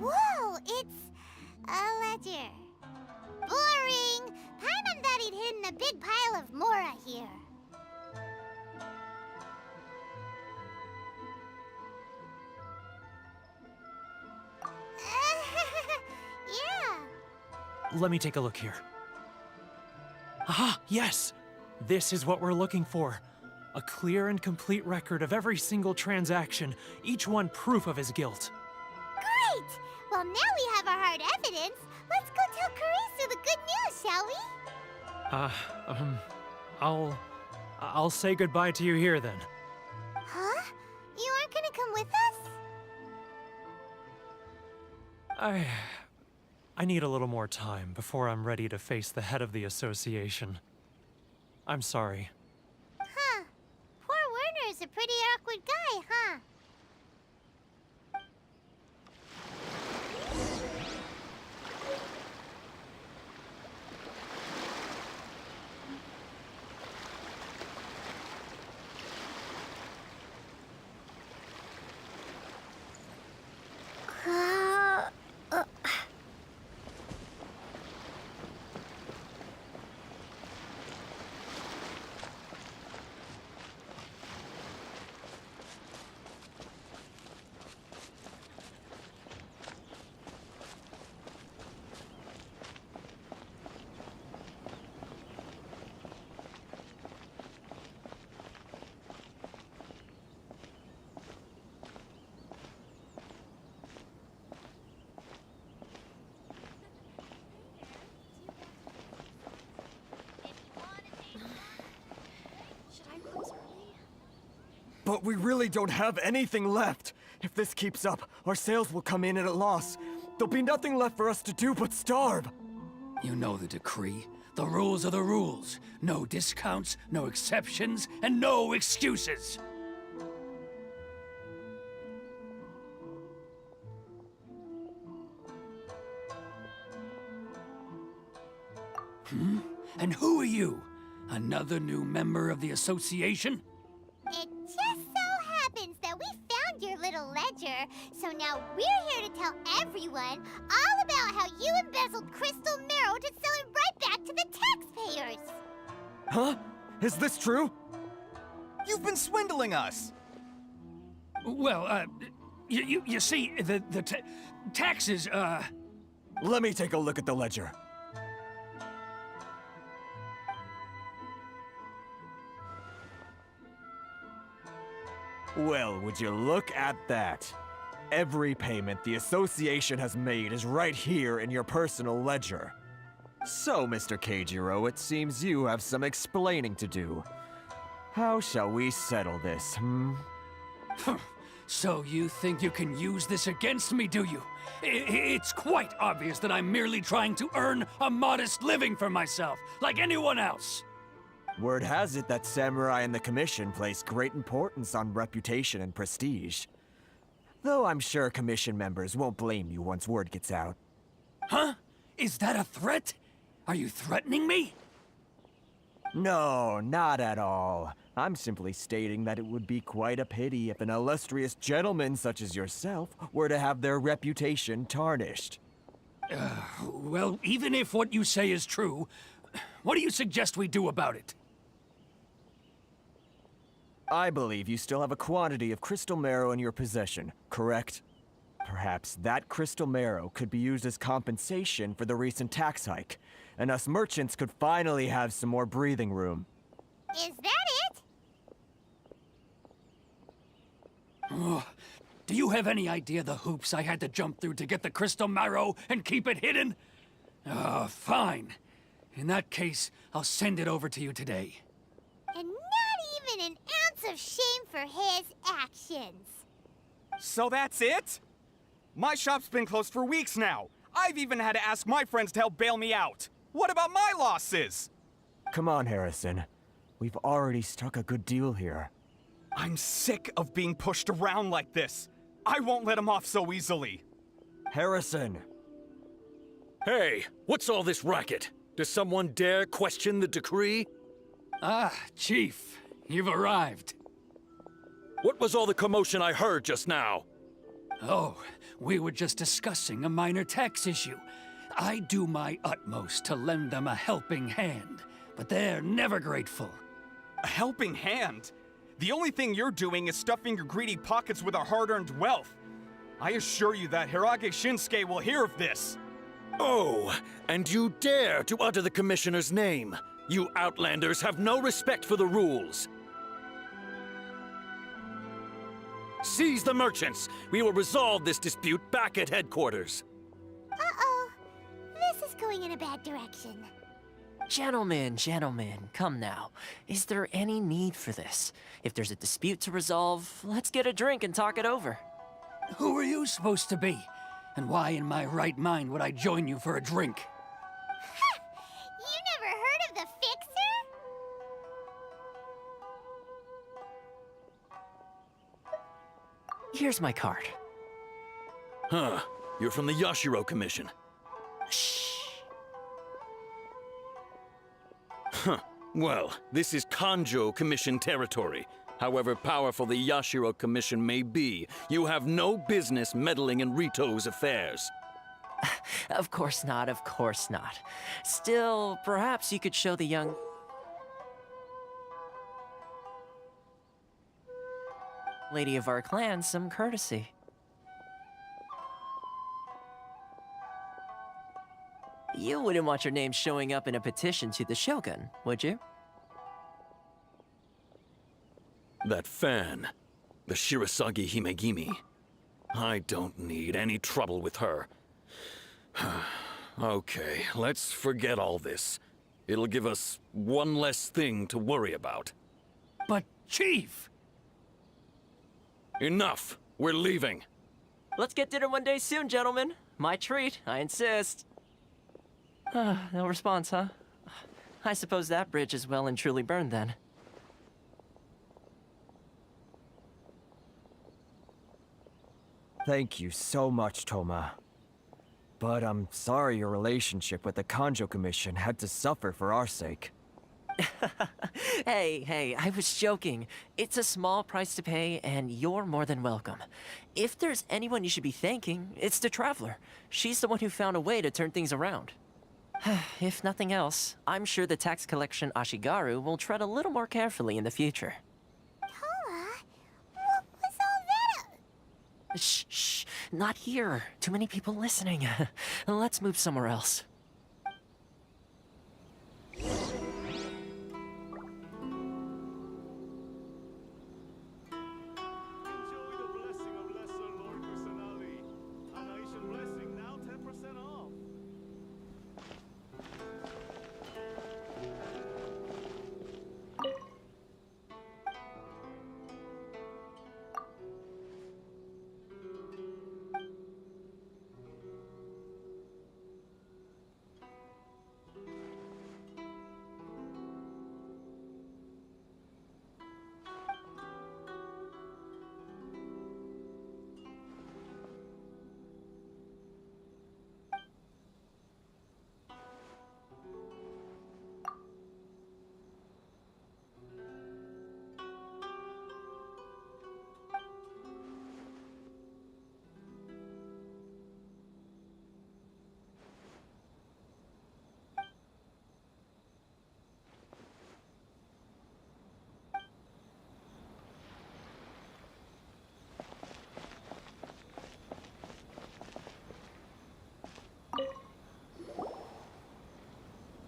Whoa, it's a ledger. Boring! Paimon thought he'd hidden a big pile of Mora here. Yeah. Let me take a look here. Aha, yes! This is what we're looking for. A clear and complete record of every single transaction, each one proof of his guilt. Great! Well, now we have our hard evidence. Let's go tell Karisu the good news, shall we? I'll say goodbye to you here then. Huh? You aren't gonna come with us? I need a little more time before I'm ready to face the head of the association. I'm sorry. Huh. Poor Werner's a pretty awkward guy, huh? But we really don't have anything left. If this keeps up, our sales will come in at a loss. There'll be nothing left for us to do but starve. You know the decree. The rules are the rules. No discounts, no exceptions, and no excuses. And who are you? Another new member of the association? It just so happens that we found your little ledger, so now we're here to tell everyone all about how you embezzled crystal marrow to sell it right back to the taxpayers. Huh? Is this true? You've been swindling us! Well, you see, the taxes, Let me take a look at the ledger. Well, would you look at that? Every payment the association has made is right here in your personal ledger. So, Mr. Keijiro, it seems you have some explaining to do. How shall we settle this, So you think you can use this against me, do you? It's quite obvious that I'm merely trying to earn a modest living for myself, like anyone else. Word has it that samurai and the commission place great importance on reputation and prestige. Though I'm sure commission members won't blame you once word gets out. Huh? Is that a threat? Are you threatening me? No, not at all. I'm simply stating that it would be quite a pity if an illustrious gentleman such as yourself were to have their reputation tarnished. Well, even if what you say is true, what do you suggest we do about it? I believe you still have a quantity of crystal marrow in your possession, correct? Perhaps that crystal marrow could be used as compensation for the recent tax hike, and us merchants could finally have some more breathing room. Is that it? Oh, do you have any idea the hoops I had to jump through to get the crystal marrow and keep it hidden? Fine. In that case, I'll send it over to you today. And not even an ounce of shame for his actions. So that's it? My shop's been closed for weeks now. I've even had to ask my friends to help bail me out. What about my losses? Come on, Harrison. We've already struck a good deal here. I'm sick of being pushed around like this. I won't let him off so easily. Harrison! Hey, what's all this racket? Does someone dare question the decree? Ah, Chief, you've arrived. What was all the commotion I heard just now? Oh, we were just discussing a minor tax issue. I do my utmost to lend them a helping hand, but they're never grateful. A helping hand? The only thing you're doing is stuffing your greedy pockets with our hard-earned wealth. I assure you that Hirage Shinsuke will hear of this. Oh, and you dare to utter the Commissioner's name. You Outlanders have no respect for the rules. Seize the merchants. We will resolve this dispute back at headquarters. Uh-oh. This is going in a bad direction. Gentlemen, come now. Is there any need for this? If there's a dispute to resolve, let's get a drink and talk it over. Who are you supposed to be? And why in my right mind would I join you for a drink? You never heard of the Fixer? Here's my card. Huh. You're from the Yashiro Commission. Shh. Huh. Well, this is Kanjo Commission territory. However powerful the Yashiro Commission may be, you have no business meddling in Rito's affairs. Of course not, of course not. Still, perhaps you could show the young lady of our clan some courtesy. You wouldn't want your name showing up in a petition to the Shogun, would you? That fan, the Shirasagi Himegimi. I don't need any trouble with her. Okay, let's forget all this. It'll give us one less thing to worry about. But, Chief! Enough! We're leaving! Let's get dinner one day soon, gentlemen. My treat, I insist. No response, huh? I suppose that bridge is well and truly burned then. Thank you so much, Toma. But I'm sorry your relationship with the Kanjo Commission had to suffer for our sake. Hey, I was joking. It's a small price to pay, and you're more than welcome. If there's anyone you should be thanking, it's the Traveler. She's the one who found a way to turn things around. If nothing else, I'm sure the tax collection Ashigaru will tread a little more carefully in the future. Toma, what was all that? Shh, not here. Too many people listening. Let's move somewhere else. Enjoy the blessing of Lesser Lord Kusanagi. A nation blessing now 10% off.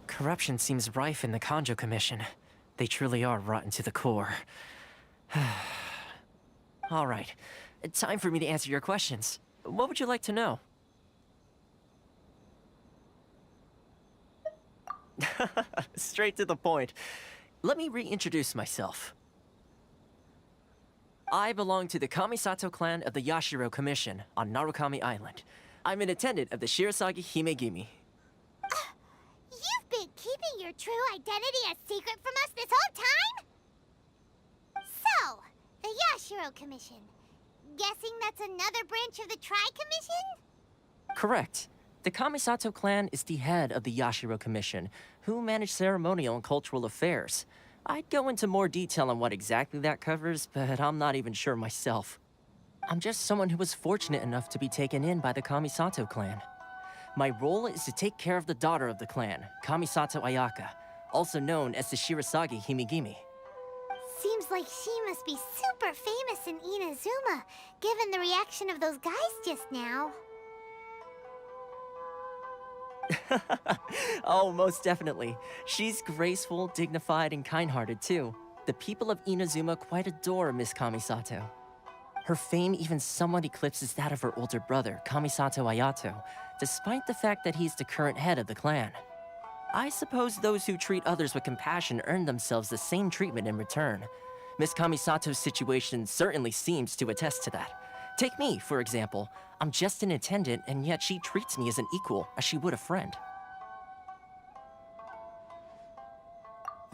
Corruption seems rife in the Kanjo Commission. They truly are rotten to the core. All right, time for me to answer your questions. What would you like to know? Straight to the point. Let me reintroduce myself. I belong to the Kamisato clan of the Yashiro Commission on Narukami Island. I'm an attendant of the Shirasagi Himegimi. You've been keeping your true identity a secret from us this whole time? So, the Yashiro Commission. Guessing that's another branch of the Tri-Commission? Correct. The Kamisato clan is the head of the Yashiro Commission, who manage ceremonial and cultural affairs. I'd go into more detail on what exactly that covers, but I'm not even sure myself. I'm just someone who was fortunate enough to be taken in by the Kamisato clan. My role is to take care of the daughter of the clan, Kamisato Ayaka, also known as the Shirasagi Himegimi. Seems like she must be super famous in Inazuma, given the reaction of those guys just now. Oh, most definitely. She's graceful, dignified, and kind-hearted too. The people of Inazuma quite adore Miss Kamisato. Her fame even somewhat eclipses that of her older brother, Kamisato Ayato, despite the fact that he's the current head of the clan. I suppose those who treat others with compassion earn themselves the same treatment in return. Miss Kamisato's situation certainly seems to attest to that. Take me, for example. I'm just an attendant, and yet she treats me as an equal, as she would a friend.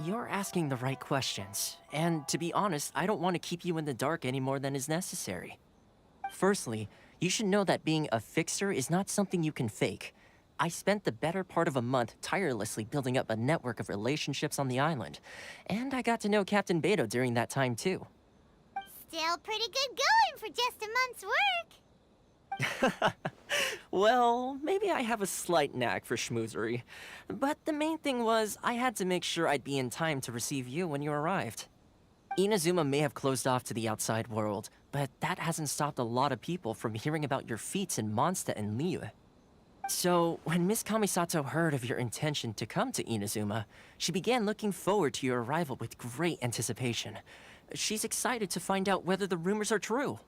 You're asking the right questions, and to be honest, I don't want to keep you in the dark any more than is necessary. Firstly, you should know that being a fixer is not something you can fake. I spent the better part of a month tirelessly building up a network of relationships on the island, and I got to know Captain Beto during that time too. Still pretty good going for just a month's work. Well, maybe I have a slight knack for schmoozery. But the main thing was, I had to make sure I'd be in time to receive you when you arrived. Inazuma may have closed off to the outside world, but that hasn't stopped a lot of people from hearing about your feats in Mondstadt and Liyue. So, when Miss Kamisato heard of your intention to come to Inazuma, she began looking forward to your arrival with great anticipation. She's excited to find out whether the rumors are true.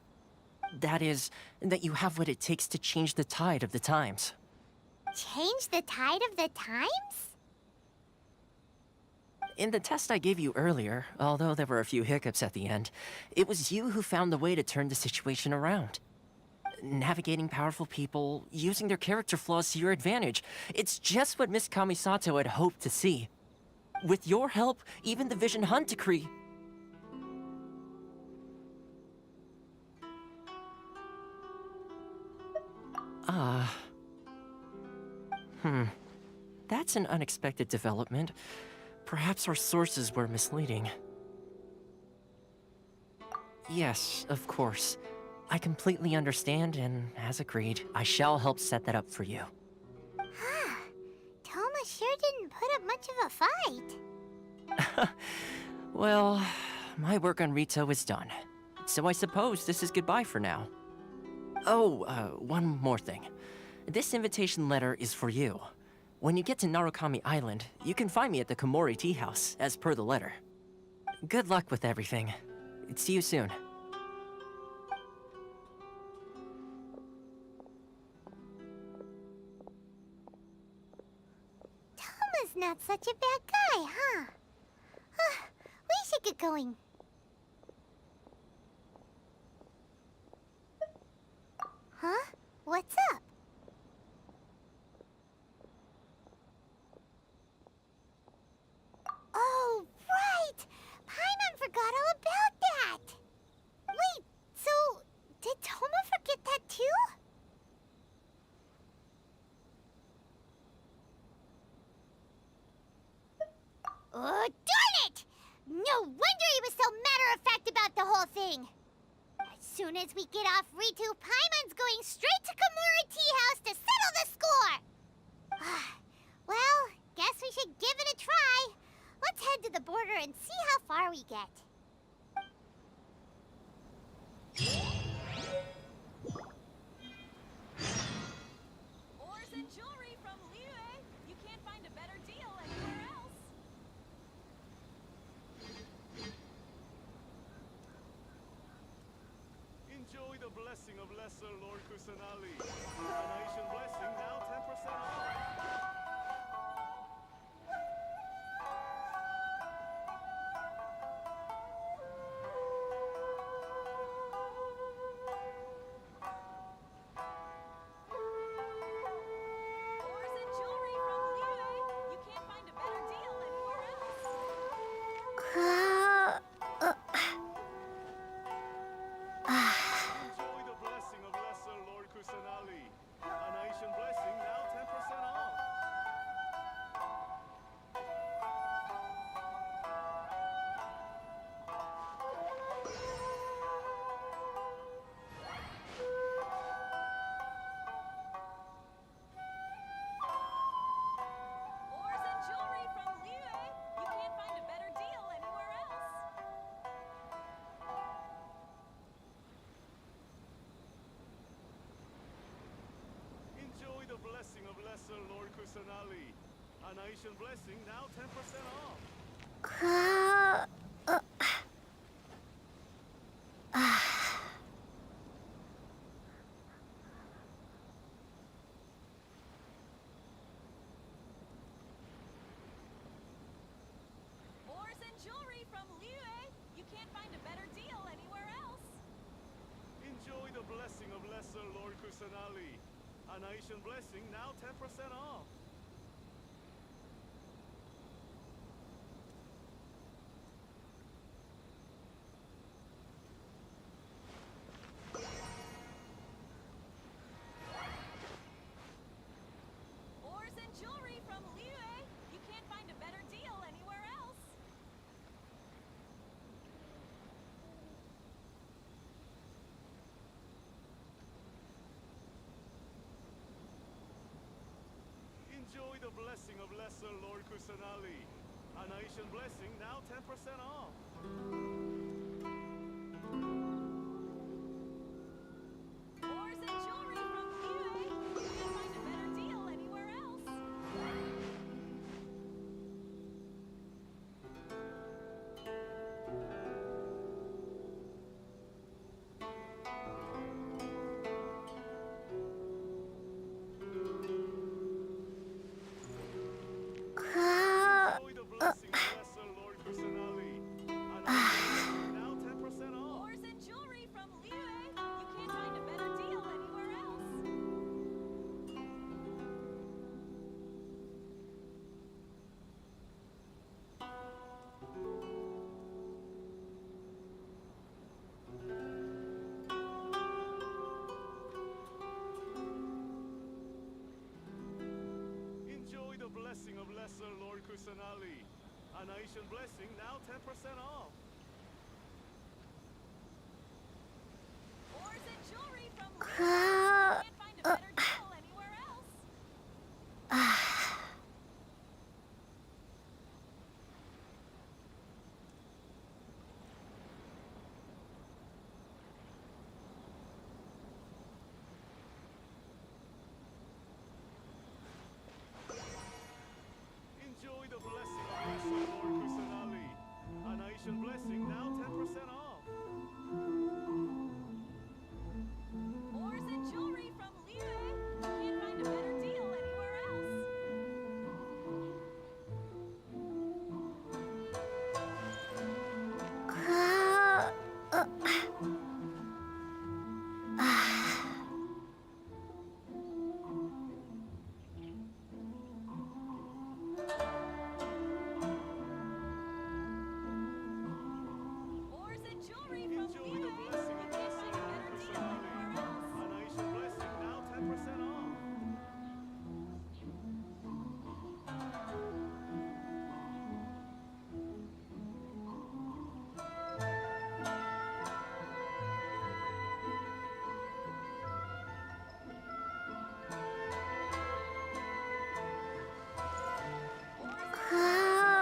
That is, that you have what it takes to change the tide of the times. Change the tide of the times? In the test I gave you earlier, although there were a few hiccups at the end, it was you who found the way to turn the situation around. Navigating powerful people, using their character flaws to your advantage. It's just what Miss Kamisato had hoped to see. With your help, even the Vision Hunt decree... That's an unexpected development. Perhaps our sources were misleading. Yes, of course. I completely understand, and as agreed, I shall help set that up for you. Toma sure didn't put up much of a fight. Well, my work on Rito is done. So I suppose this is goodbye for now. Oh, one more thing. This invitation letter is for you. When you get to Narukami Island, you can find me at the Komori Tea House, as per the letter. Good luck with everything. See you soon. Toma's not such a bad guy, huh? We should get going. Huh? What's up? Oh, right! Paimon forgot all about that! Wait, so did Toma forget that too? Oh, darn it! No wonder he was so matter-of-fact about the whole thing! As soon as we get off Ritu, Paimon's going straight to Komori Tea House to settle the score! Well, guess we should give it a try. Let's head to the border and see how far we get. Ores and jewelry from Liyue. You can't find a better deal anywhere else. Enjoy the blessing of Lesser Lord Kusanali. A nation blessing now 10% off. lesser Lord Kusanali. A nation blessing, now 10% off. Ores and jewelry from Liyue. You can't find a better deal anywhere else. Enjoy the blessing of lesser Lord Kusanali. A nation blessing, now 10% off. Ores and jewelry from Liyue. You can't find a better deal anywhere else. Enjoy the blessing of lesser Lord Kusanali. A nation blessing, now 10% off. Ores and jewelry from Liyue. You can't find a better deal anywhere else. Enjoy the blessing of lesser Lord Kusanali. A nation blessing, now 10% off. Ores and jewelry from Liyue. You can't find a better deal anywhere else. Enjoy the blessing of lesser Lord Kusanali. A nation blessing, now 10% off. Ores and jewelry from Liyue. You can't find a better deal anywhere else. Enjoy the blessing of lesser Lord Kusanali. A nation blessing, now 10% off. Ores and jewelry from Liyue. You can't find a better deal anywhere else. Ores and jewelry from Enjoy Liyue. the blessing You of can't lesser find a Lord better deal Kusanali. anywhere else. A nation blessing, now 10% off.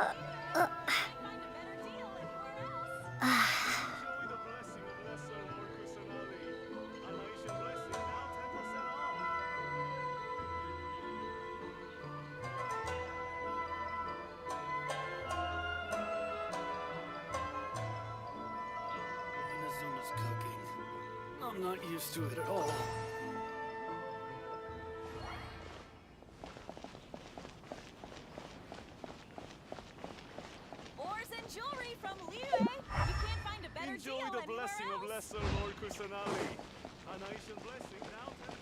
Find a better deal anywhere else. Enjoy the blessing of lesser Lord Kusanali. A nation blessing, now 10% off. Inazuma's cooking. I'm not used to it at all. Ores and jewelry from Liyue. You can't find a better Enjoy deal the anywhere blessing else. of lesser Lord Kusanali. A nation blessing, now 10%.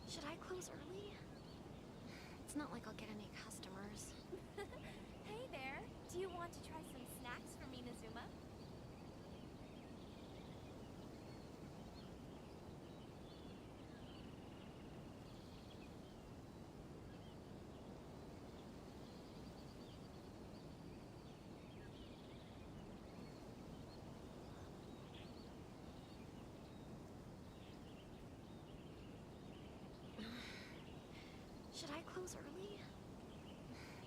Should I close early? It's not like I'll get any customers. Hey there. Do you want to try some snacks for me, Nazuma? Should I close early?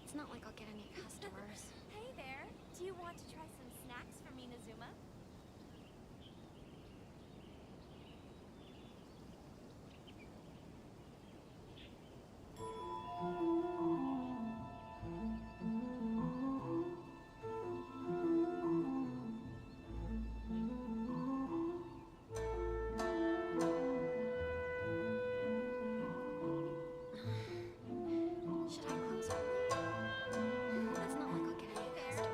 It's not like I'll get any customers. Hey there. Do you want to try some snacks from Inazuma? Should I close early? It's not like I'll get any Hey there.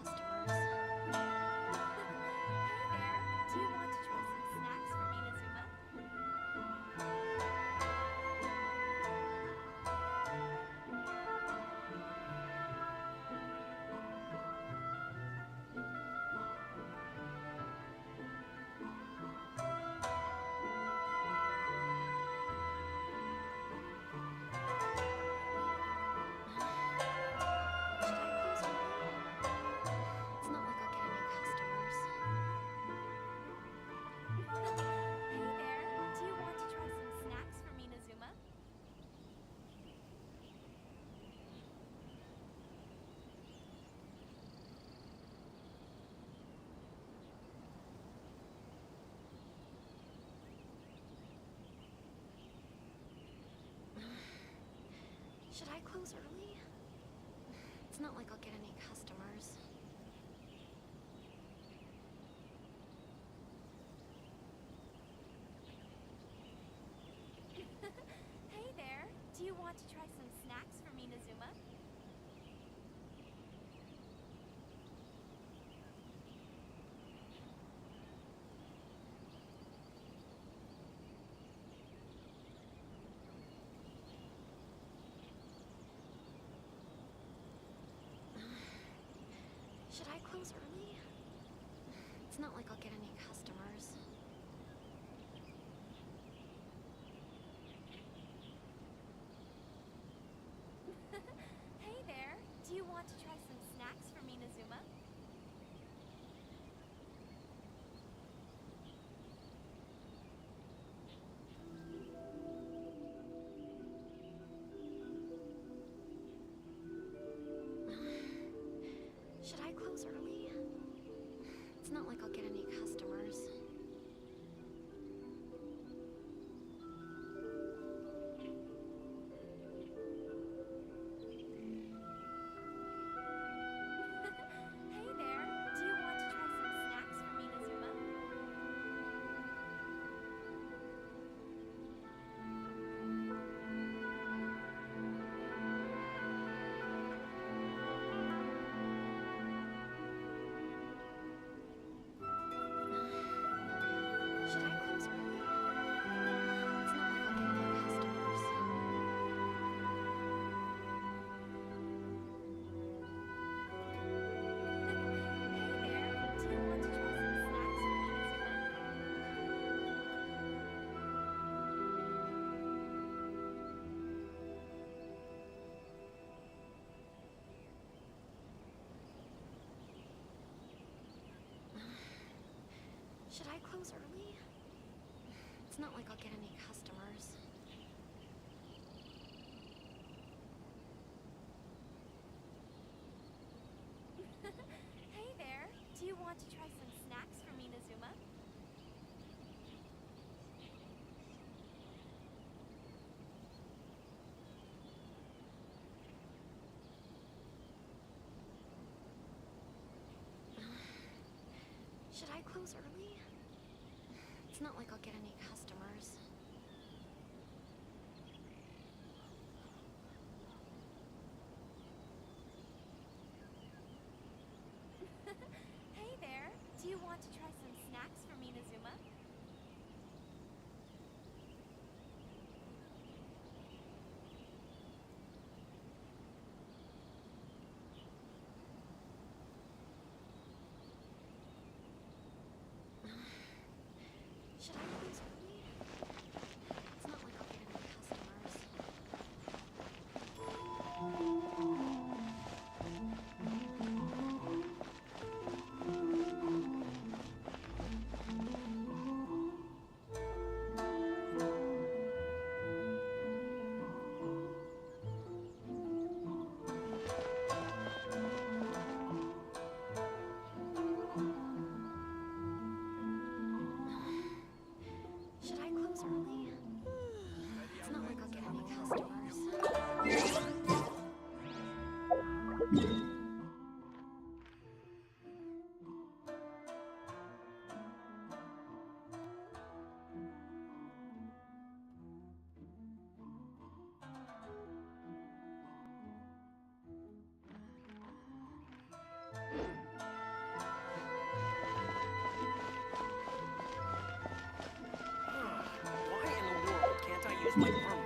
customers. Do you want to try some snacks from Inazuma? Should I close early? It's not like I'll get any customers. Hey there. Do you want to try some snacks from Inazuma? Should I close early? It's not like I'll get any customers. Hey there. Do you want to try some snacks from Inazuma? Should I close early? It's not like I'll get any customers. Hey there. Do you want to try some snacks from Inazuma? Should I close early? It's not like I'll get any customers. Hey there. Do you want to try some snacks from Inazuma? Should I close early? It's not like I'll get any customers. Hey there. Do you want to try some snacks from Inazuma? Should I close early? It's not like I'll get any customers. Hey there. Do you want to try some snacks from Inazuma? Should I close early? It's not like I'll get any customers. Hey there. Do you want to try some snacks from Inazuma? Should I close early? It's not like I'll get any customers. Hey there. Do you want to try some snacks from Inazuma? is my broom.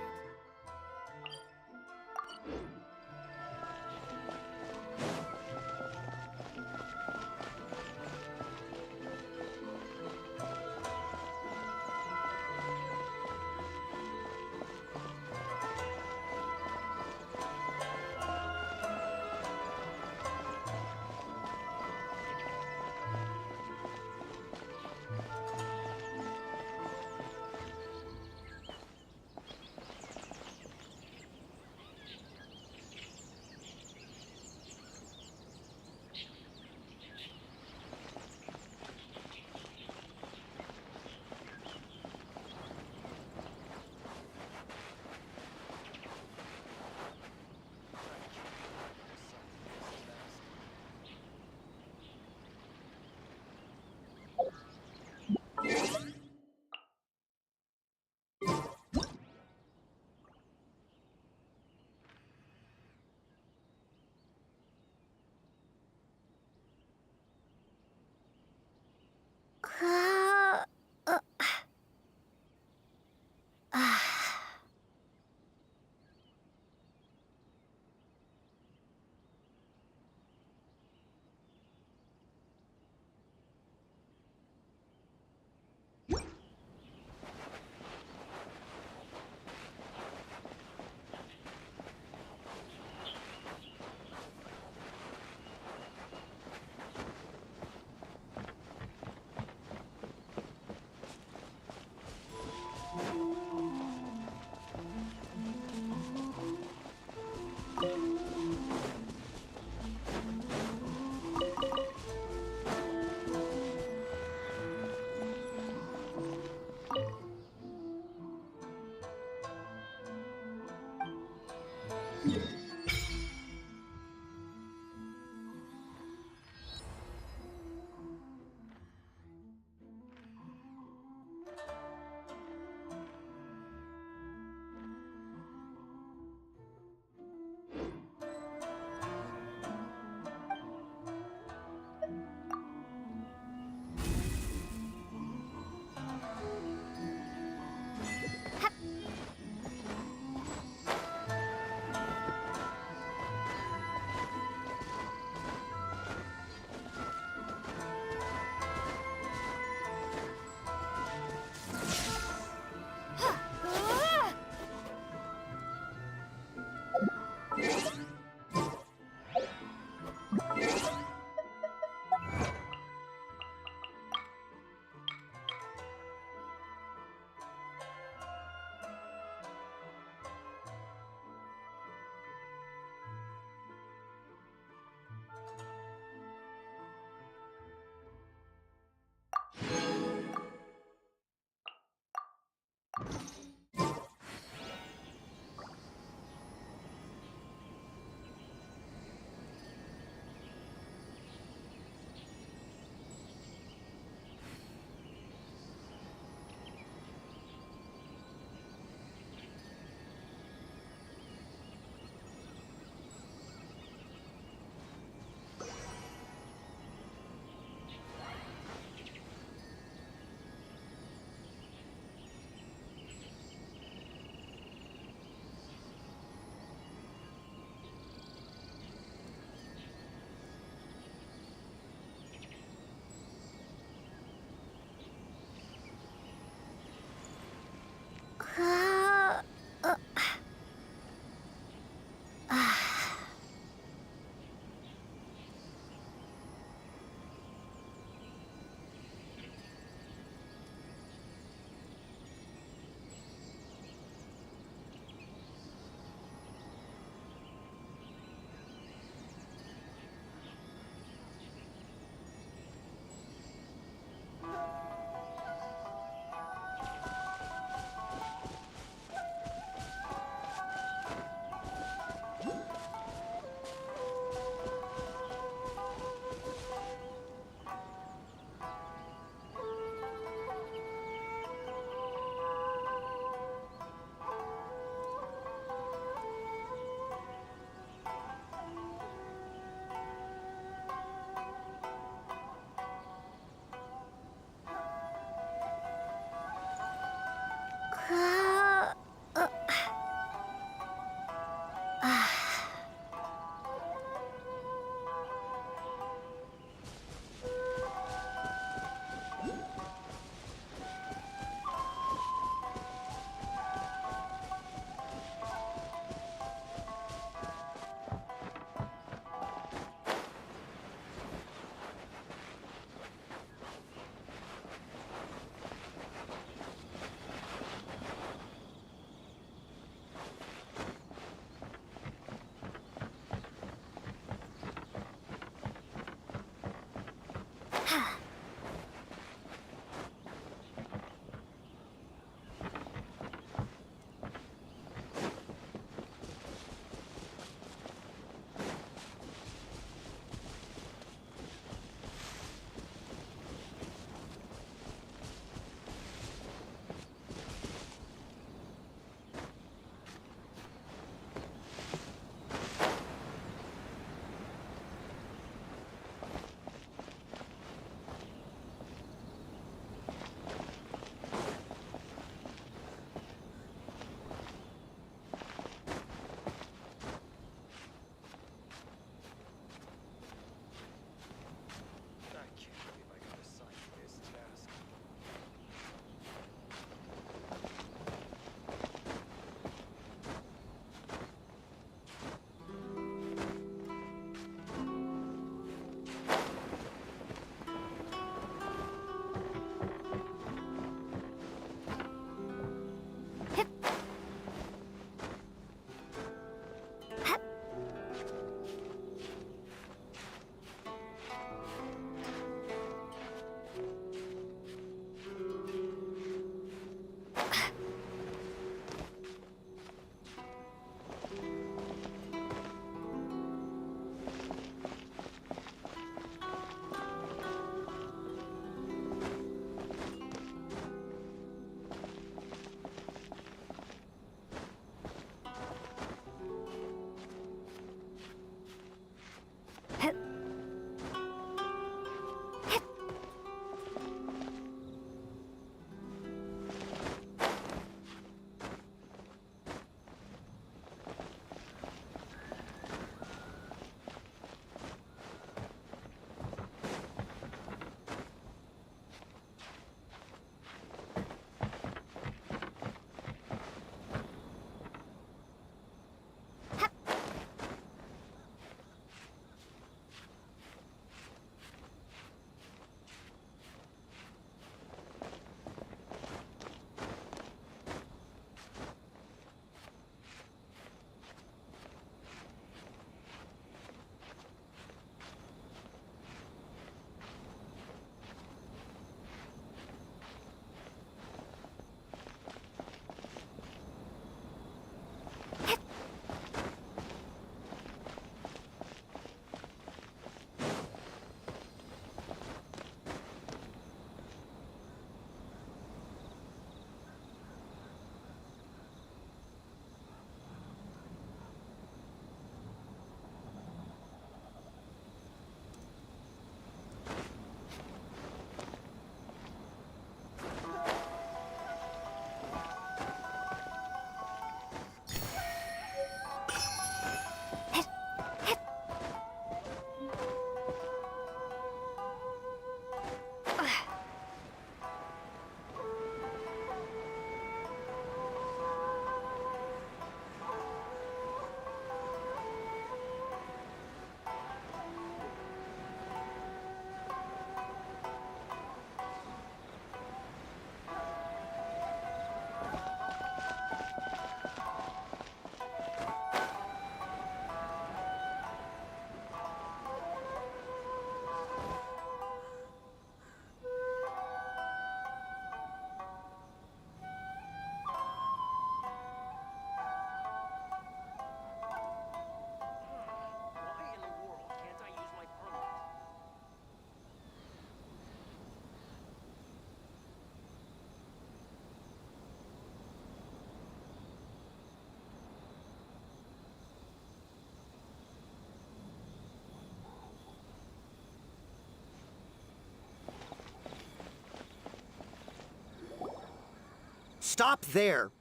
Stop there.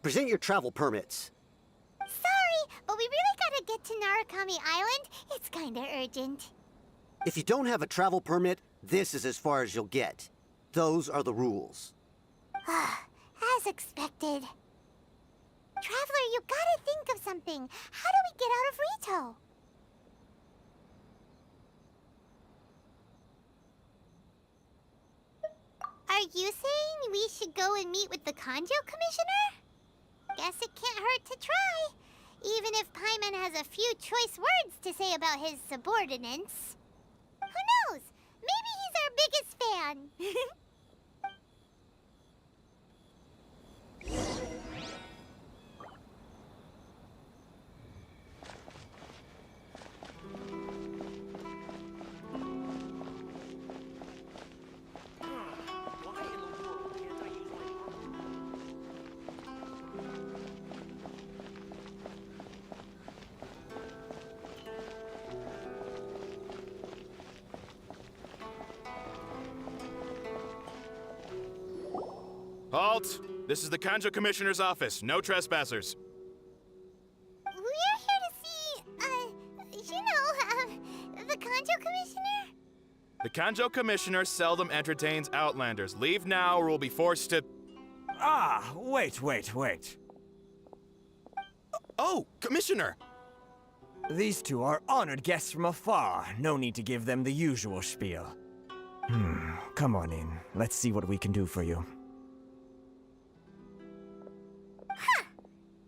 Present your travel permits. Sorry, but we really gotta get to Narukami Island. It's kinda urgent. If you don't have a travel permit, this is as far as you'll get. Those are the rules. As expected. Traveler, you gotta think of something. How do we get out of Rito? Are you saying we should go and meet with the Kanjo Commissioner? Guess it can't hurt to try. Even if Paimon has a few choice words to say about his subordinates. Who knows? Maybe he's our biggest fan. Halt! This is the Kanjo Commissioner's office. No trespassers. We're here to see, the Kanjo Commissioner? The Kanjo Commissioner seldom entertains Outlanders. Leave now or we'll be forced to... Ah, wait. Oh, Commissioner! These two are honored guests from afar. No need to give them the usual spiel. Come on in. Let's see what we can do for you.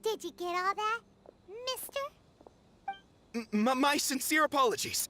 Did you get all that, mister? My sincere apologies.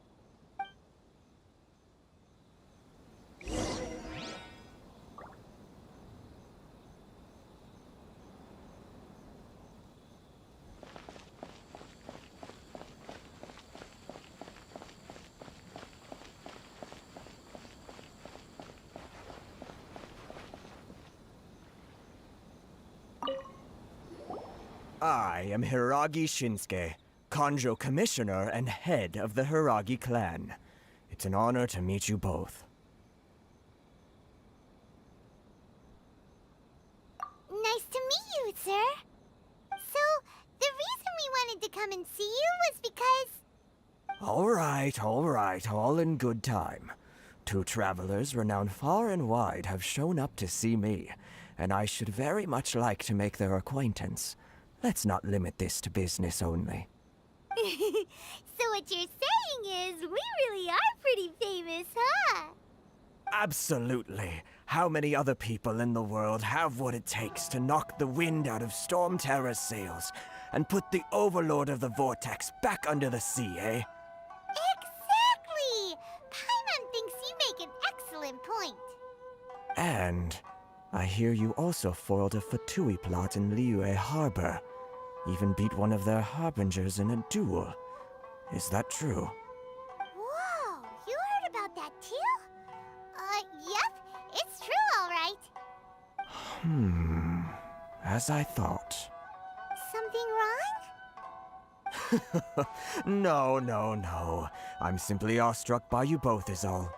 I am Hiragi Shinsuke, Kanjo Commissioner and head of the Hiragi clan. It's an honor to meet you both. Nice to meet you, sir. So, the reason we wanted to come and see you was because... All right, all in good time. Two travelers renowned far and wide have shown up to see me, and I should very much like to make their acquaintance. Let's not limit this to business only. So what you're saying is, we really are pretty famous, huh? Absolutely. How many other people in the world have what it takes to knock the wind out of Storm Terror's sails and put the Overlord of the Vortex back under the sea, eh? Exactly! Paimon thinks you make an excellent point. And I hear you also foiled a Fatui plot in Liyue Harbor. Even beat one of their harbingers in a duel. Is that true? Whoa, you heard about that too? Yep, it's true, all right. As I thought. Something wrong? No. I'm simply awestruck by you both is all.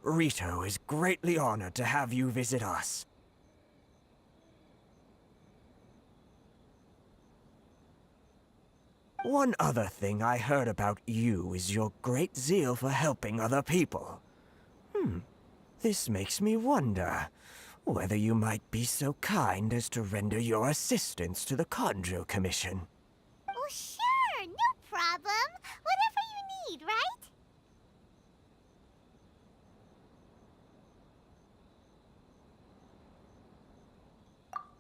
Rito is greatly honored to have you visit us. One other thing I heard about you is your great zeal for helping other people. This makes me wonder whether you might be so kind as to render your assistance to the Kanjo Commission. Oh, sure, no problem. Whatever you need, right?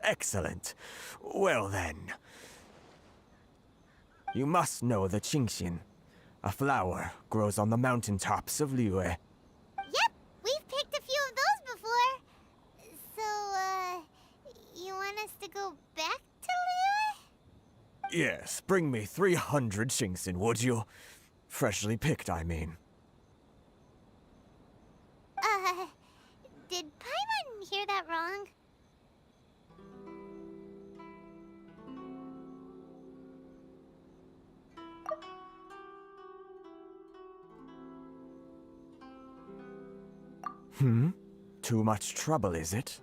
Excellent. Well then. You must know the Qingshin. A flower grows on the mountaintops of Liyue. Yep, we've picked a few of those before. So, you want us to go back to Liyue? Yes, bring me 300 Qingshin, would you? Freshly picked, I mean. Did Paimon hear that wrong? Too much trouble, is it?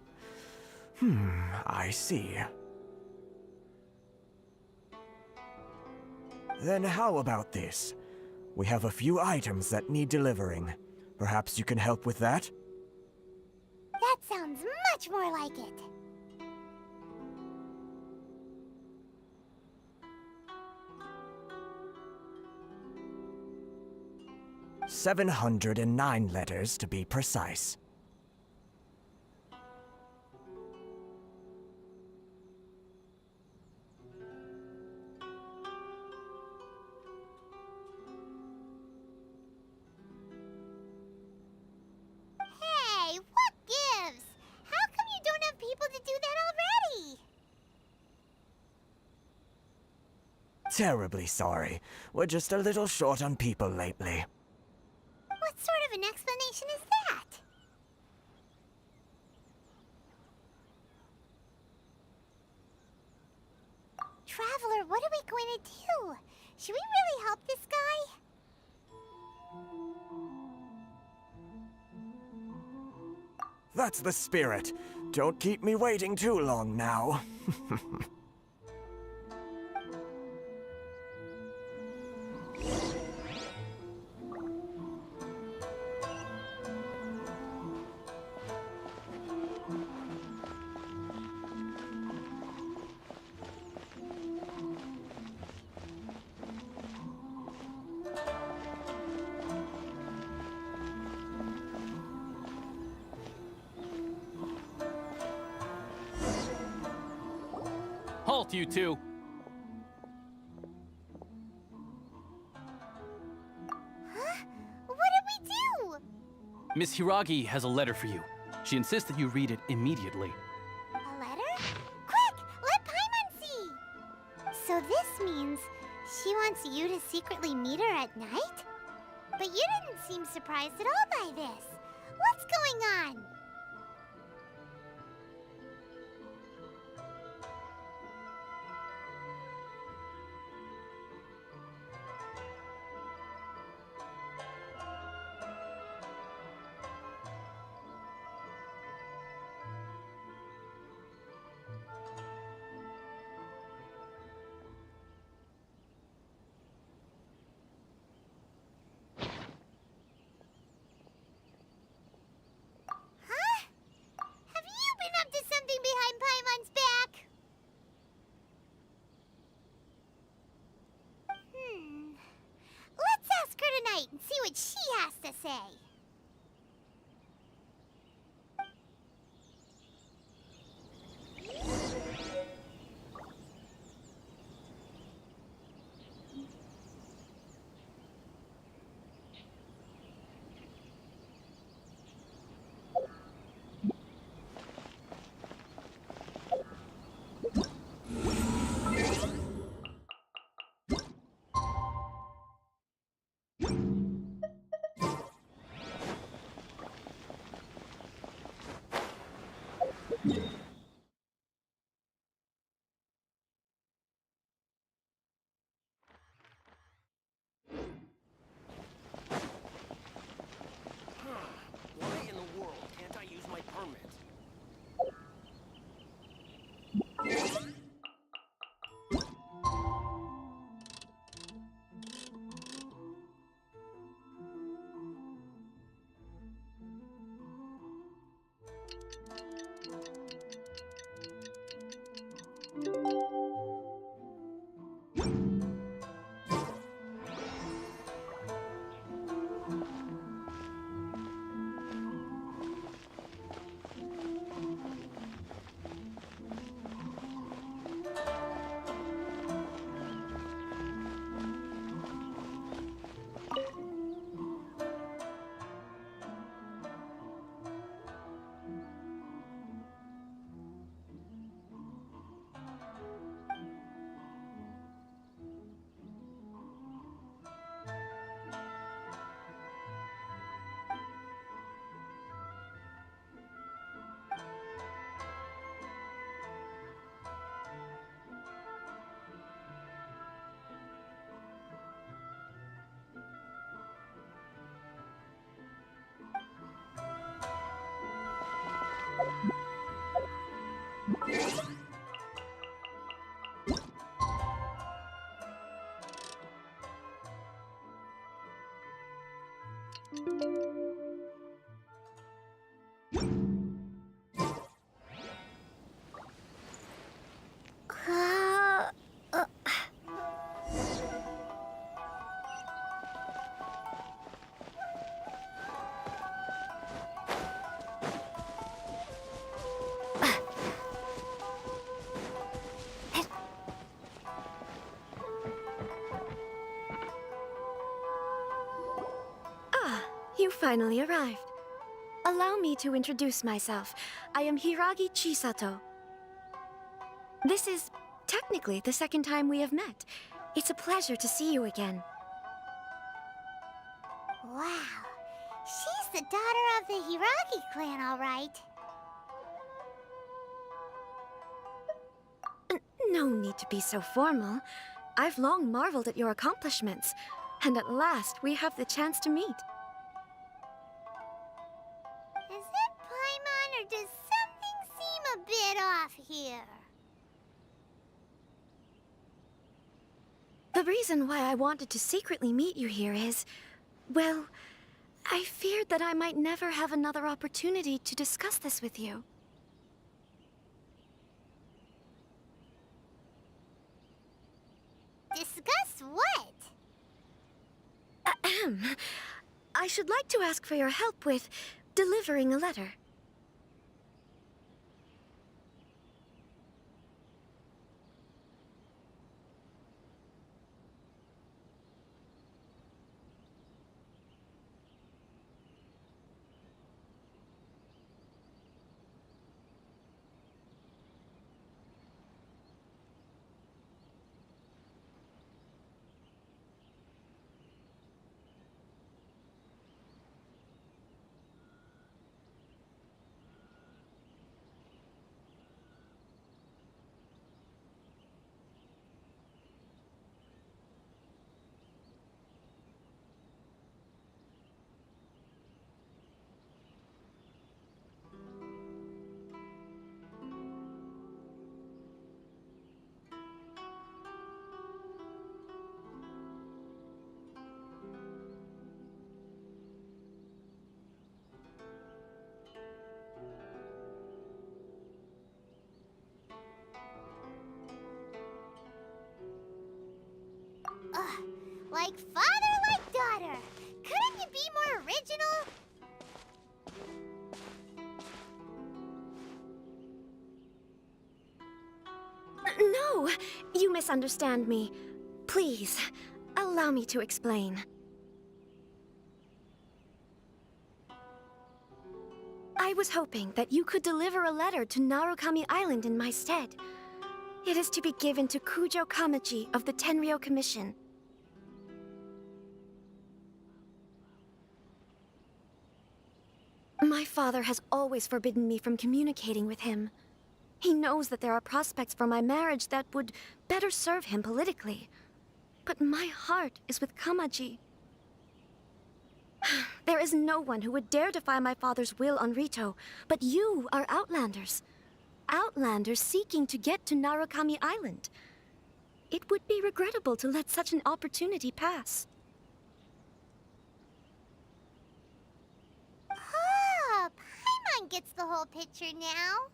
I see. Then how about this? We have a few items that need delivering. Perhaps you can help with that? That sounds much more like it. $709 letters to be precise. Hey, what gives? How come you don't have people to do that already? Terribly sorry. We're just a little short on people lately. What sort of an explanation is that? Traveler, what are we going to do? Should we really help this guy? That's the spirit. Don't keep me waiting too long now. Halt, you two! Huh? What did we do? Miss Hiragi has a letter for you. She insists that you read it immediately. A letter? Quick! Let Paimon see! So this means she wants you to secretly meet her at night? But you didn't seem surprised at all by this. What's going on? Huh? Have you been up to something behind Paimon's back? Let's ask her tonight and see what she has to say. Why in the world can't I use my permit? finally arrived. Allow me to introduce myself. I am Hiragi Chisato. This is technically the second time we have met. It's a pleasure to see you again. Wow. She's the daughter of the Hiragi clan, all right. No need to be so formal. I've long marveled at your accomplishments, and at last we have the chance to meet. Is it Paimon, or does something seem a bit off here? The reason why I wanted to secretly meet you here is, well, I feared that I might never have another opportunity to discuss this with you. Discuss what? Ahem. I should like to ask for your help with delivering a letter. Ugh, like father, like daughter. Couldn't you be more original? No, you misunderstand me. Please, allow me to explain. I was hoping that you could deliver a letter to Narukami Island in my stead. It is to be given to Kujo Kamaji of the Tenryou Commission. My father has always forbidden me from communicating with him. He knows that there are prospects for my marriage that would better serve him politically. But my heart is with Kamaji. There is no one who would dare defy my father's will on Rito, but you are Outlanders. Outlanders seeking to get to Narukami Island. It would be regrettable to let such an opportunity pass. Oh, Paimon gets the whole picture now.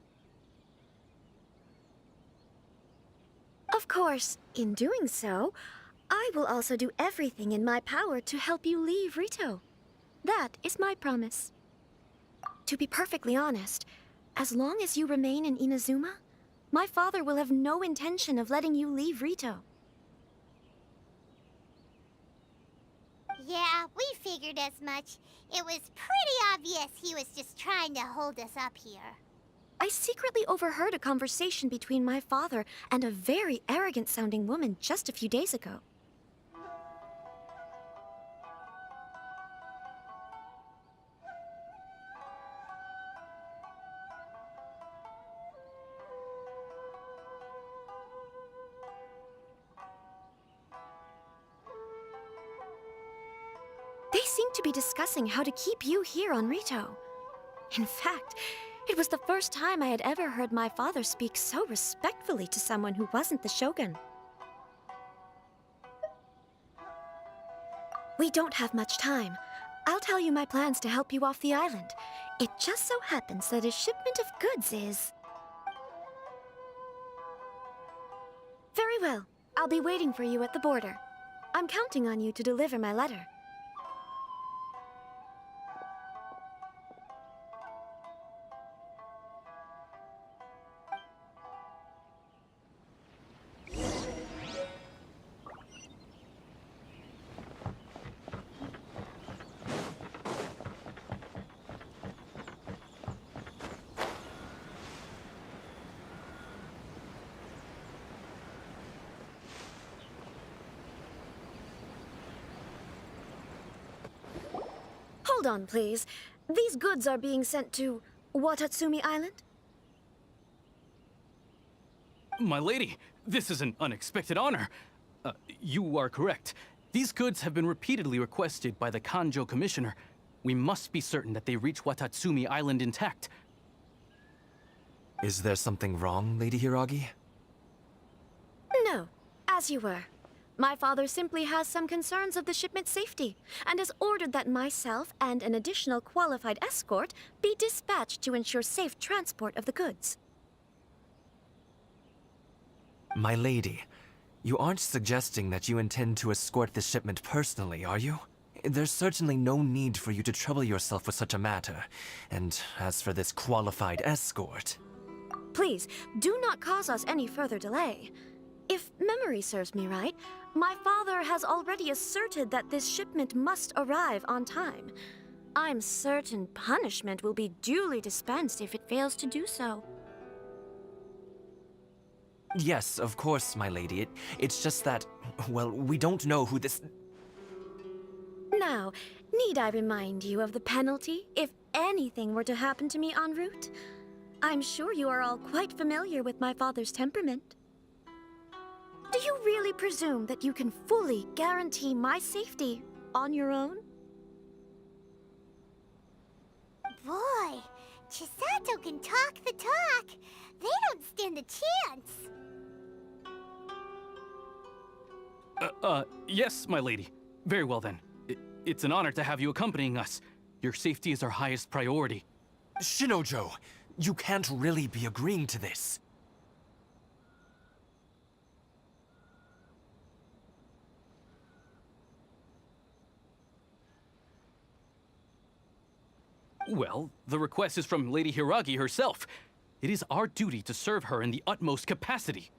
Of course, in doing so, I will also do everything in my power to help you leave Rito. That is my promise. To be perfectly honest, as long as you remain in Inazuma, my father will have no intention of letting you leave Rito. Yeah, we figured as much. It was pretty obvious he was just trying to hold us up here. I secretly overheard a conversation between my father and a very arrogant-sounding woman just a few days ago. They seem to be discussing how to keep you here on Rito. In fact, it was the first time I had ever heard my father speak so respectfully to someone who wasn't the Shogun. We don't have much time. I'll tell you my plans to help you off the island. It just so happens that a shipment of goods is... Very well. I'll be waiting for you at the border. I'm counting on you to deliver my letter. Hold on, please. These goods are being sent to Watatsumi Island? My lady, this is an unexpected honor. You are correct. These goods have been repeatedly requested by the Kanjo Commissioner. We must be certain that they reach Watatsumi Island intact. Is there something wrong, Lady Hiragi? No, as you were. My father simply has some concerns of the shipment's safety, and has ordered that myself and an additional qualified escort be dispatched to ensure safe transport of the goods. My lady, you aren't suggesting that you intend to escort the shipment personally, are you? There's certainly no need for you to trouble yourself with such a matter. And as for this qualified escort... Please, do not cause us any further delay. If memory serves me right, my father has already asserted that this shipment must arrive on time. I'm certain punishment will be duly dispensed if it fails to do so. Yes, of course, my lady. It's just that, well, we don't know who this... Now, need I remind you of the penalty if anything were to happen to me en route? I'm sure you are all quite familiar with my father's temperament. Do you really presume that you can fully guarantee my safety on your own? Boy, Chisato can talk the talk. They don't stand a chance. Yes, my lady. Very well then. It's an honor to have you accompanying us. Your safety is our highest priority. Shinojo, you can't really be agreeing to this. Well, the request is from Lady Hiragi herself. It is our duty to serve her in the utmost capacity.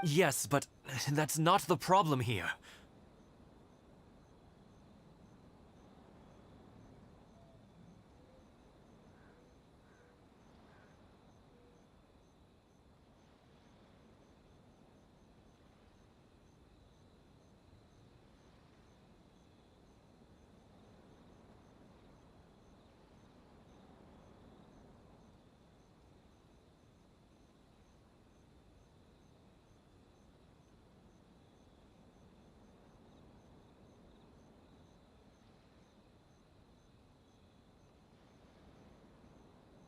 Yes, but that's not the problem here.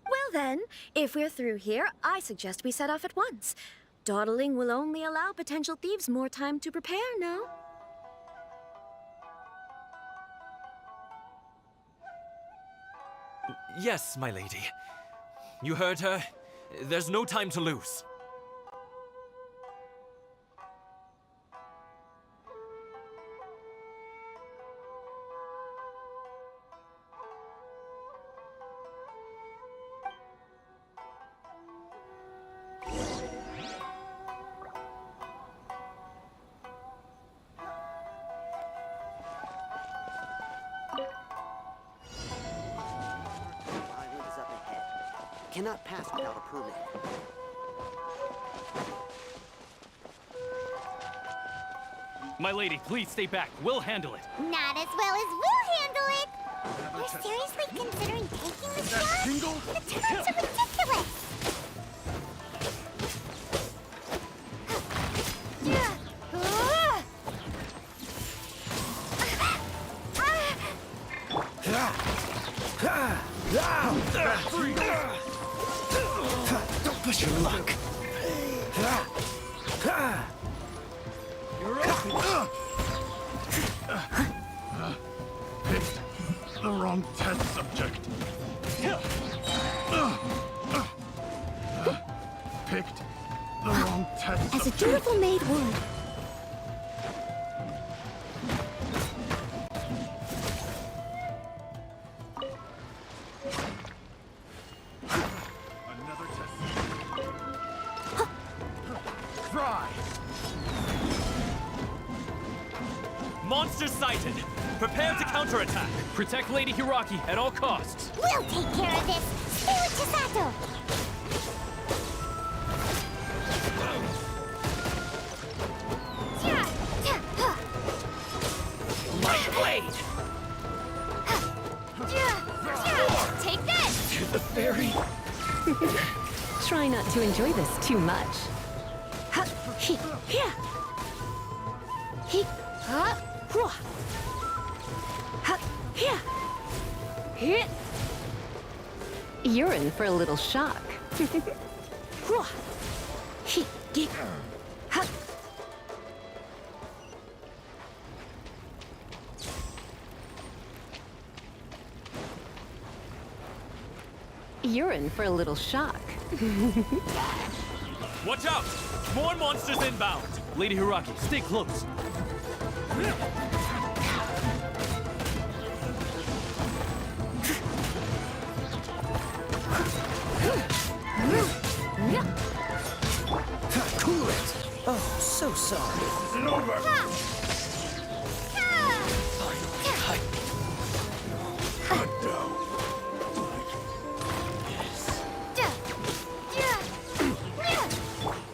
Well then, if we're through here, I suggest we set off at once. Dawdling will only allow potential thieves more time to prepare, no? Yes, my lady. You heard her. There's no time to lose. Island is up ahead. Cannot pass without a permit. My lady, please stay back. We'll handle it. Not as well as we'll handle it. You're seriously considering taking the shot? The terms are ridiculous. Don't push your luck. Picked the wrong test subject. Picked the wrong test As a subject. dutiful maid would. Another test. Try. Monster sighted! Prepare to counterattack! Protect Lady Hiragi at all costs. We'll take care of this. Stay with Chisato. My blade! blade! Take this! To the fairy! Try not to enjoy this too much. You're in for a little shock. You're in for a little shock. Watch out! More monsters inbound! Lady Hiragi, stay close. Cool it! Oh, so sorry.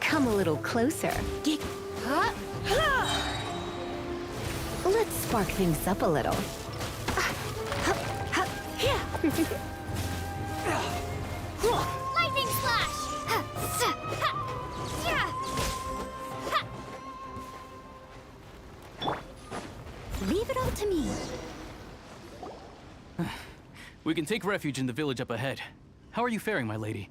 Come a little closer. Let's spark things up a little. Lightning slash! Leave it all to me. We can take refuge in the village up ahead. How are you faring, my lady?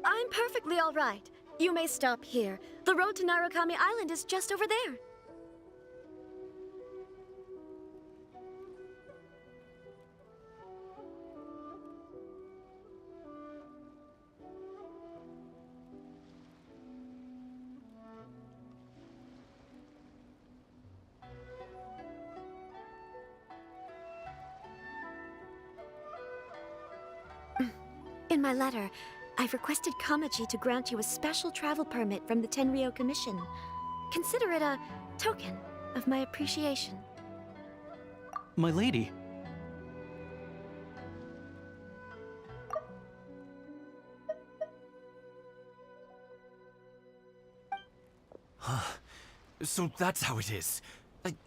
I'm perfectly all right. You may stop here. The road to Narukami Island is just over there. In my letter, I've requested Kamaji to grant you a special travel permit from the Tenryou Commission. Consider it a token of my appreciation. My lady. So that's how it is.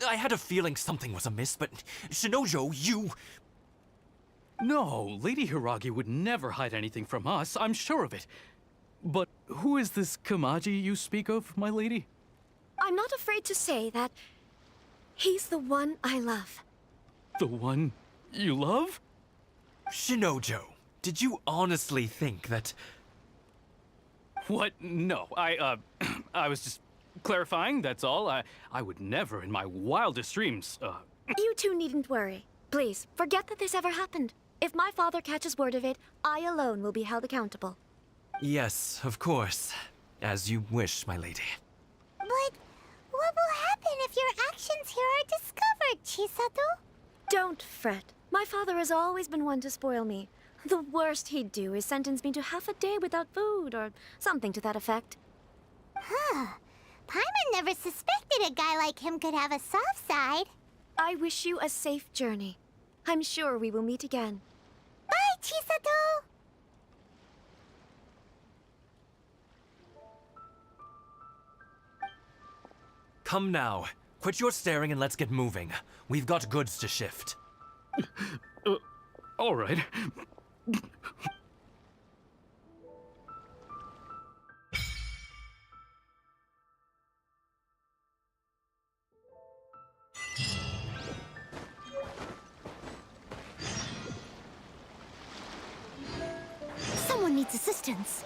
I had a feeling something was amiss, but Shinojo, you... No, Lady Hiragi would never hide anything from us, I'm sure of it. But who is this Kamaji you speak of, my lady? I'm not afraid to say that he's the one I love. The one you love? Shinojo, did you honestly think that... What? No, I was just clarifying, that's all. I would never in my wildest dreams, You two needn't worry. Please, forget that this ever happened. If my father catches word of it, I alone will be held accountable. Yes, of course. As you wish, my lady. But what will happen if your actions here are discovered, Chisato? Don't fret. My father has always been one to spoil me. The worst he'd do is sentence me to half a day without food, or something to that effect. Huh. Paimon never suspected a guy like him could have a soft side. I wish you a safe journey. I'm sure we will meet again. Bye, Chisato! Come now. Quit your staring and let's get moving. We've got goods to shift. All right. Someone needs assistance.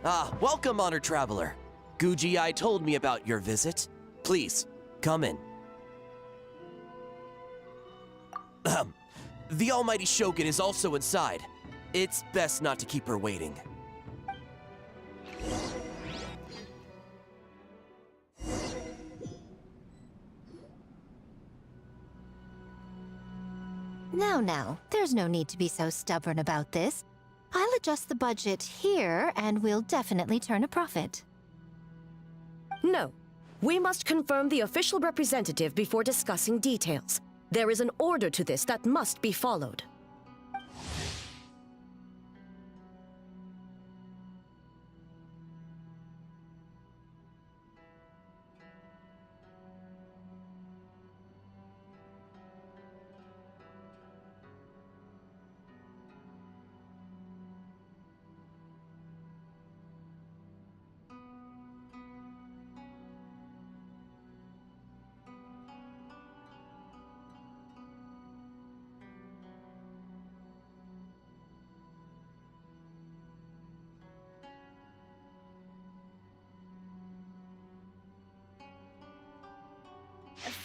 Ah, welcome, Honored Traveler. Guji told me about your visit. Please, come in. The Almighty Shogun is also inside. It's best not to keep her waiting. Now, there's no need to be so stubborn about this. I'll adjust the budget here, and we'll definitely turn a profit. No. We must confirm the official representative before discussing details. There is an order to this that must be followed.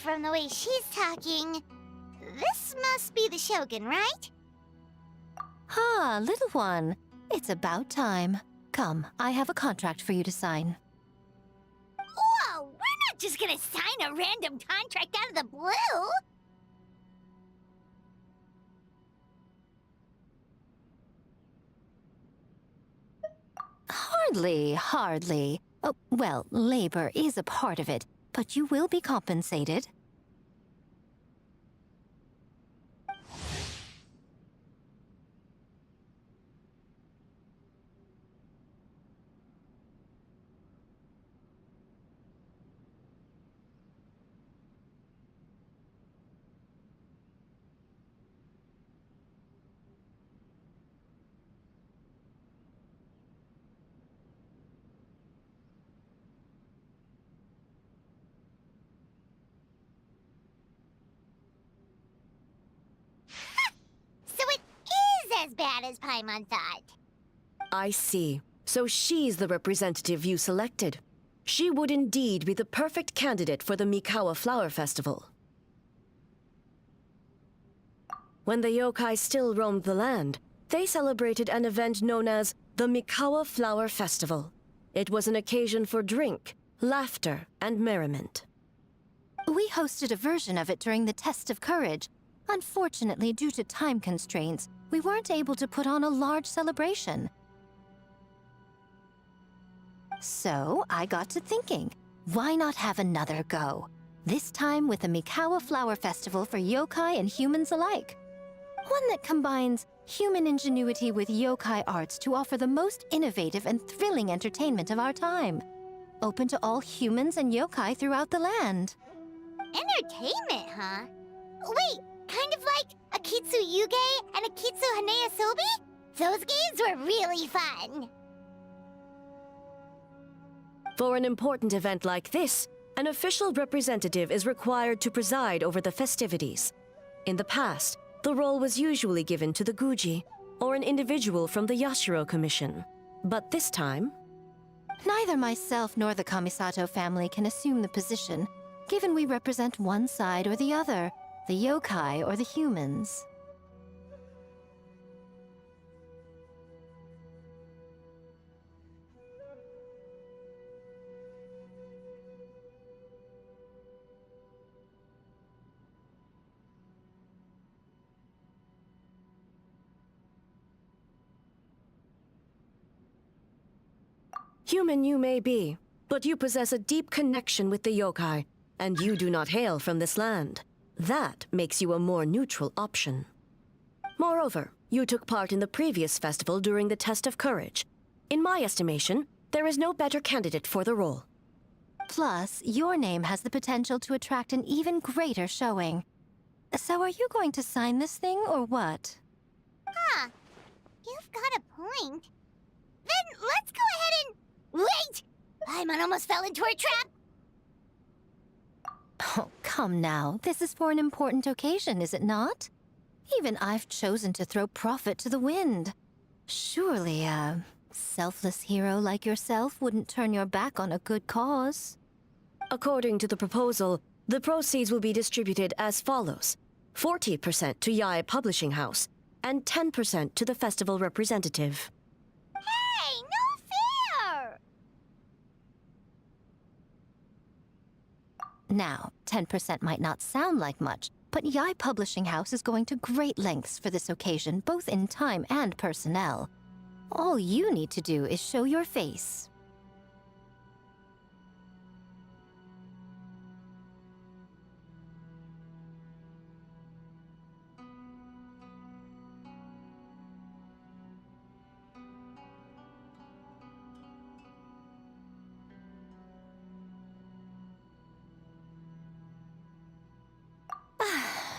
From the way she's talking, this must be the Shogun, right? Ah, little one. It's about time. Come, I have a contract for you to sign. Whoa! We're not just gonna sign a random contract out of the blue! Hardly. Oh, well, labor is a part of it, but you will be compensated. As bad as Paimon thought. I see. So she's the representative you selected. She would indeed be the perfect candidate for the Mikawa Flower Festival. When the yokai still roamed the land, they celebrated an event known as the Mikawa Flower Festival. It was an occasion for drink, laughter, and merriment. We hosted a version of it during the Test of Courage. Unfortunately, due to time constraints, we weren't able to put on a large celebration. So I got to thinking, why not have another go? This time with a Mikawa Flower Festival for yokai and humans alike. One that combines human ingenuity with yokai arts to offer the most innovative and thrilling entertainment of our time. Open to all humans and yokai throughout the land. Entertainment, huh? Wait, kind of like Akitsu Yuge and Akitsu Hanea Sobi? Those games were really fun. For an important event like this, an official representative is required to preside over the festivities. In the past, the role was usually given to the Guji, or an individual from the Yashiro Commission. But this time... Neither myself nor the Kamisato family can assume the position, given we represent one side or the other, the yokai or the humans. Human you may be, but you possess a deep connection with the yokai, and you do not hail from this land. That makes you a more neutral option. Moreover, you took part in the previous festival during the test of courage. In my estimation, there is no better candidate for the role. Plus, your name has the potential to attract an even greater showing. So are you going to sign this thing, or what? Huh. You've got a point. Then let's go ahead and... Wait! Paimon almost fell into her trap! Oh, come now. This is for an important occasion, is it not? Even I've chosen to throw profit to the wind. Surely a selfless hero like yourself wouldn't turn your back on a good cause. According to the proposal, the proceeds will be distributed as follows. 40% to Yae Publishing House, and 10% to the festival representative. Hey, no fair! Now, 10% might not sound like much, but Yae Publishing House is going to great lengths for this occasion, both in time and personnel. All you need to do is show your face.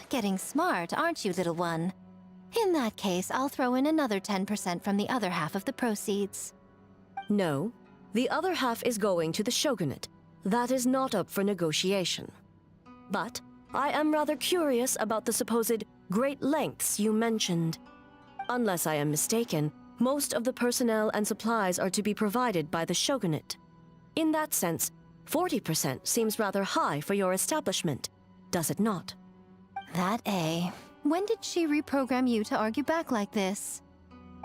Getting smart, aren't you, little one? In that case, I'll throw in another 10% from the other half of the proceeds. No, the other half is going to the shogunate. That is not up for negotiation. But I am rather curious about the supposed great lengths you mentioned. Unless I am mistaken, most of the personnel and supplies are to be provided by the shogunate. In that sense, 40% seems rather high for your establishment, does it not? That A. When did she reprogram you to argue back like this?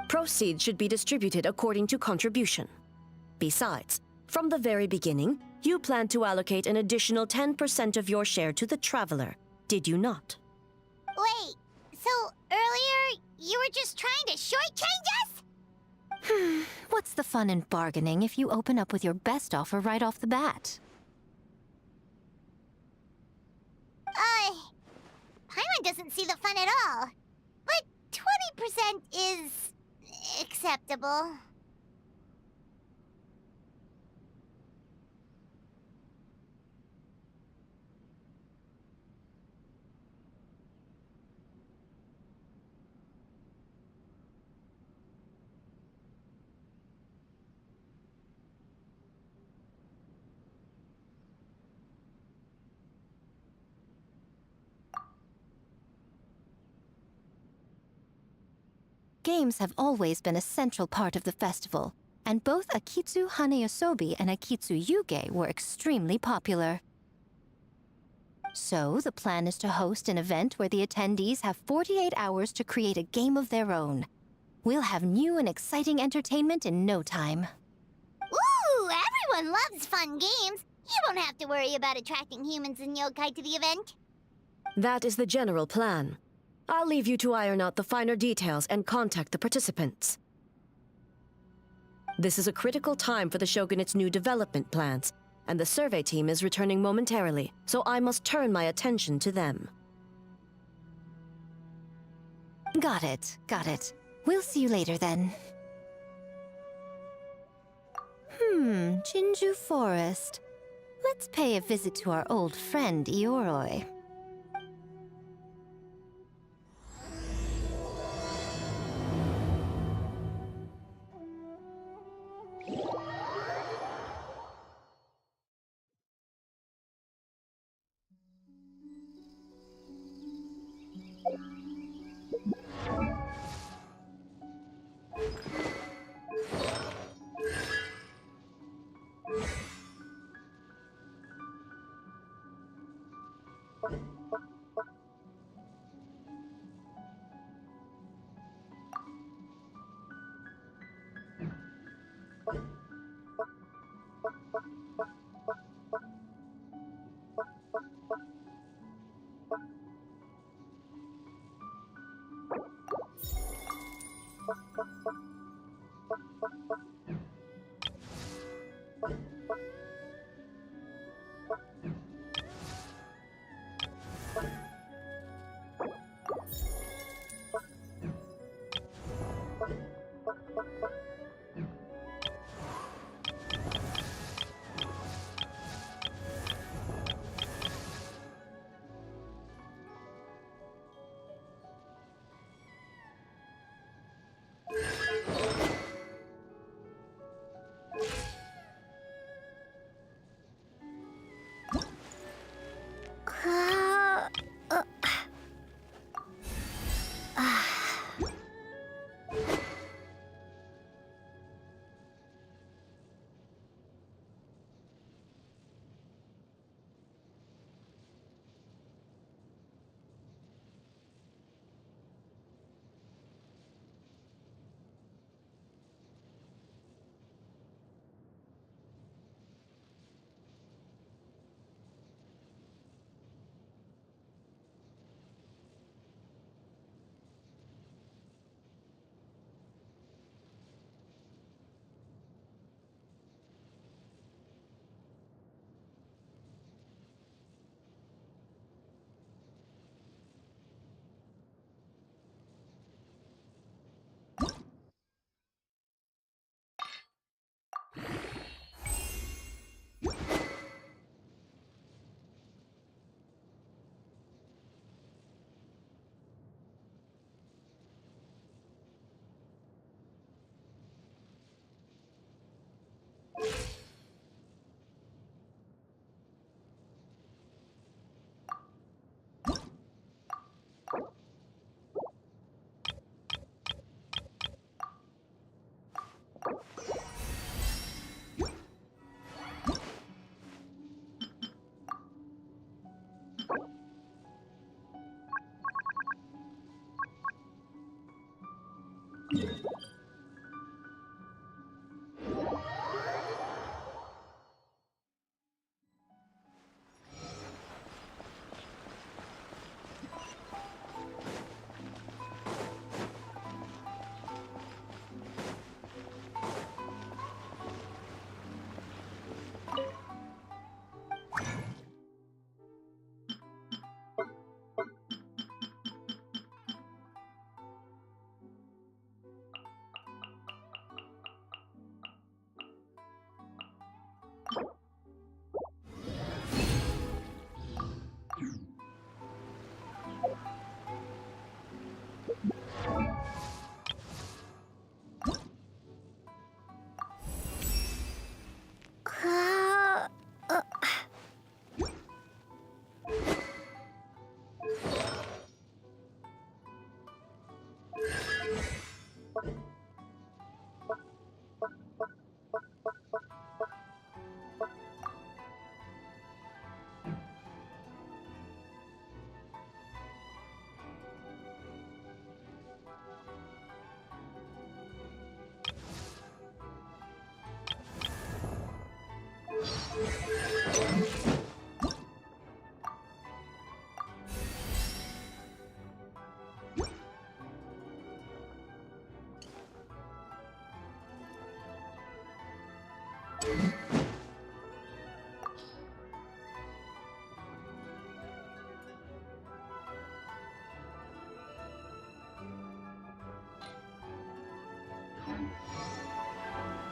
Proceeds should be distributed according to contribution. Besides, from the very beginning, you planned to allocate an additional 10% of your share to the Traveler, did you not? Wait, so earlier you were just trying to shortchange us? What's the fun in bargaining if you open up with your best offer right off the bat? Paimon doesn't see the fun at all. But 20% is... acceptable. Games have always been a central part of the festival, and both Akitsu Haneyosobi and Akitsu Yuge were extremely popular. So, the plan is to host an event where the attendees have 48 hours to create a game of their own. We'll have new and exciting entertainment in no time. Ooh, everyone loves fun games. You won't have to worry about attracting humans and yokai to the event. That is the general plan. I'll leave you to iron out the finer details and contact the participants. This is a critical time for the Shogunate's new development plans, and the survey team is returning momentarily, so I must turn my attention to them. Got it, got it. We'll see you later then. Jinju Forest. Let's pay a visit to our old friend Ioroi.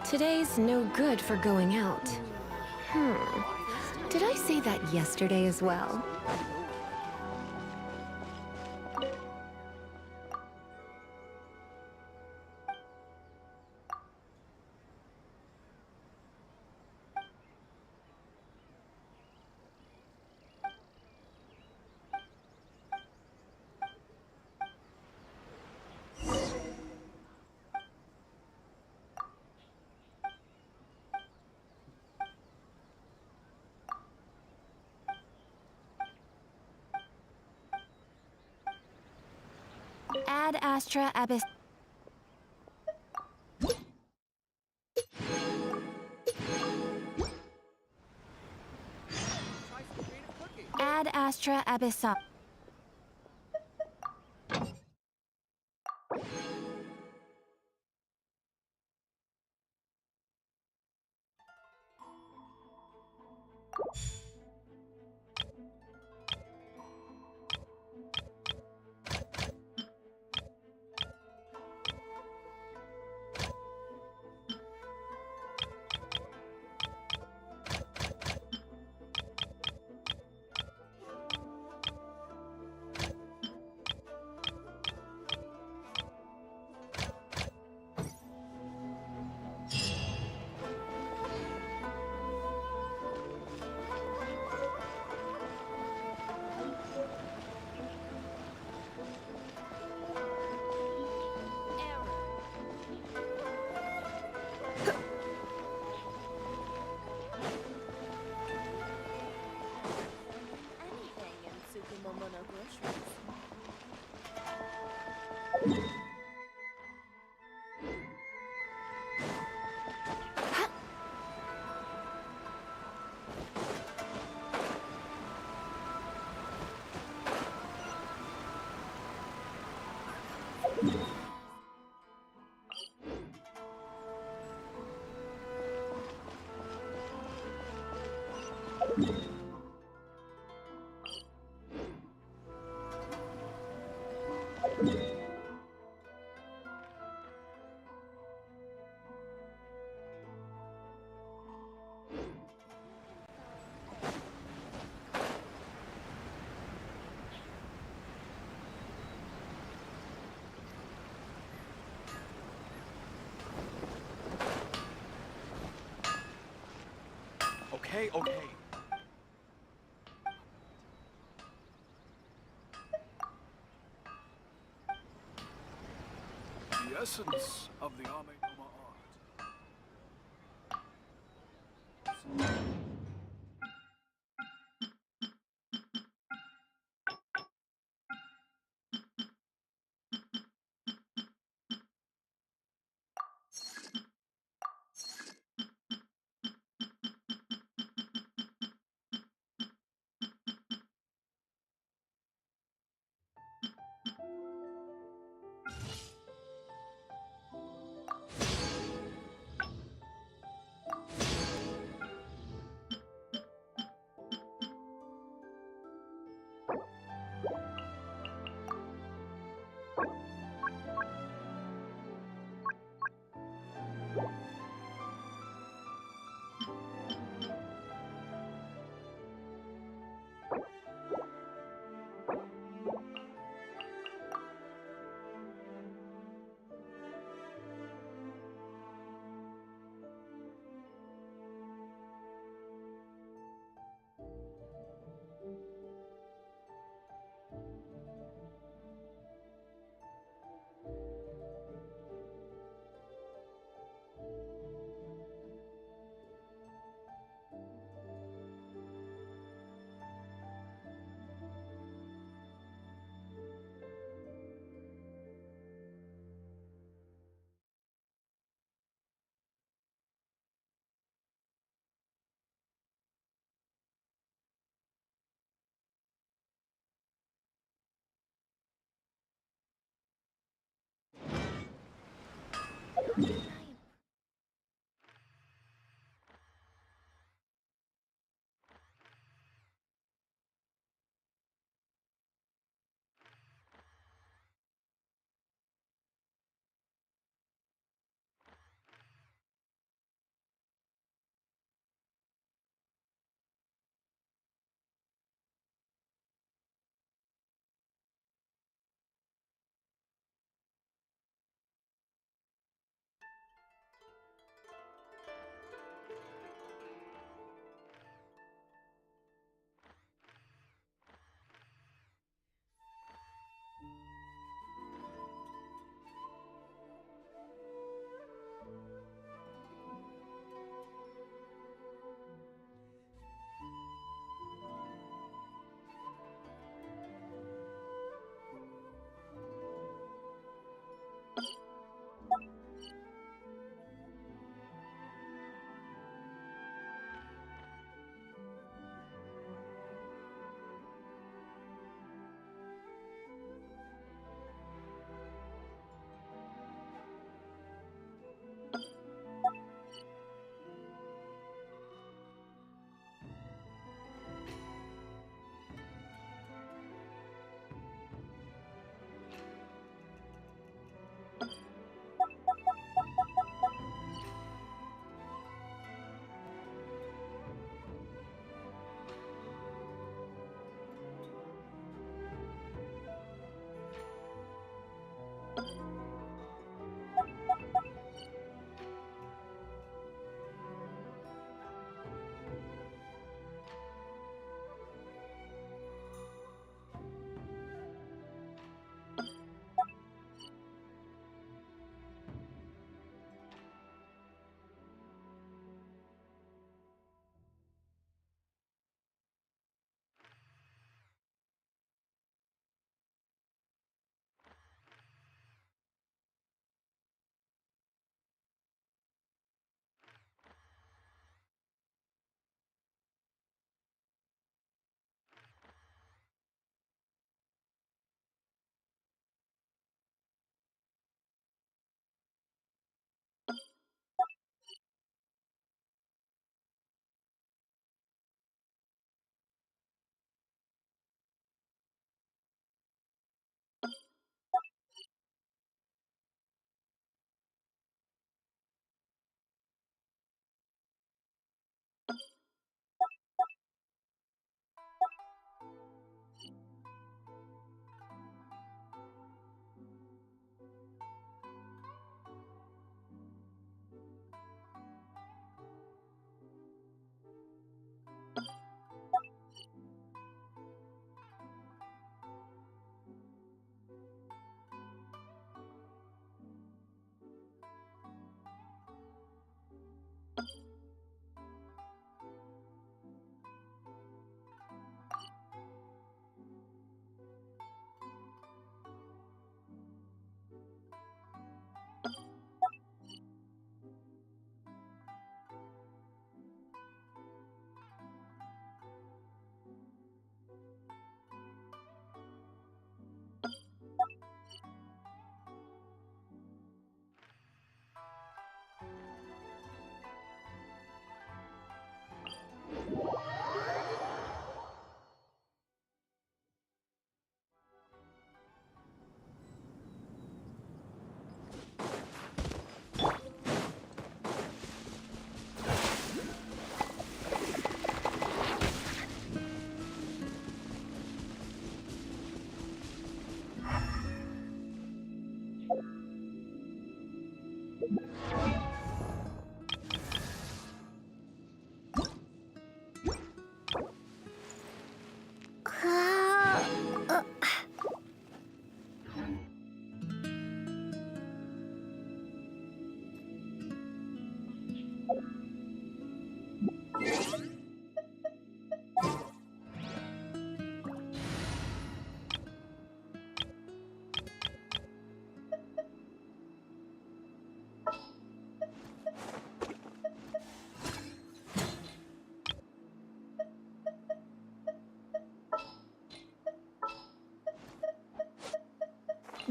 Today's no good for going out. Did I say that yesterday as well? Ad Astra Abyss. Ad Astra Abyssa. Okay, okay. The essence of the Ame Doma art.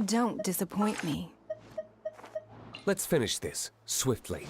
Don't disappoint me. Let's finish this swiftly.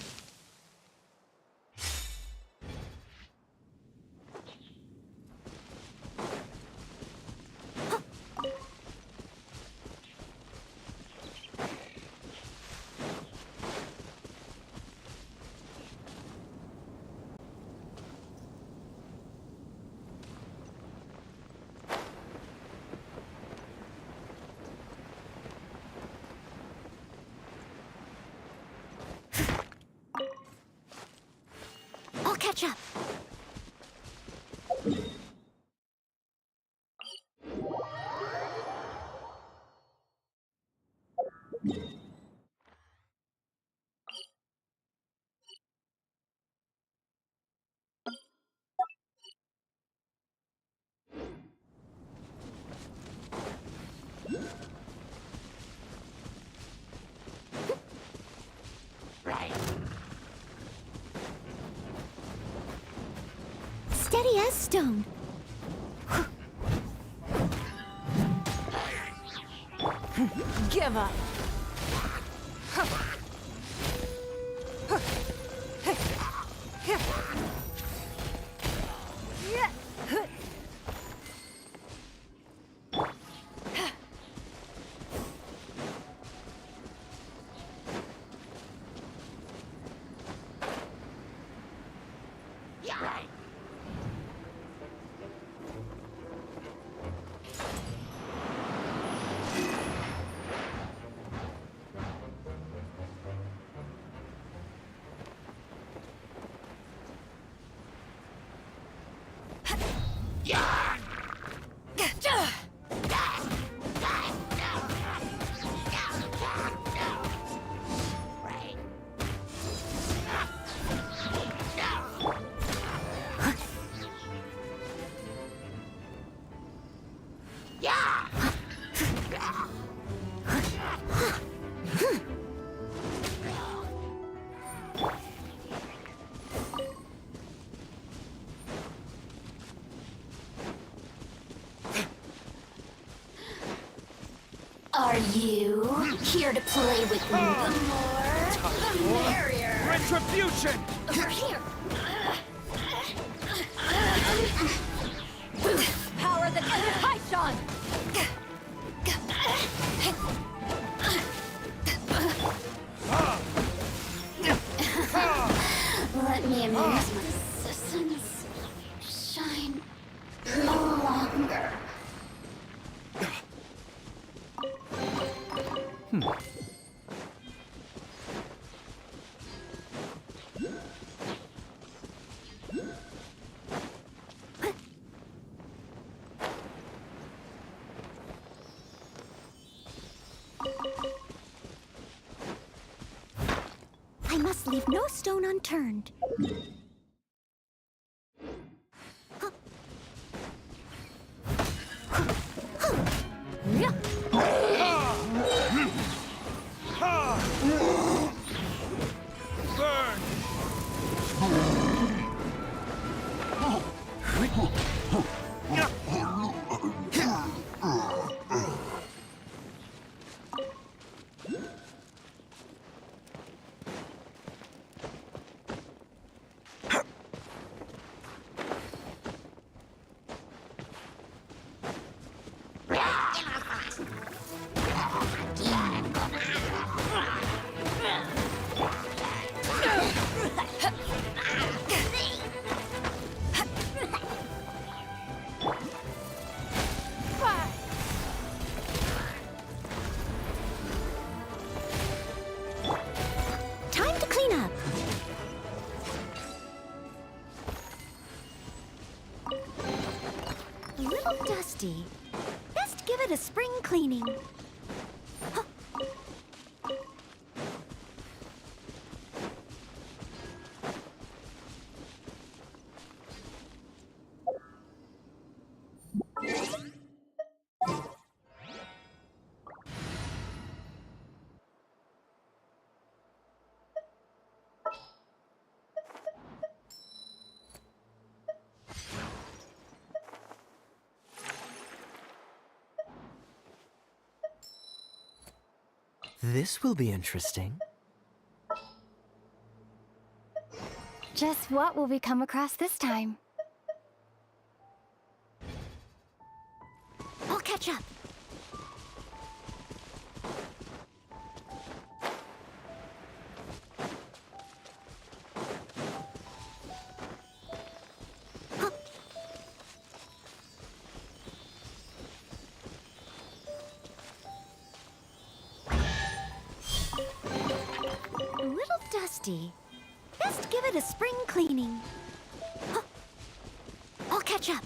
I'll catch up. Steady as stone. Give up. here to play with me. The more, the merrier. Retribution! Over here. Power the high, Sean! Let me amuse my citizens. Shine no longer. I must leave no stone unturned. Time to clean up. A little dusty. Best give it a spring cleaning. This will be interesting. Just what will we come across this time? I'll catch up. A little dusty. Best give it a spring cleaning. I'll catch up.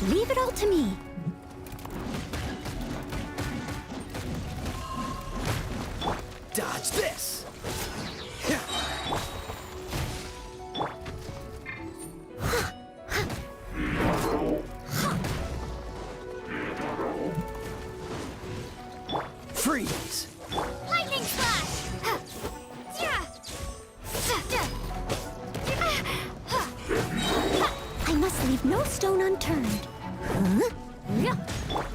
Leave it all to me. Dodge this! Freeze! Lightning slash! I must leave no stone unturned.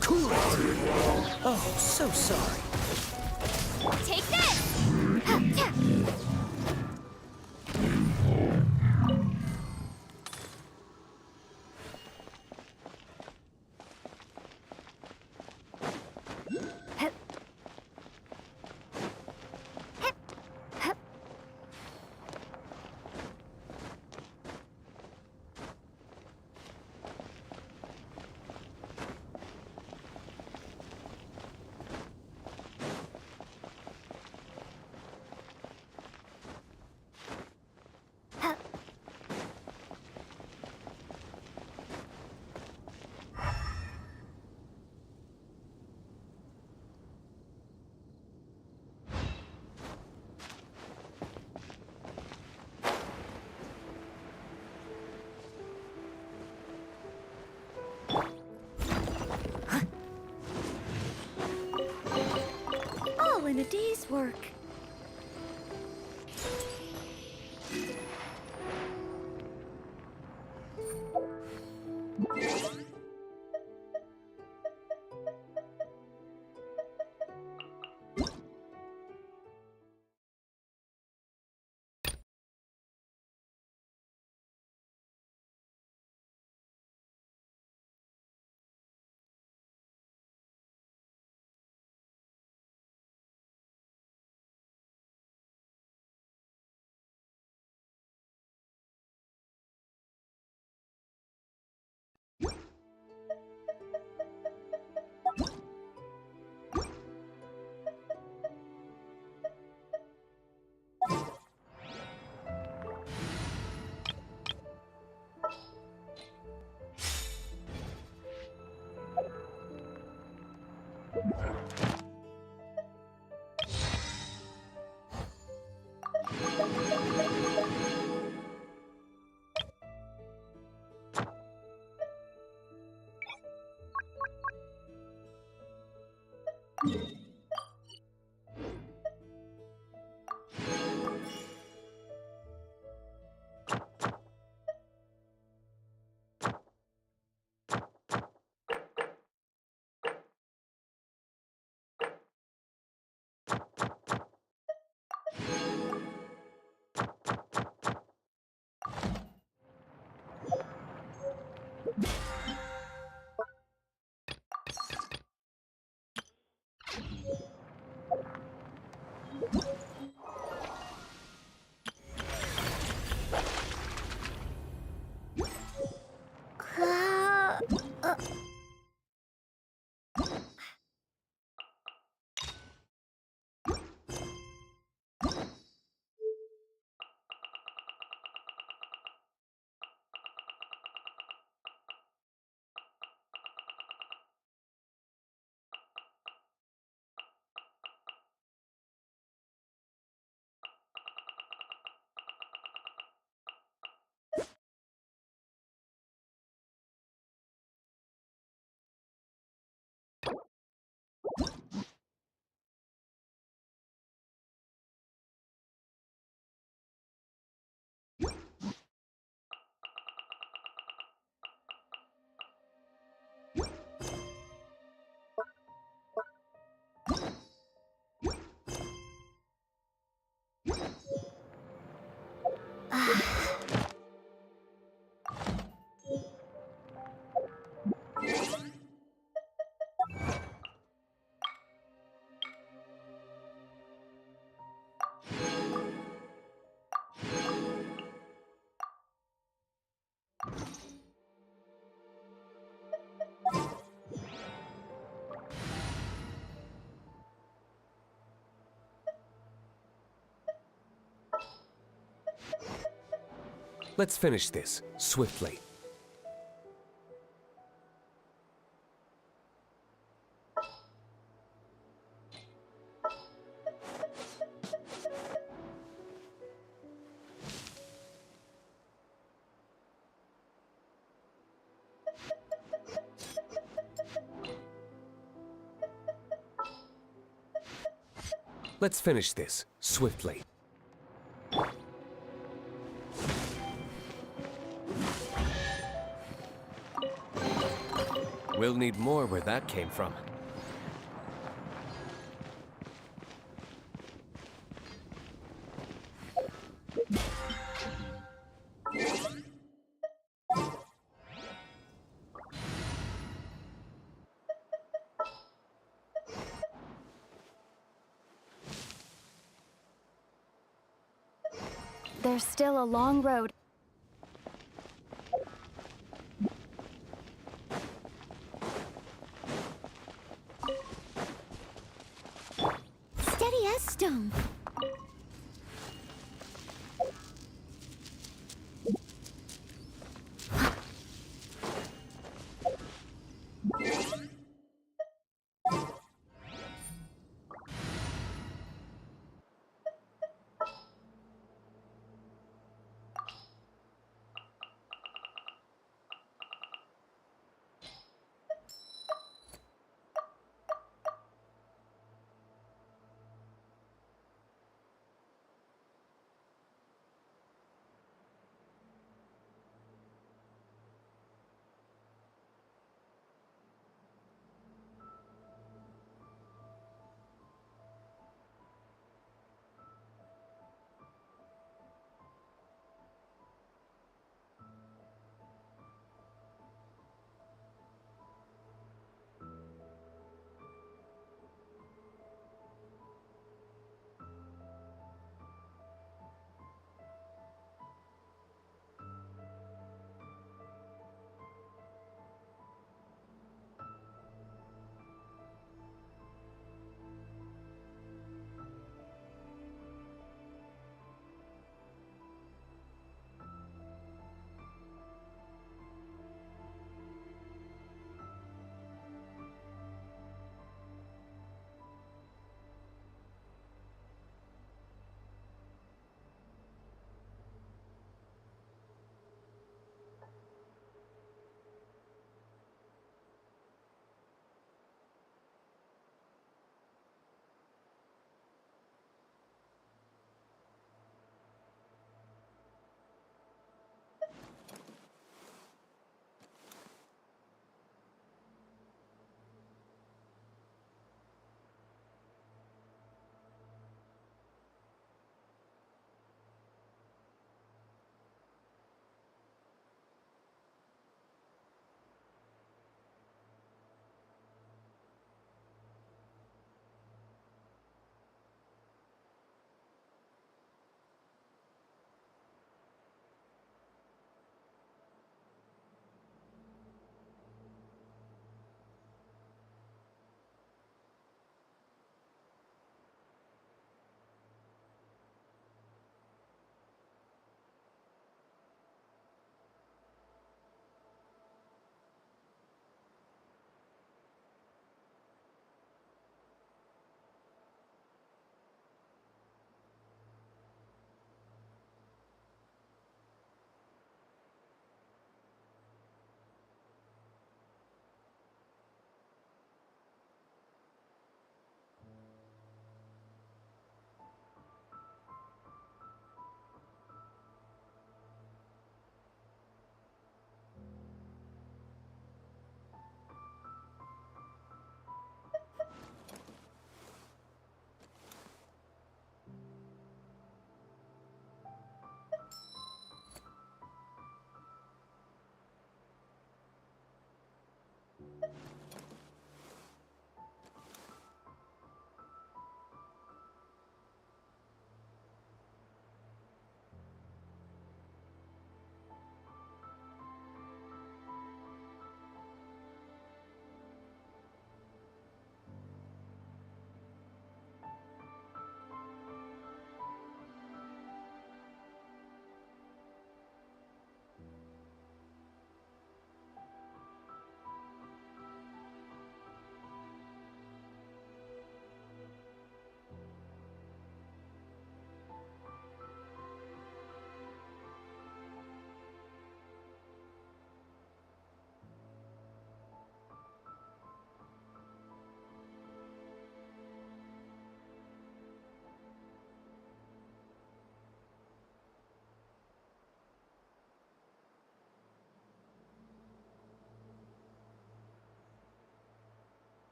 Cool it! Oh, so sorry. Take this! Let's finish this swiftly. Let's finish this swiftly. We'll need more where that came from. There's still a long road. Steady as stone.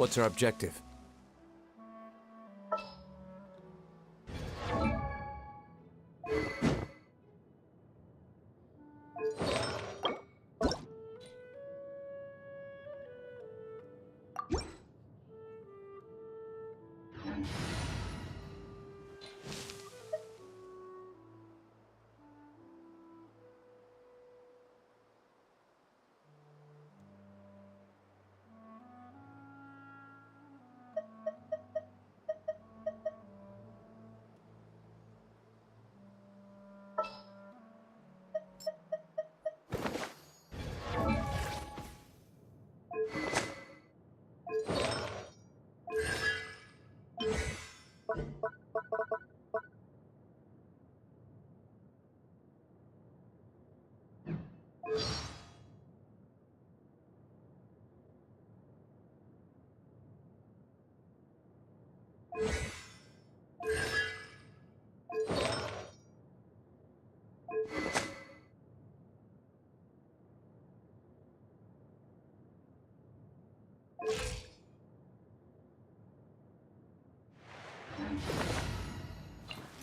What's our objective?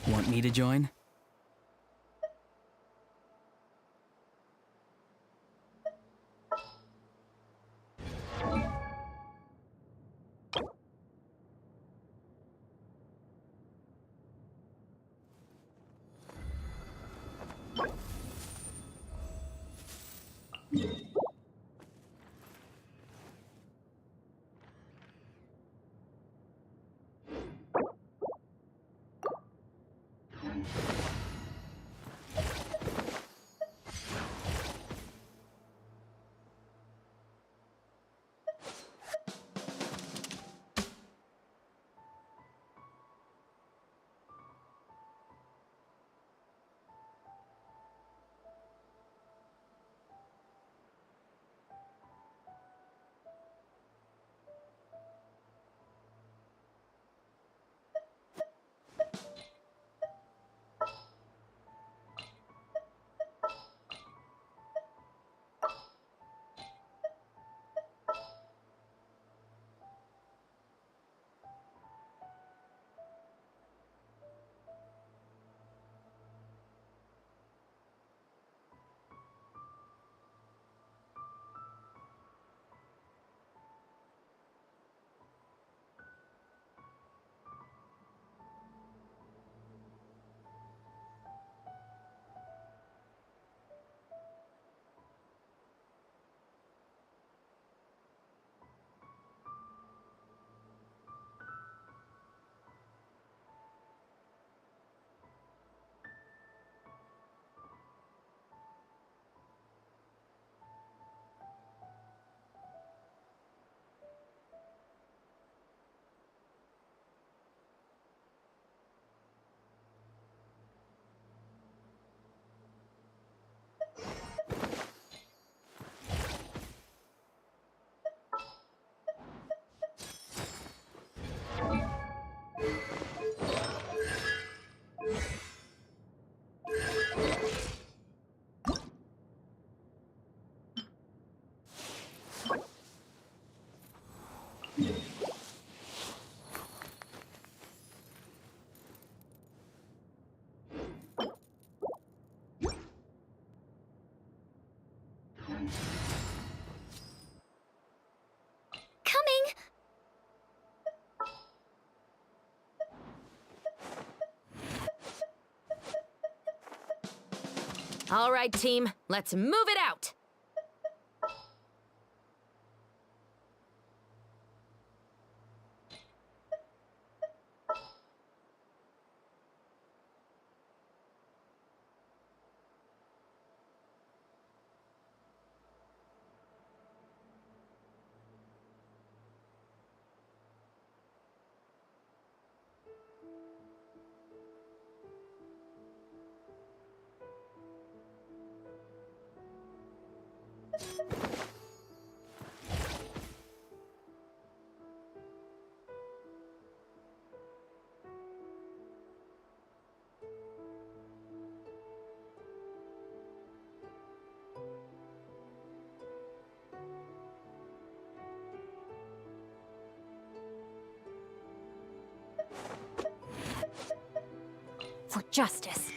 Want me to join? Coming! All right, team, let's move it out! for justice.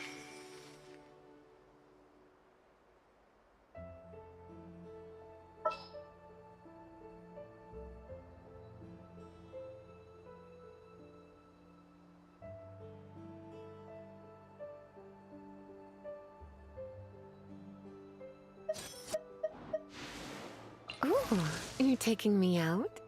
Ooh, you're taking me out?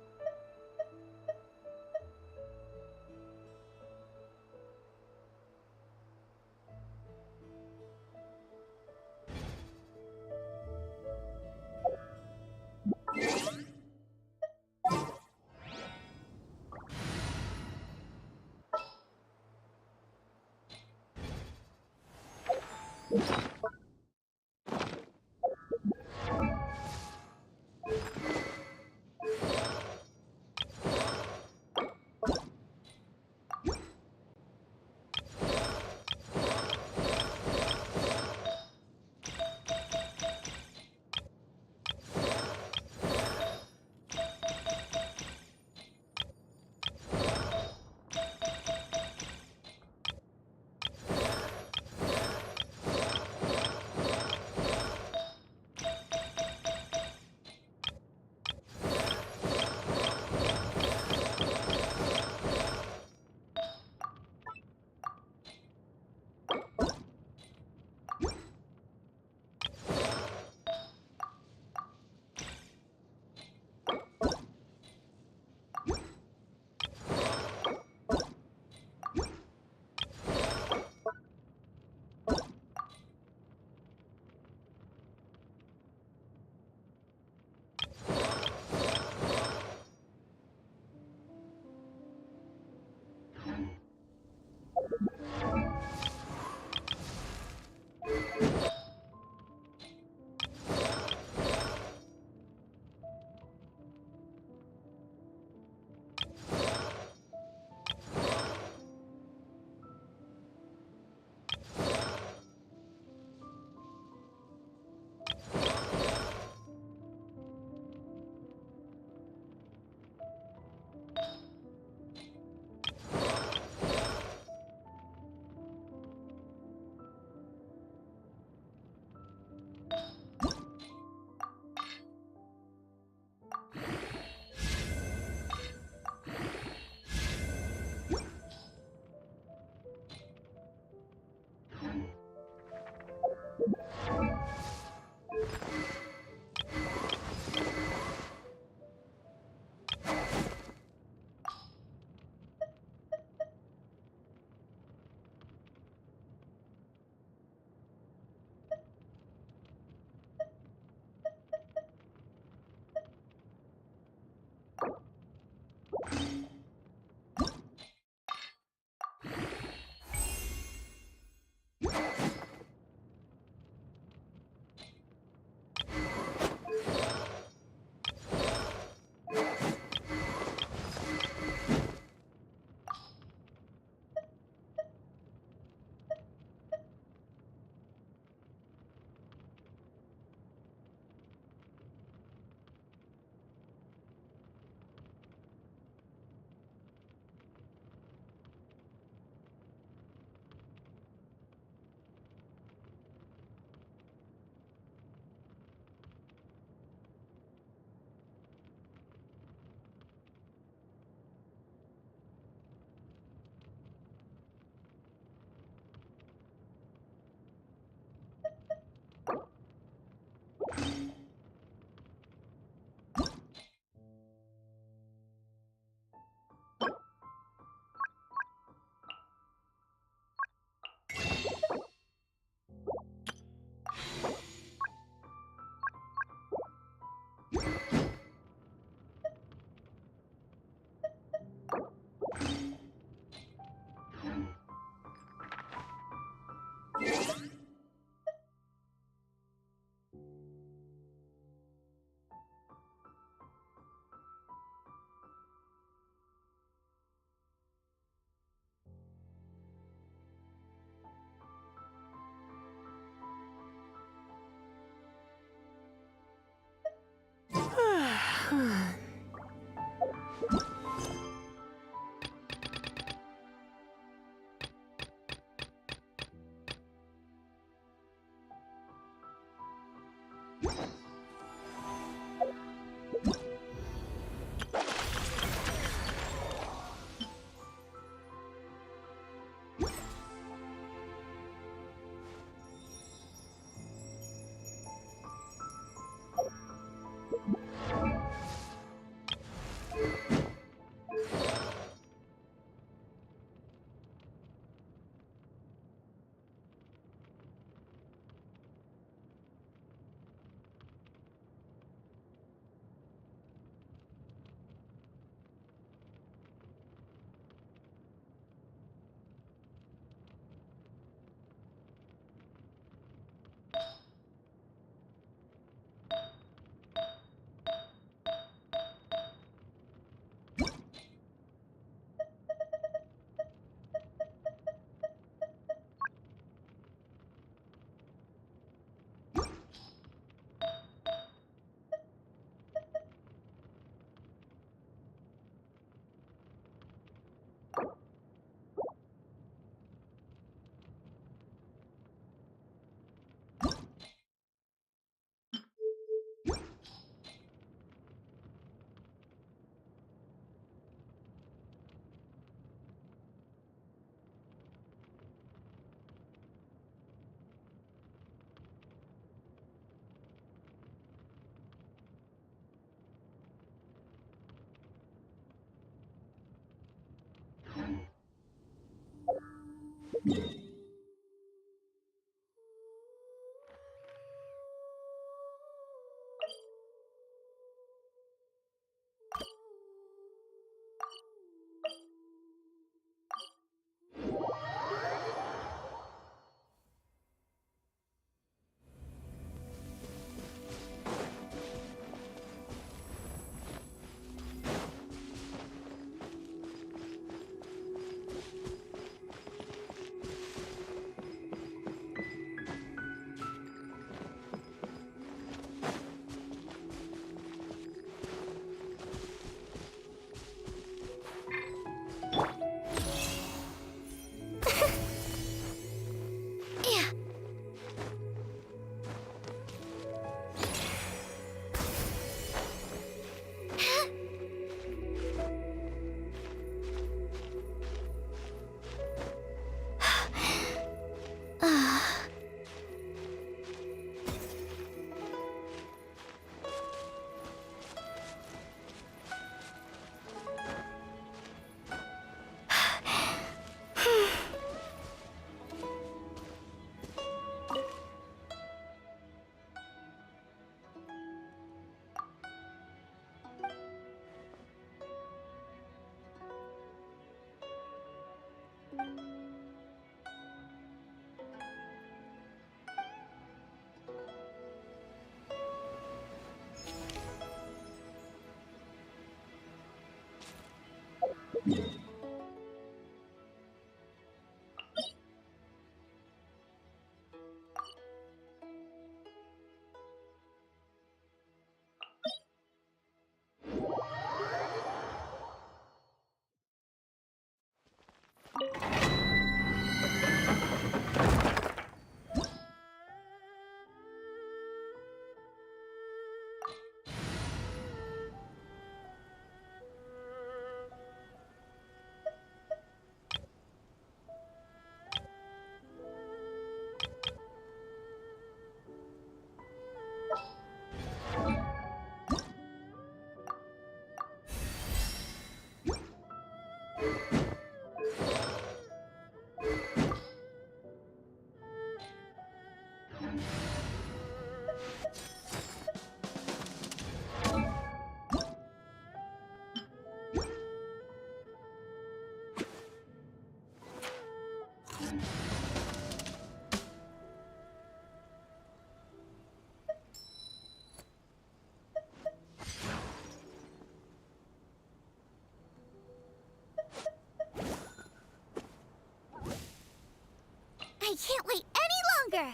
I can't wait any longer!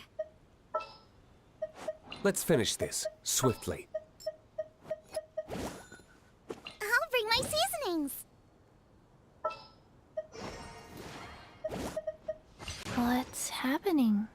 Let's finish this swiftly. I'll bring my seasonings! What's happening?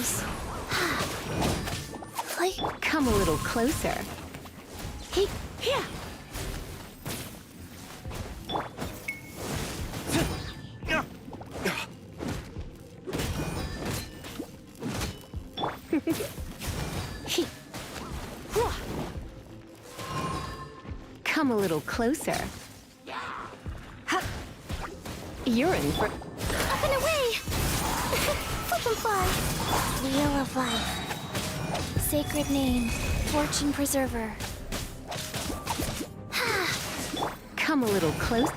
Rise. Come a little closer. Here. Come a little closer. You're in for... Up and away! Flip and fly. Wheel of life. Sacred name. Fortune preserver. Come a little close.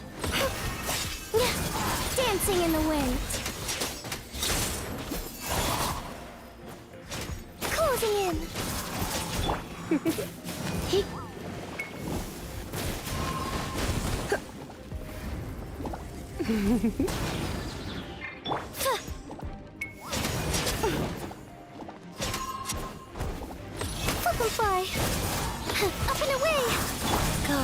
Dancing in the wind. Closing in. Flip and fly. Up and away. Go.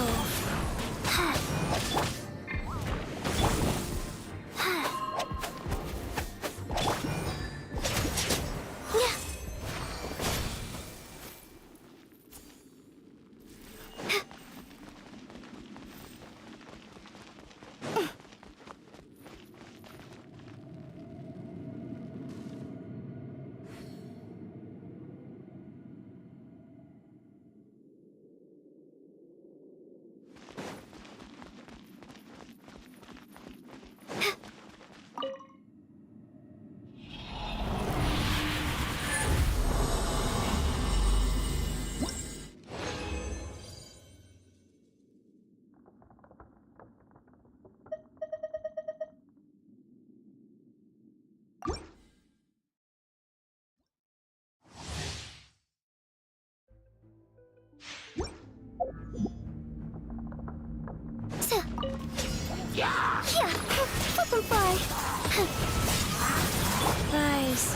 Yeah, flip and fly. Rise.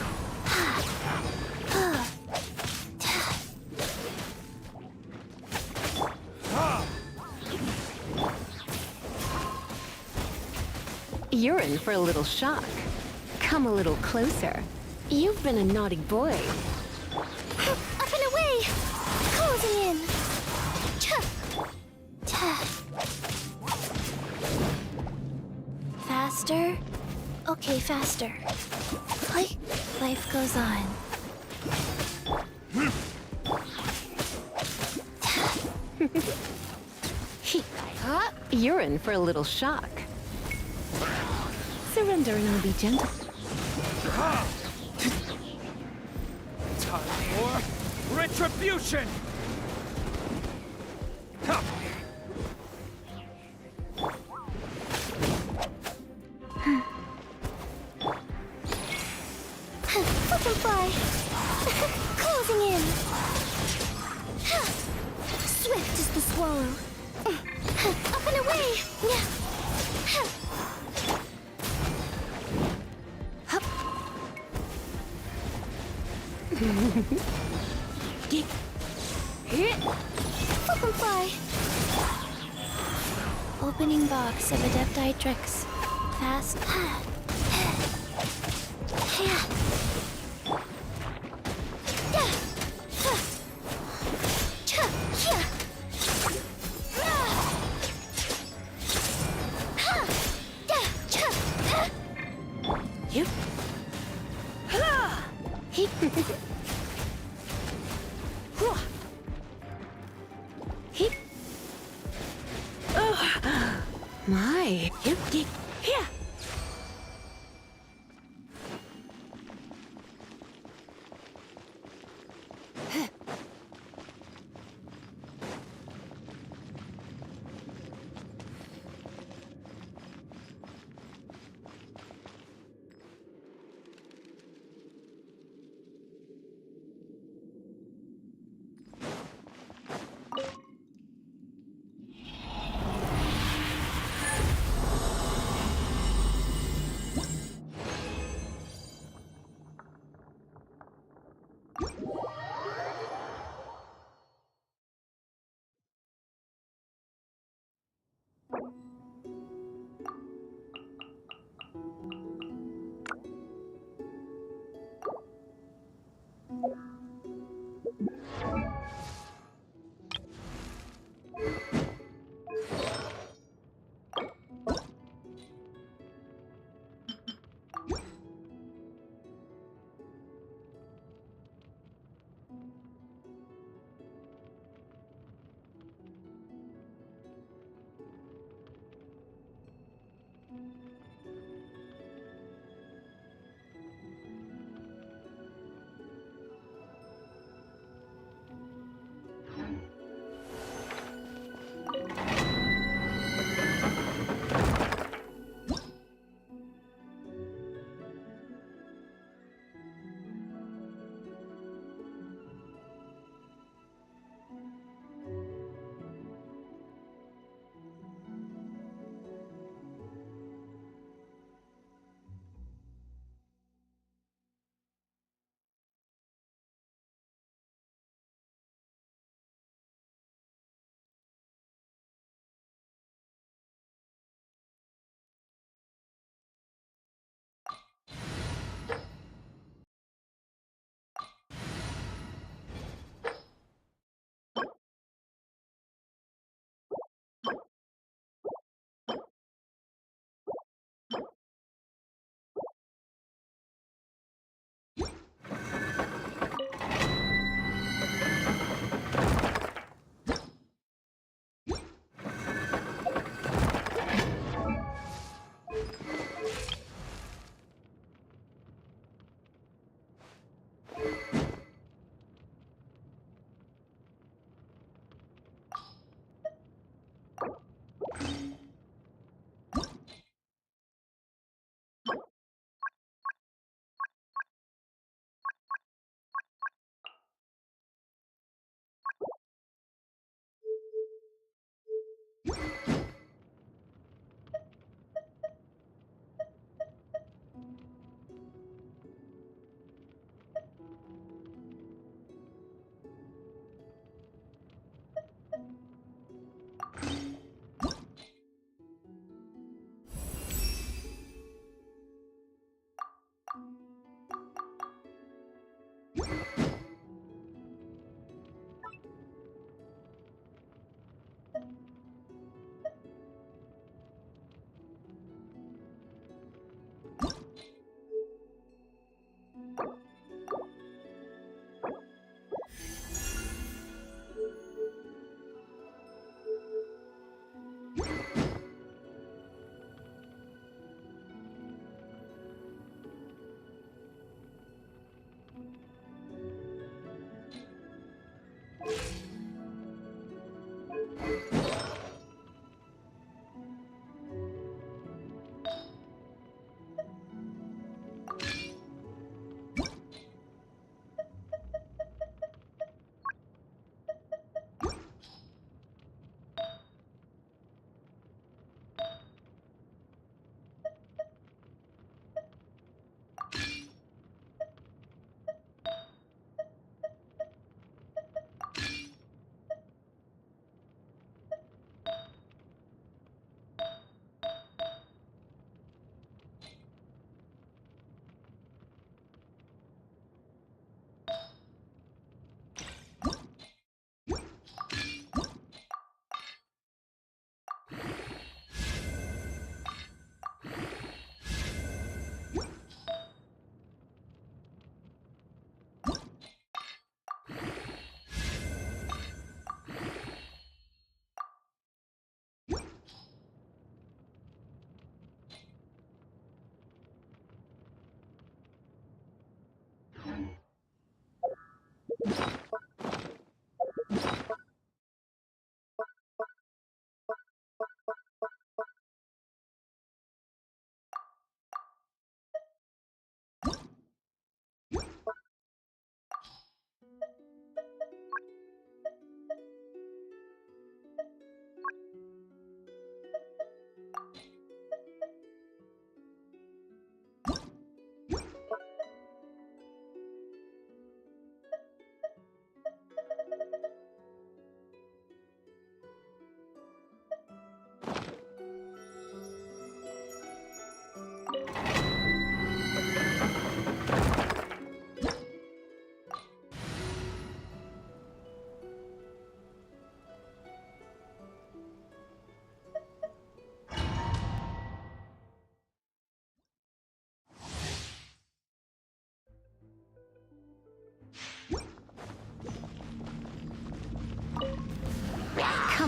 You're in for a little shock. Come a little closer. You've been a naughty boy. Up and away. Closing in. Faster? Okay, faster. Life goes on. You're in for a little shock. Surrender and I'll be gentle. Time for retribution! Flip and fly. Closing in. Swift as the swallow. Up and away. Flip and fly. Opening box of Adepti tricks. Fast. My. Here.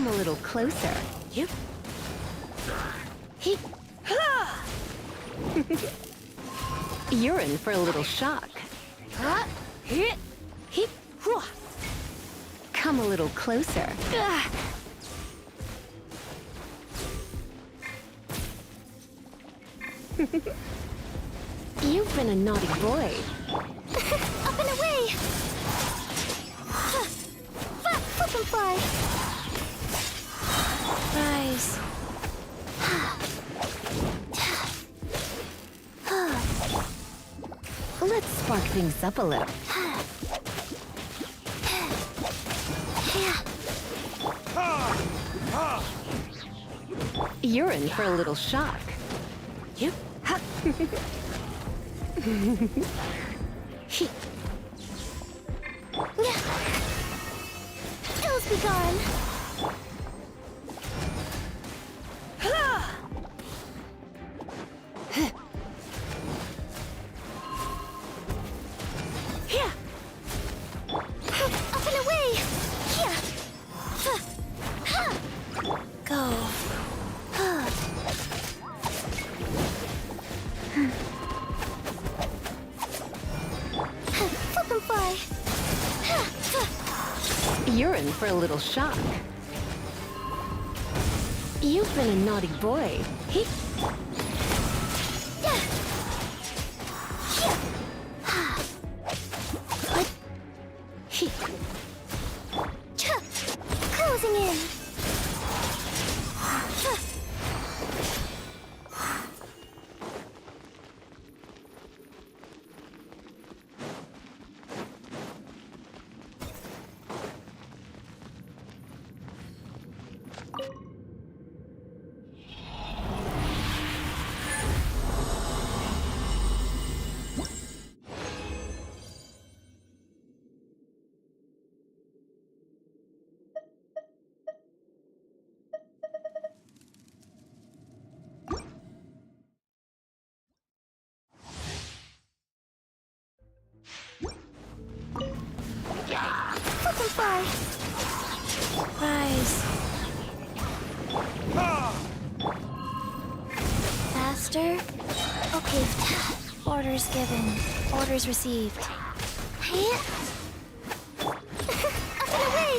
Come a little closer. Yep. He. You're in for a little shock. Hit. He. Come a little closer. You've been a naughty boy. Up and away! Flip and fly! Rise. Let's spark things up a little. You're in for a little shock. Yep. Ills be gone! Up and away! Go. Flip and fly! You're in for a little shock. You've been a naughty boy. He. Closing in! Flip and fly! Rise. Faster? Okay. Orders given. Orders received. Up and away!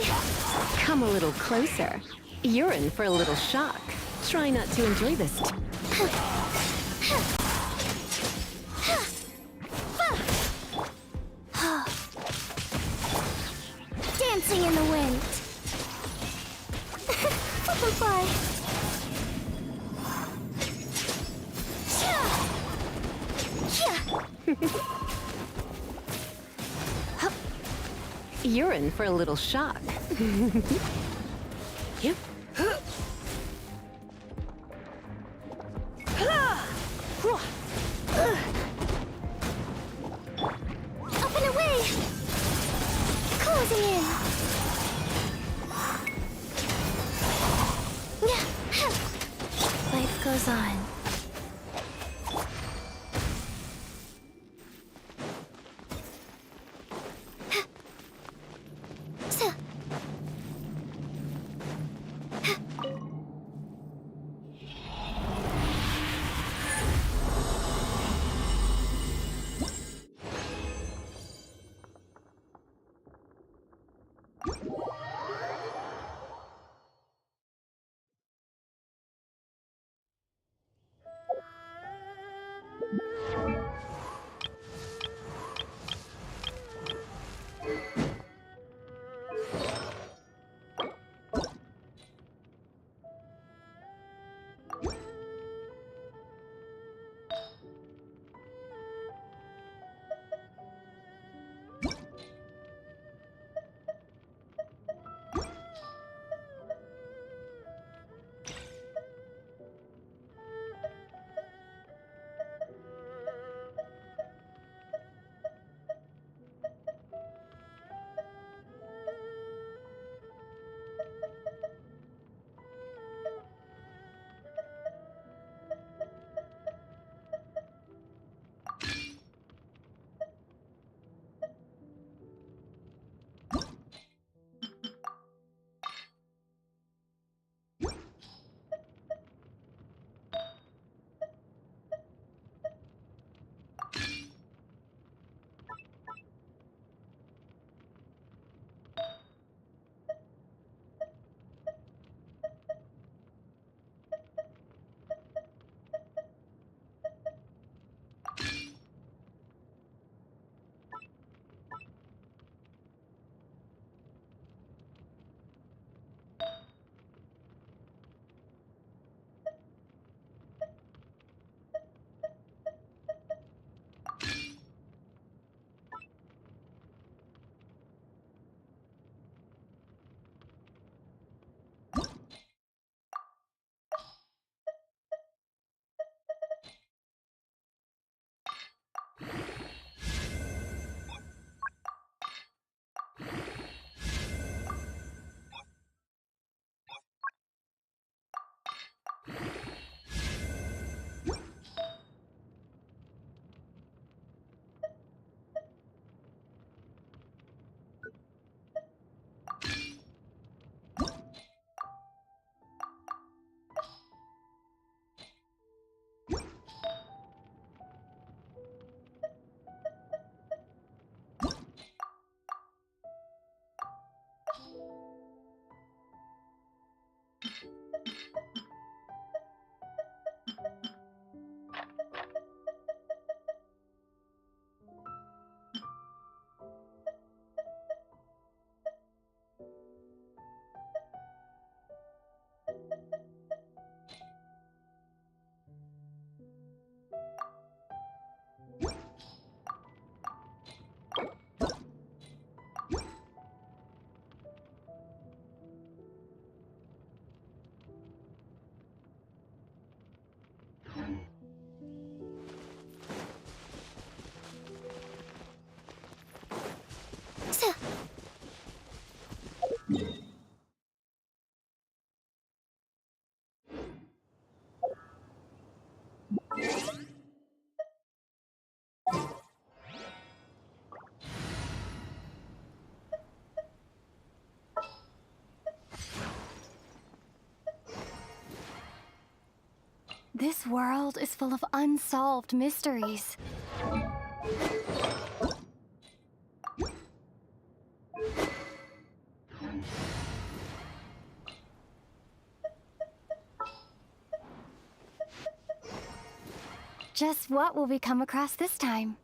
Come a little closer. You're in for a little shock. Try not to enjoy this. Dancing in the wind! Flip and fly! You're in for a little shock. Yep. Up and away! Closing in! Life goes on. This world is full of unsolved mysteries. Just what will we come across this time?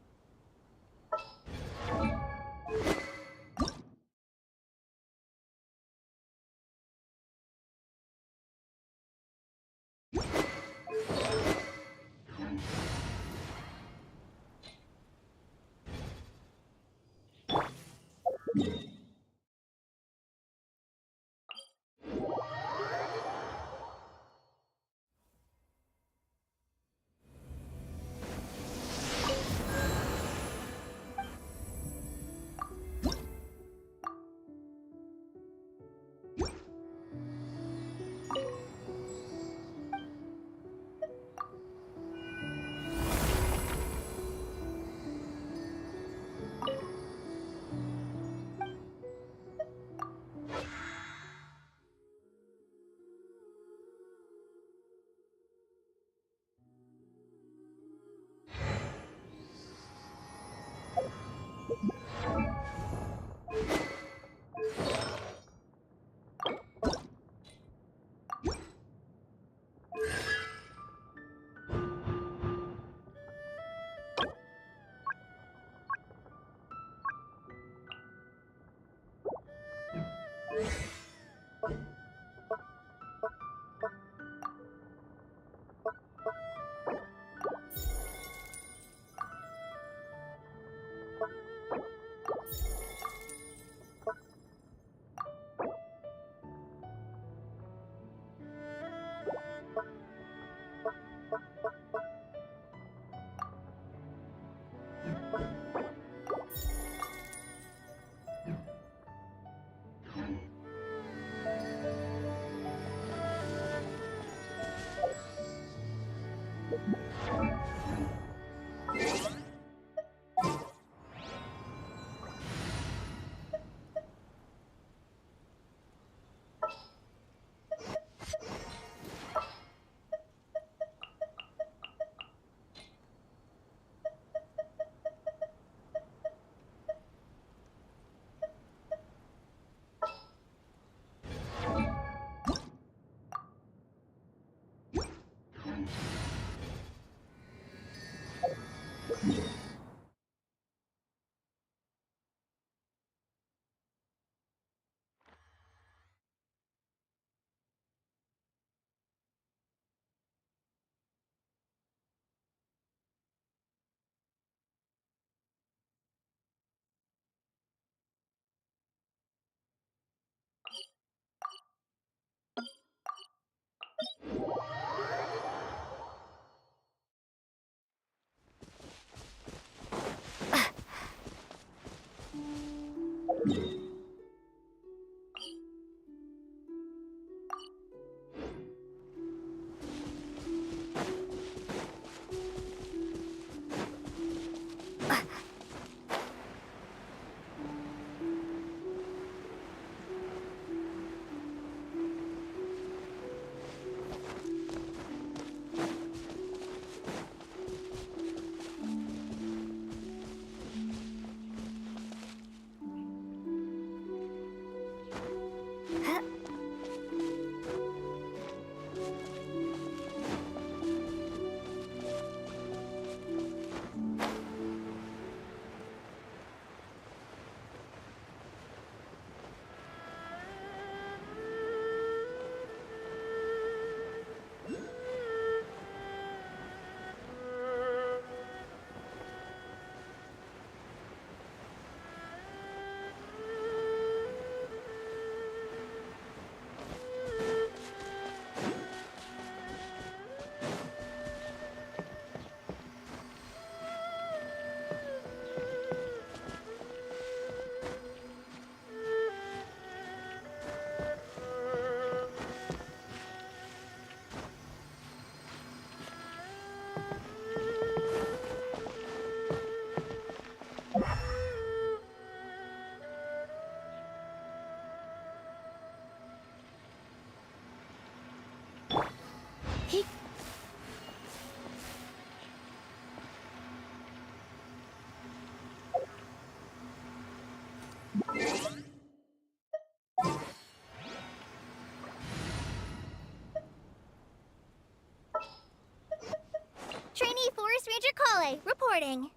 Calle, reporting.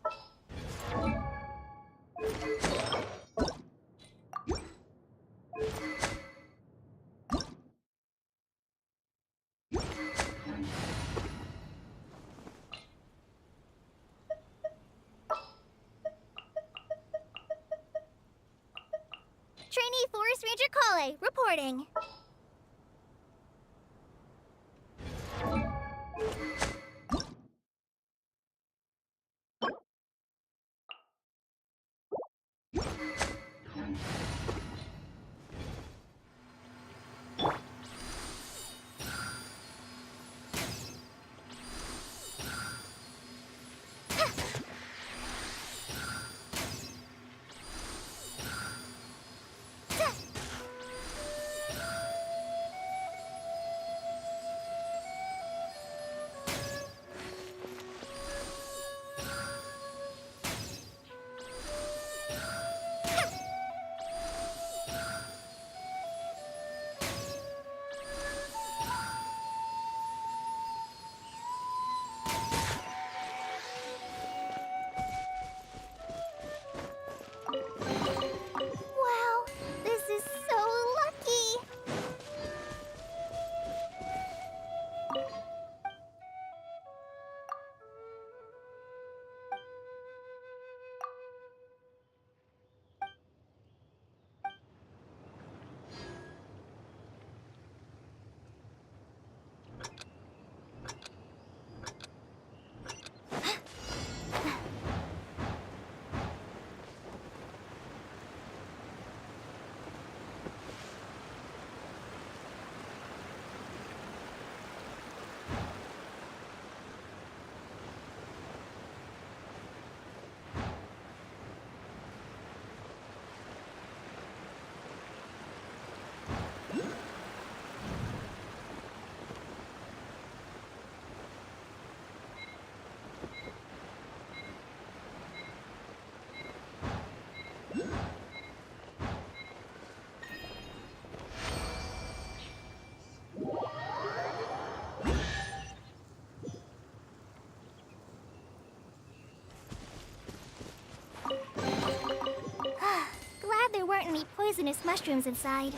Trainee Forest Ranger Calle, reporting. Wow, this is so lucky. Glad there weren't any poisonous mushrooms inside.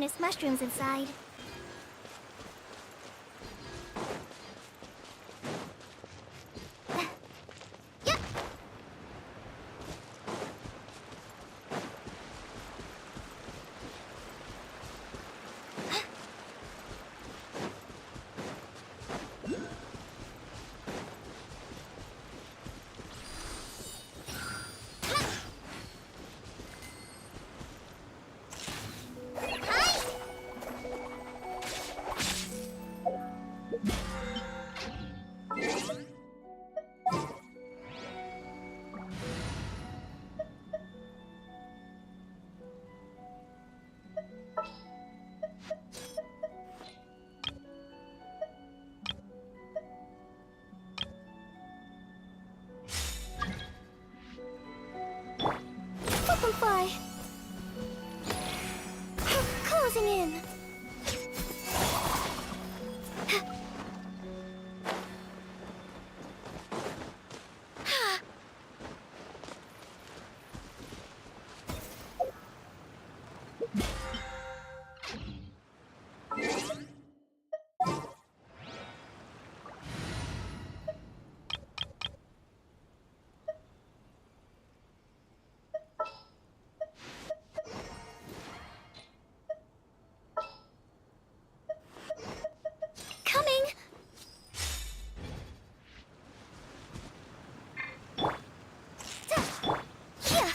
poisonous mushrooms inside. Fly. Closing in. Coming! Yeah.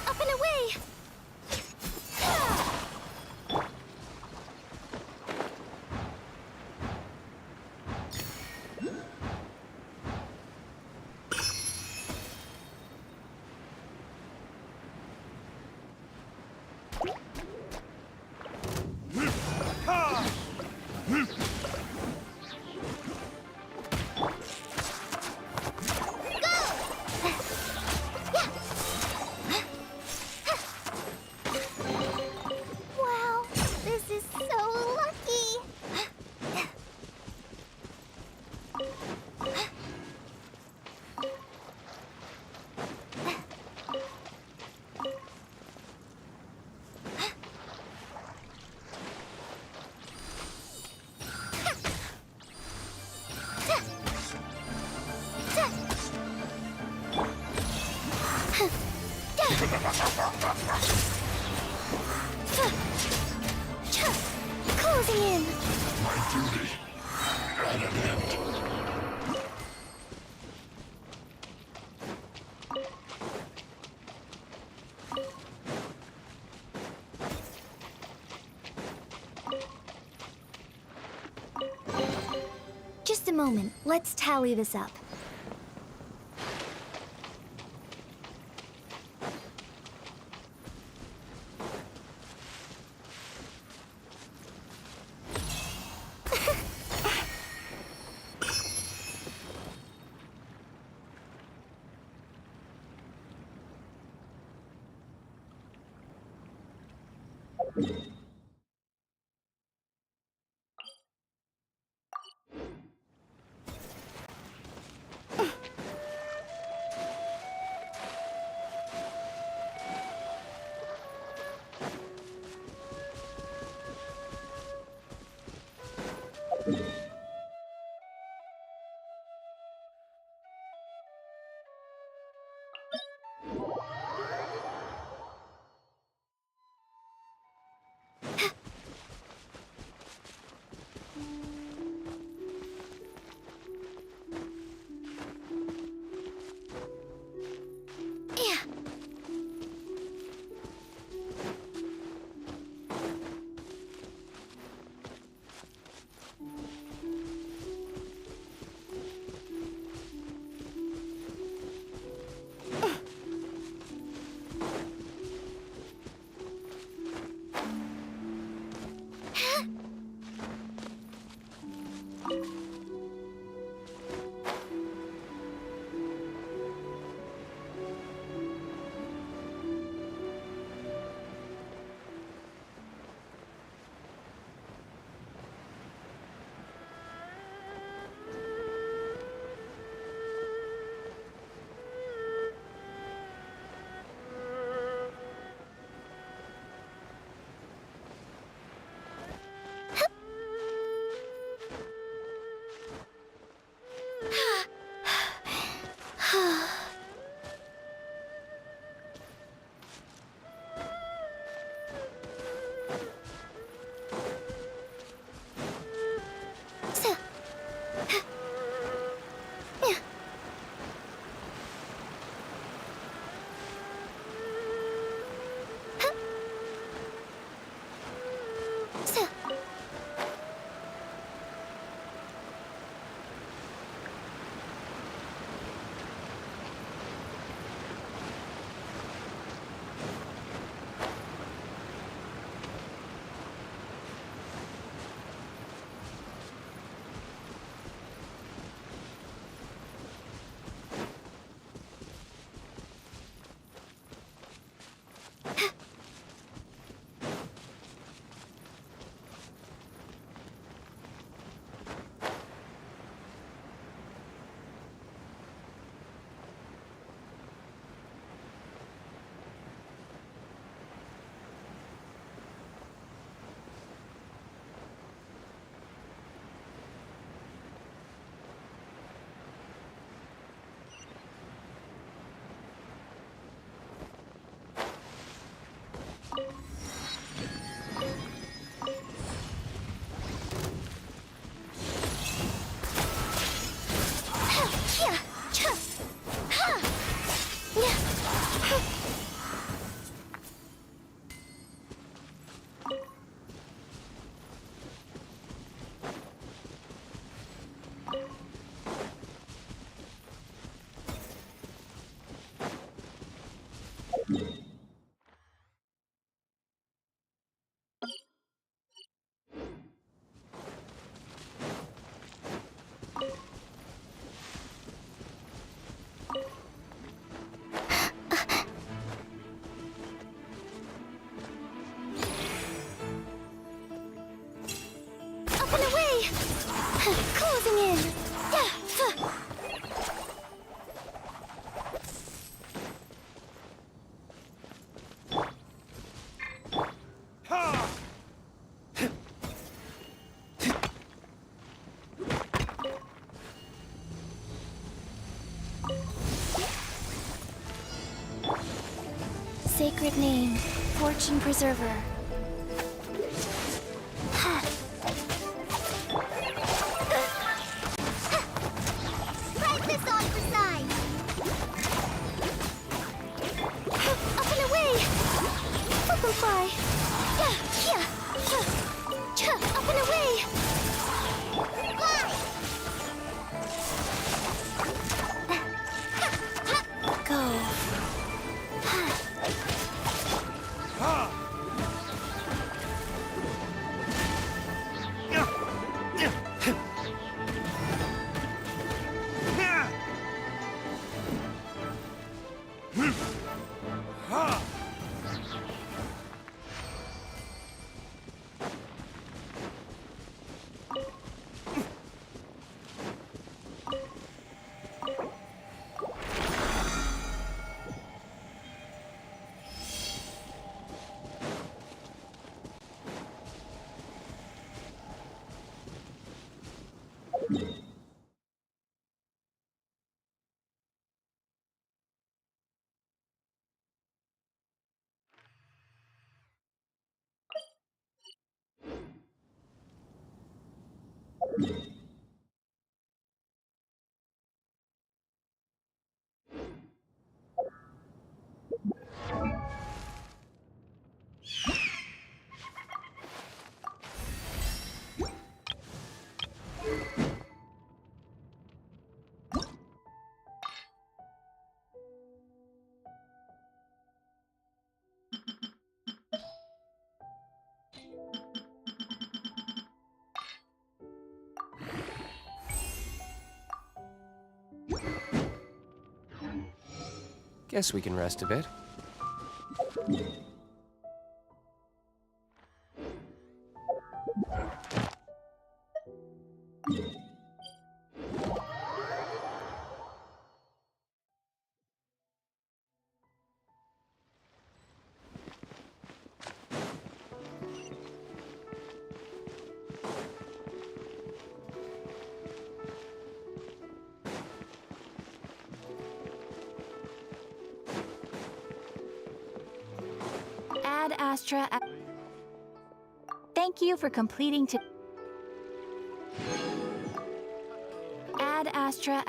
Up and away! Wow, this is so lucky! Closing in. My duty at an end. Just a moment. Let's tally this up. Closing in. Sacred name, Fortune Preserver. Prize this on for size. Up and away! Firefly! Yeah, yeah, yeah. Up and away! Fly! Go. Guess we can rest a bit. Ad Astra. Thank you for completing to. Ad Astra.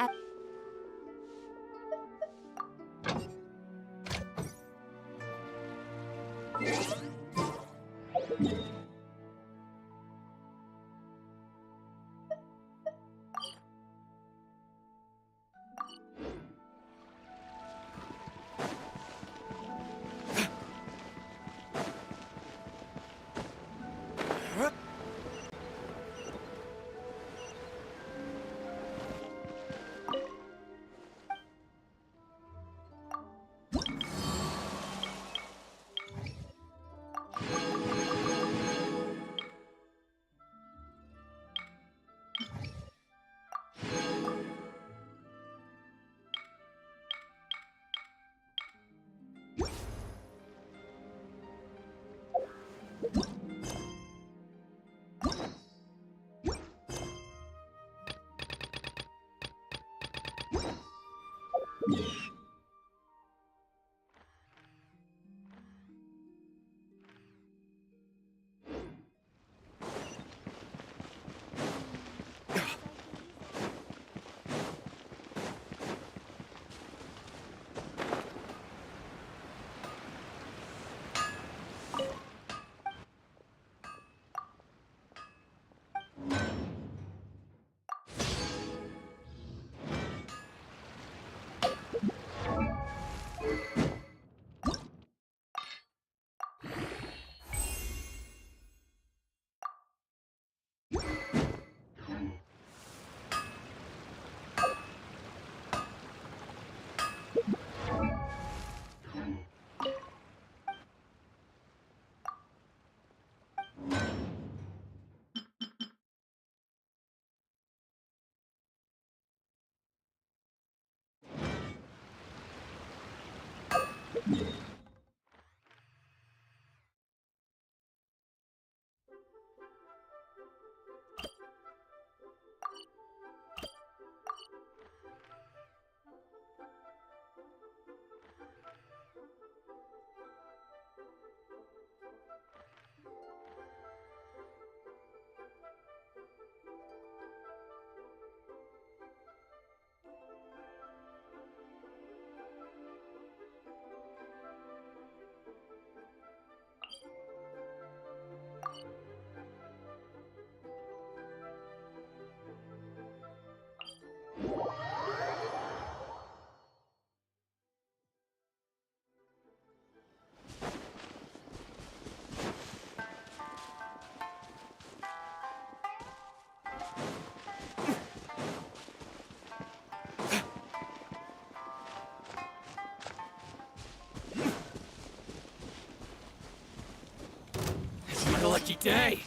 It's my lucky day.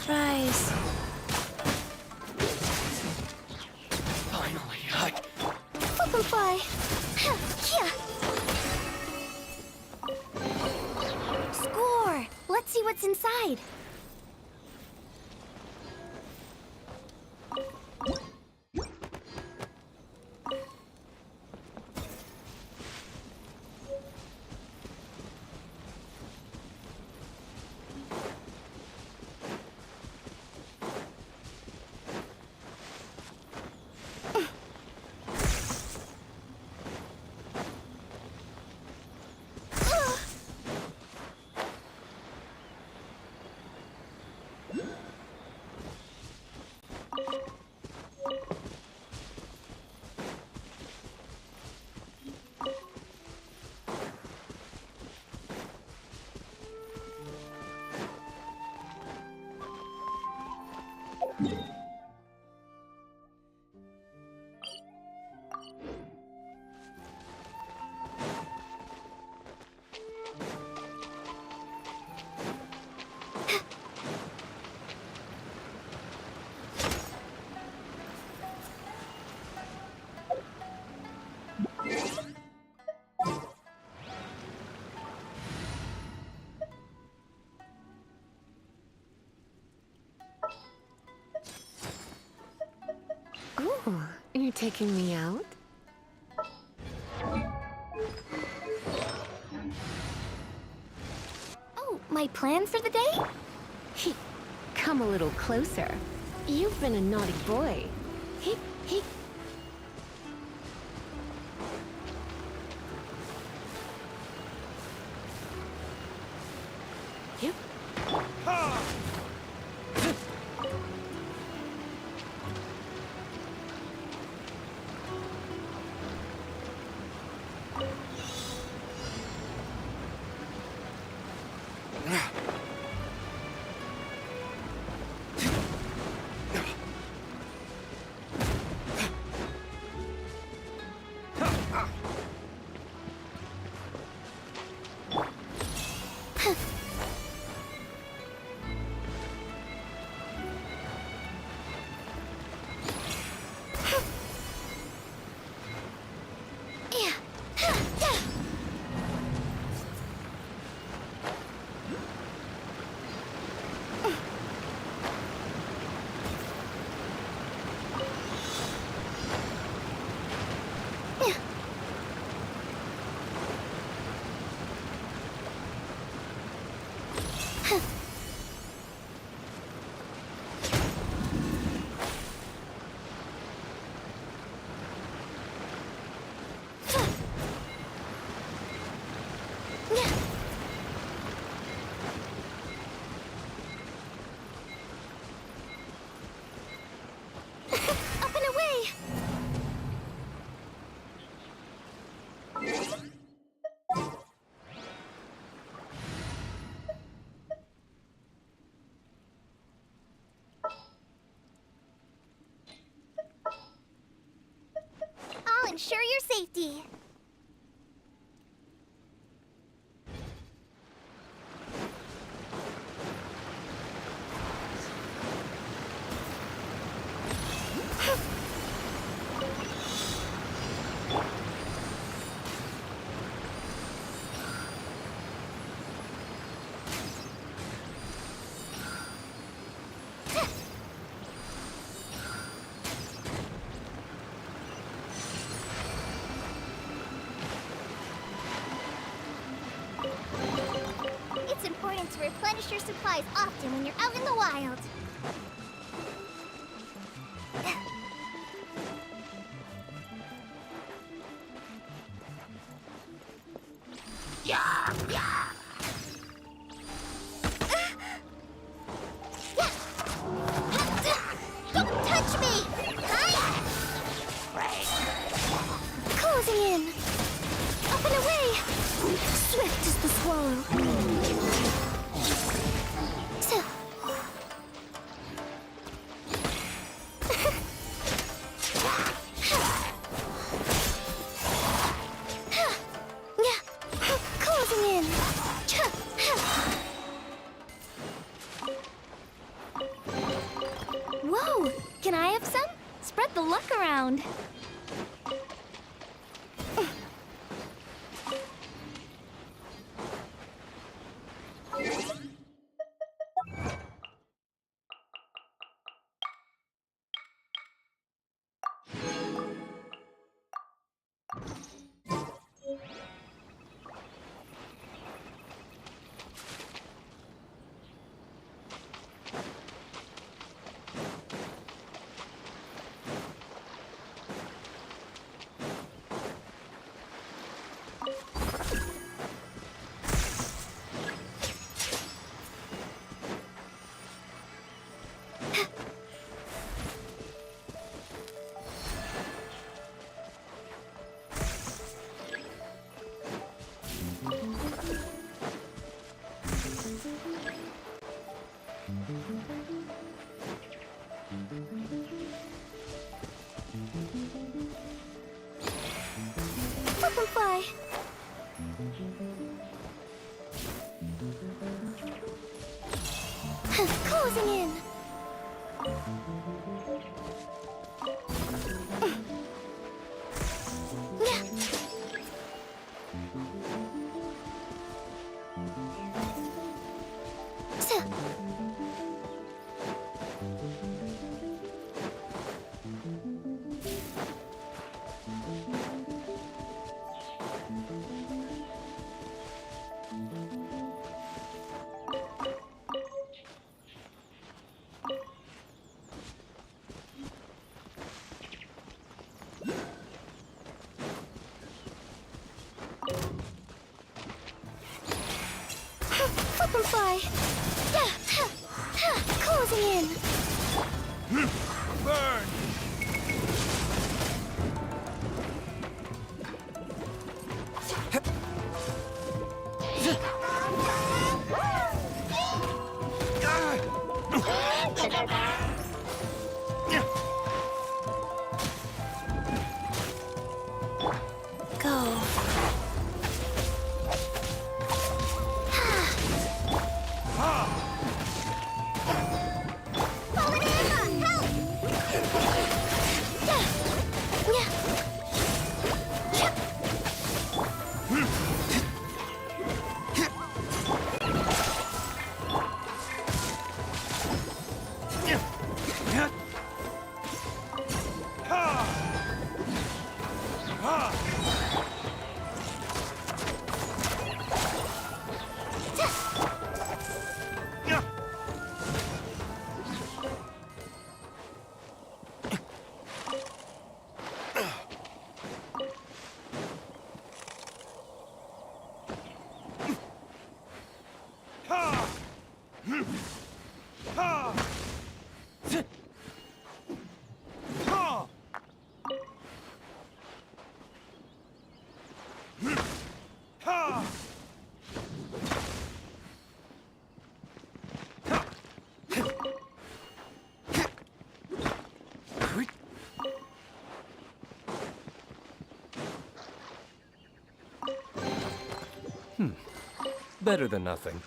Rise. Finally, Flip and fly. Yeah. Score! Let's see what's inside. Ooh, you're taking me out? Oh, my plan for the day? Come a little closer. You've been a naughty boy. I'll ensure your safety. It's important to replenish your supplies often when you're out in the wild. Oh, can I have some? Spread the luck around. Butterfly. Closing in. Butterfly. Closing in. Burn! Go. Better than nothing.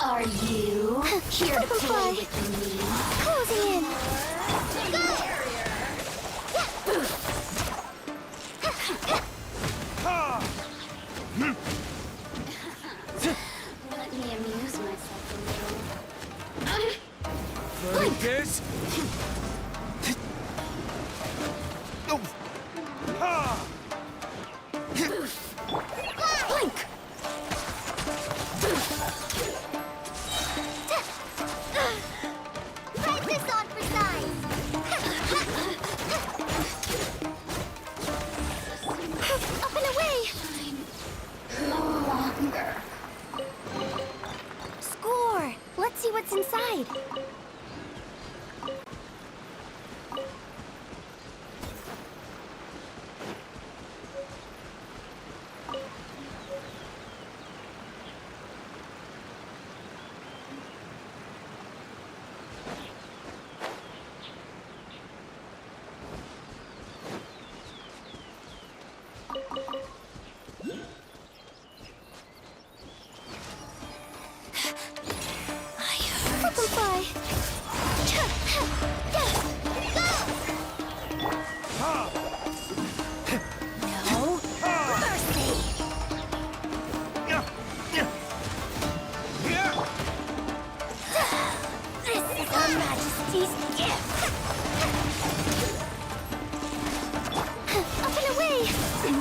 Are you here to play with me? Closing in. Let me amuse myself a little. Like this? Blink! Press this on for size. Up and away! No longer. Score! Let's see what's inside.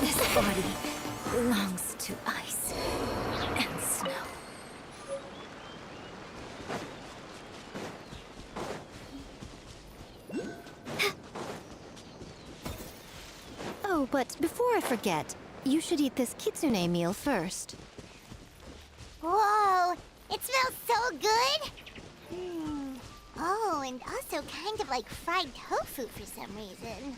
This body belongs to ice and snow. Oh, but before I forget, you should eat this kitsune meal first. Whoa, it smells so good. Oh, and also kind of like fried tofu for some reason.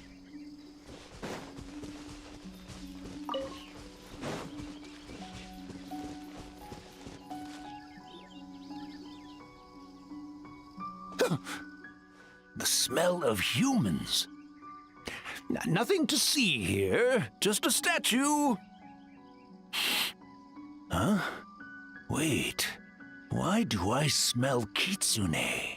The smell of humans. Nothing to see here, just a statue. Huh? Wait, why do I smell kitsune?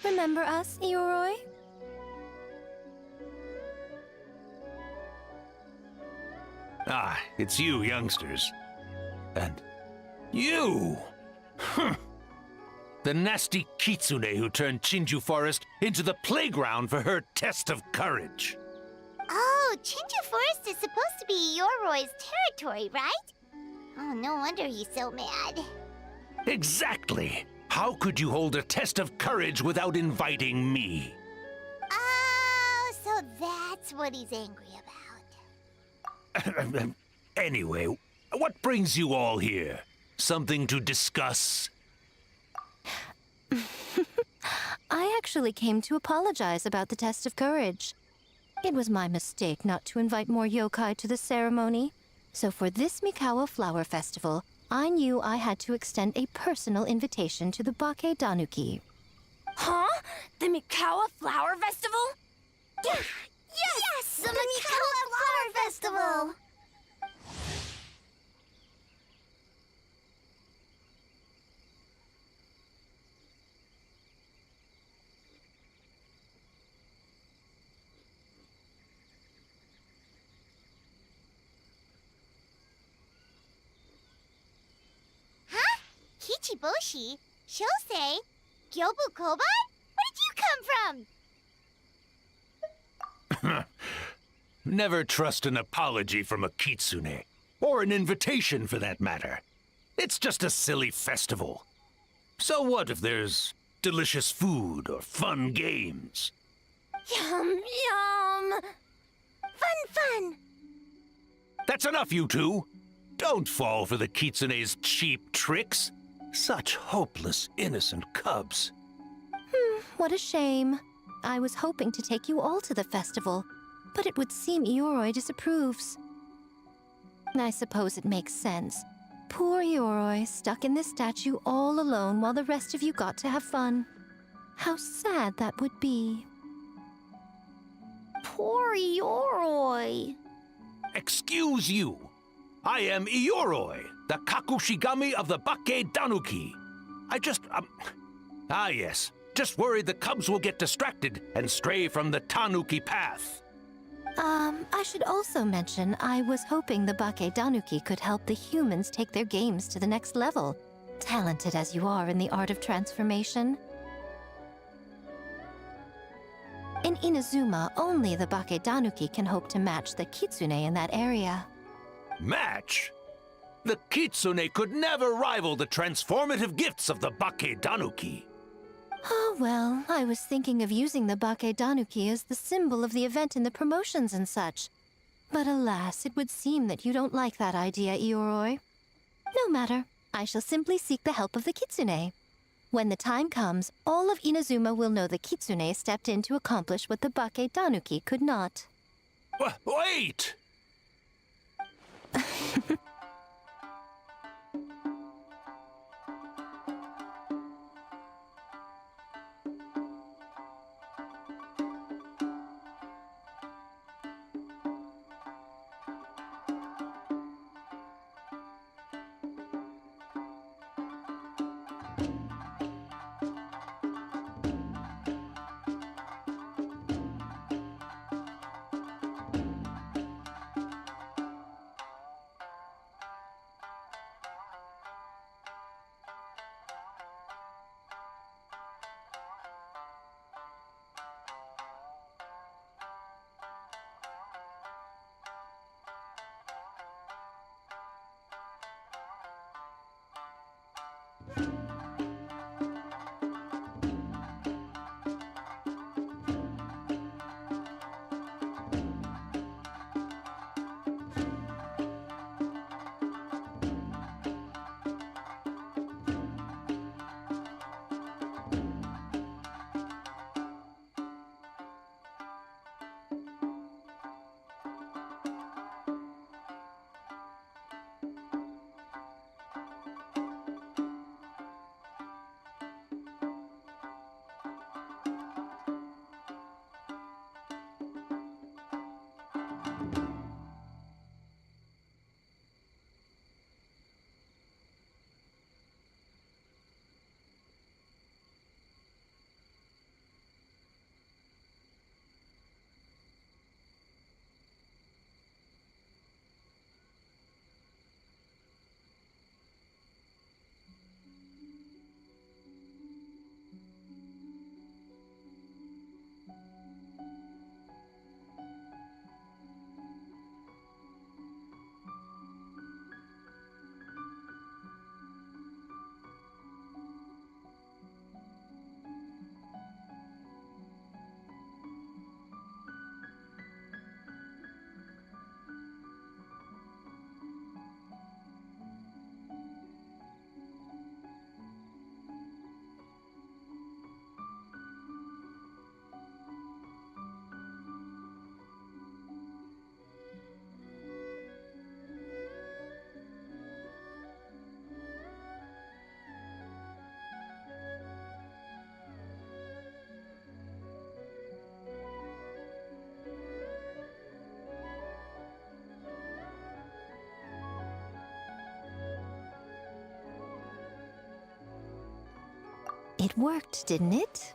Remember us, Ioroi? Ah, it's you, youngsters. And you! The nasty kitsune who turned Chinju Forest into the playground for her test of courage. Oh, Chinju Forest is supposed to be Yoroi's territory, right? Oh, no wonder he's so mad. Exactly. How could you hold a test of courage without inviting me? Oh, so that's what he's angry about. Anyway, what brings you all here? Something to discuss? I actually came to apologize about the test of courage. It was my mistake not to invite more yokai to the ceremony. So for this Mikawa Flower Festival, I knew I had to extend a personal invitation to the Bake Danuki. Huh? The Mikawa Flower Festival? Yes! The Mikawa Flower Festival! Huh? Kichiboshi? Shosei? Gyobu Koban? Where did you come from? Never trust an apology from a kitsune, or an invitation for that matter. It's just a silly festival. So what if there's delicious food or fun games? Yum, yum! Fun! That's enough, you two! Don't fall for the kitsune's cheap tricks. Such hopeless, innocent cubs. What a shame. I was hoping to take you all to the festival, but it would seem Ioroi disapproves. I suppose it makes sense. Poor Ioroi, stuck in this statue all alone while the rest of you got to have fun. How sad that would be. Poor Ioroi. Excuse you. I am Ioroi, the Kakushigami of the Bake Danuki. Yes. Just worried the cubs will get distracted and stray from the Tanuki path. I should also mention I was hoping the Bake Danuki could help the humans take their games to the next level, talented as you are in the art of transformation. In Inazuma, only the Bake Danuki can hope to match the Kitsune in that area. Match? The Kitsune could never rival the transformative gifts of the Bake Danuki. Oh, well, I was thinking of using the Bake Danuki as the symbol of the event in the promotions and such. But alas, it would seem that you don't like that idea, Ioroi. No matter. I shall simply seek the help of the Kitsune. When the time comes, all of Inazuma will know the Kitsune stepped in to accomplish what the Bake Danuki could not. Wait! It worked, didn't it?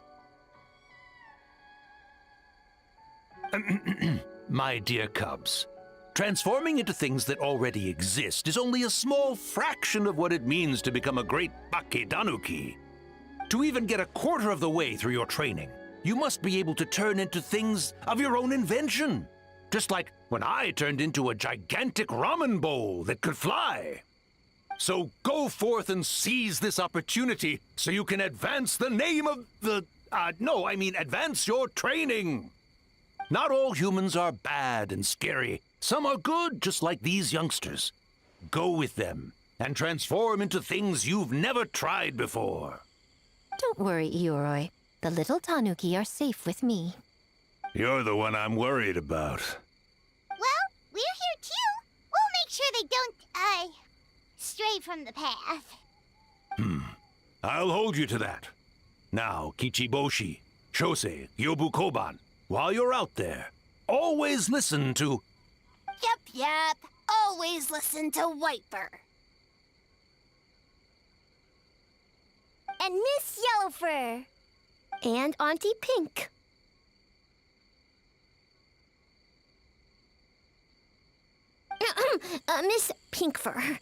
My dear cubs, transforming into things that already exist is only a small fraction of what it means to become a great Bakedanuki. To even get a quarter of the way through your training, you must be able to turn into things of your own invention. Just like when I turned into a gigantic ramen bowl that could fly. So go forth and seize this opportunity so you can advance the name of the... advance your training. Not all humans are bad and scary. Some are good, just like these youngsters. Go with them and transform into things you've never tried before. Don't worry, Ioroi. The little Tanuki are safe with me. You're the one I'm worried about. Well, we're here too. We'll make sure they don't, stray from the path. I'll hold you to that. Now, Kichiboshi, Shosei, Yobukoban, while you're out there, always listen to... Yep. Always listen to Whitefur. And Miss Yellowfur. And Auntie Pink. Miss Pinkfur.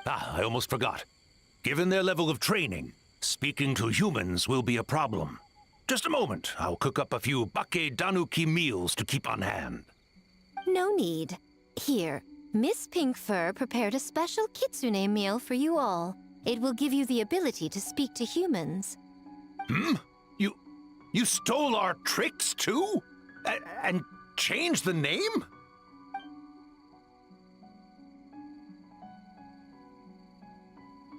I almost forgot. Given their level of training, speaking to humans will be a problem. Just a moment, I'll cook up a few Bakedanuki meals to keep on hand. No need. Here, Miss Pinkfur prepared a special kitsune meal for you all. It will give you the ability to speak to humans. You stole our tricks too? And changed the name?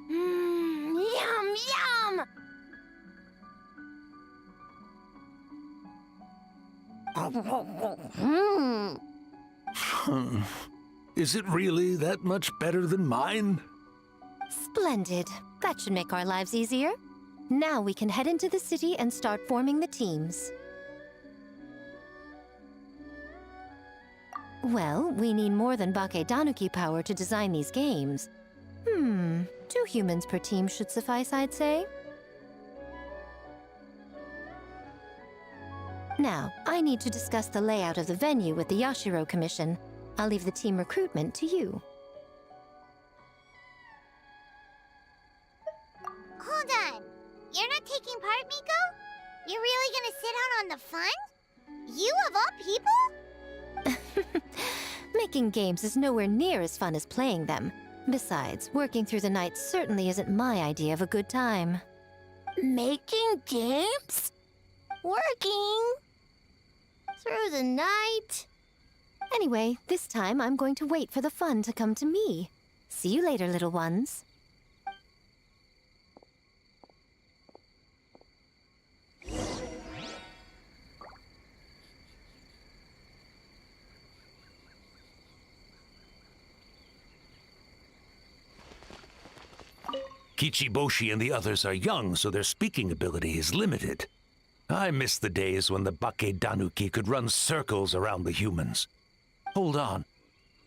Yum, yum! Is it really that much better than mine? Splendid. That should make our lives easier. Now we can head into the city and start forming the teams. Well, we need more than Bakedanuki power to design these games. 2 humans per team should suffice, I'd say. Now, I need to discuss the layout of the venue with the Yashiro Commission. I'll leave the team recruitment to you. Hold on. You're not taking part, Miko? You're really gonna sit out on the fun? You of all people? Making games is nowhere near as fun as playing them. Besides, working through the night certainly isn't my idea of a good time. Making games? Working? Through the night? Anyway, this time I'm going to wait for the fun to come to me. See you later, little ones. Kichiboshi and the others are young, so their speaking ability is limited. I miss the days when the Bakedanuki could run circles around the humans. Hold on.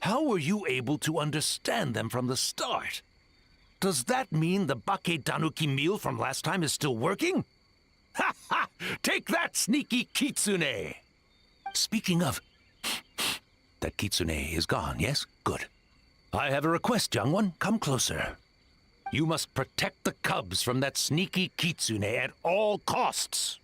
How were you able to understand them from the start? Does that mean the Bakedanuki meal from last time is still working? Ha ha! Take that, sneaky kitsune! Speaking of... that kitsune is gone, yes? Good. I have a request, young one. Come closer. You must protect the cubs from that sneaky kitsune at all costs.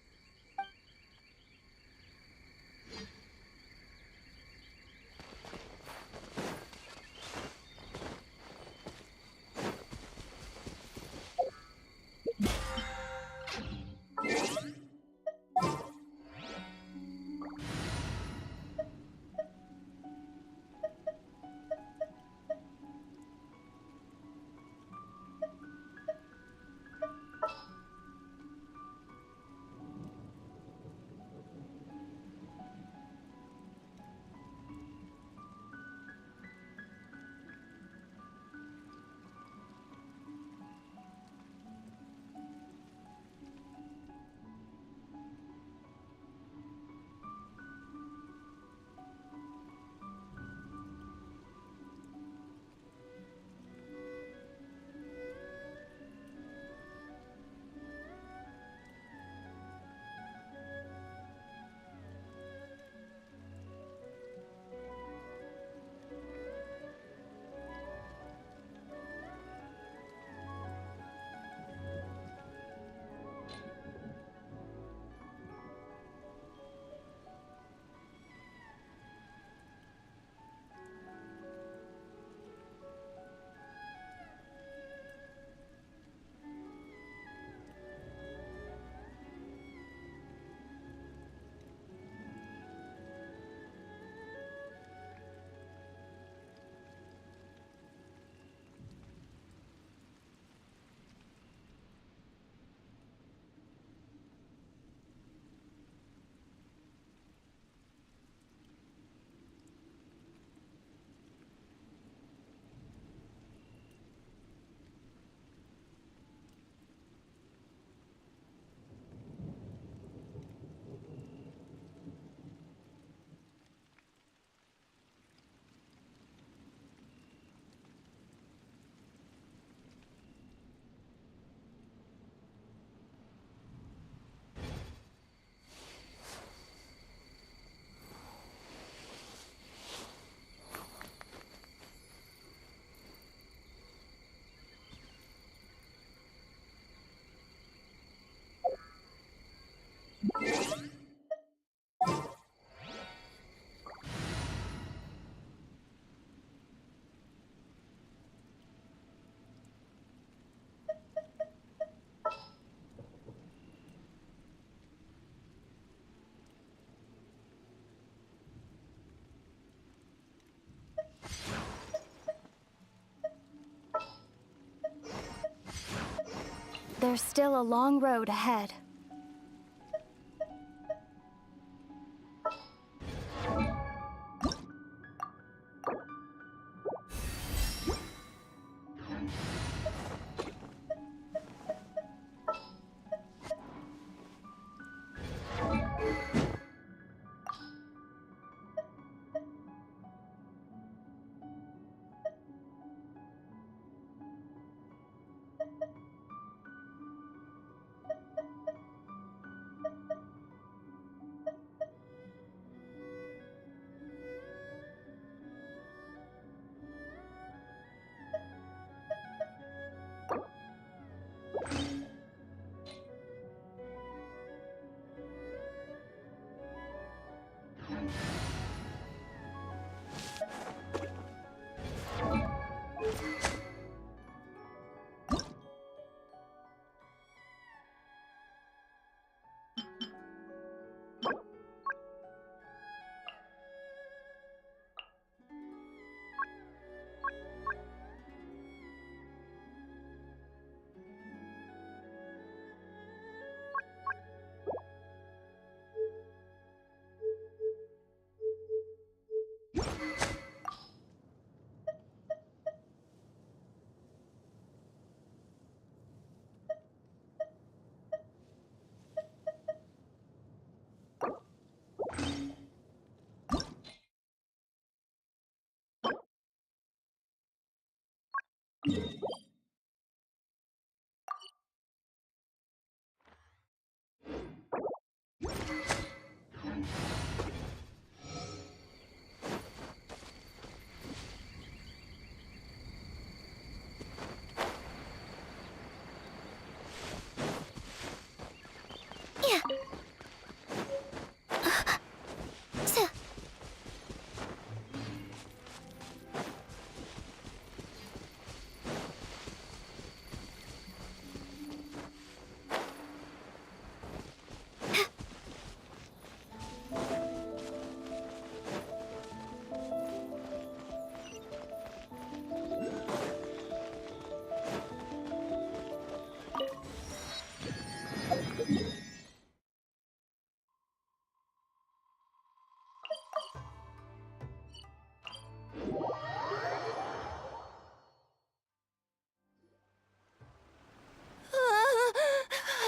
there's still a long road ahead.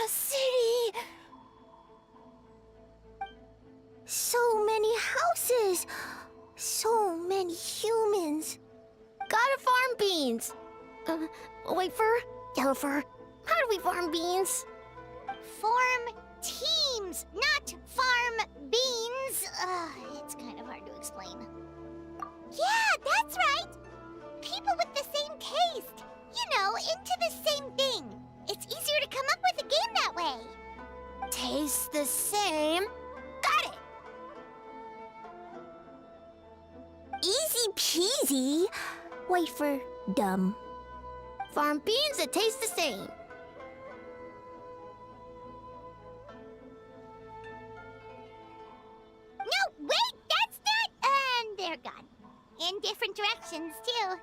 City! So many houses! So many humans! Gotta farm beans! White fur? Yellow fur? How do we farm beans? Farm teams, not farm beans! It's kind of hard to explain. Yeah, that's right! People with the same taste! You know, into the same thing. It's easier to come up with a game that way. Tastes the same? Got it! Easy peasy. Wait for dumb. Farm beans that taste the same. No, wait, that's not... And they're gone. In different directions, too.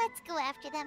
Let's go after them.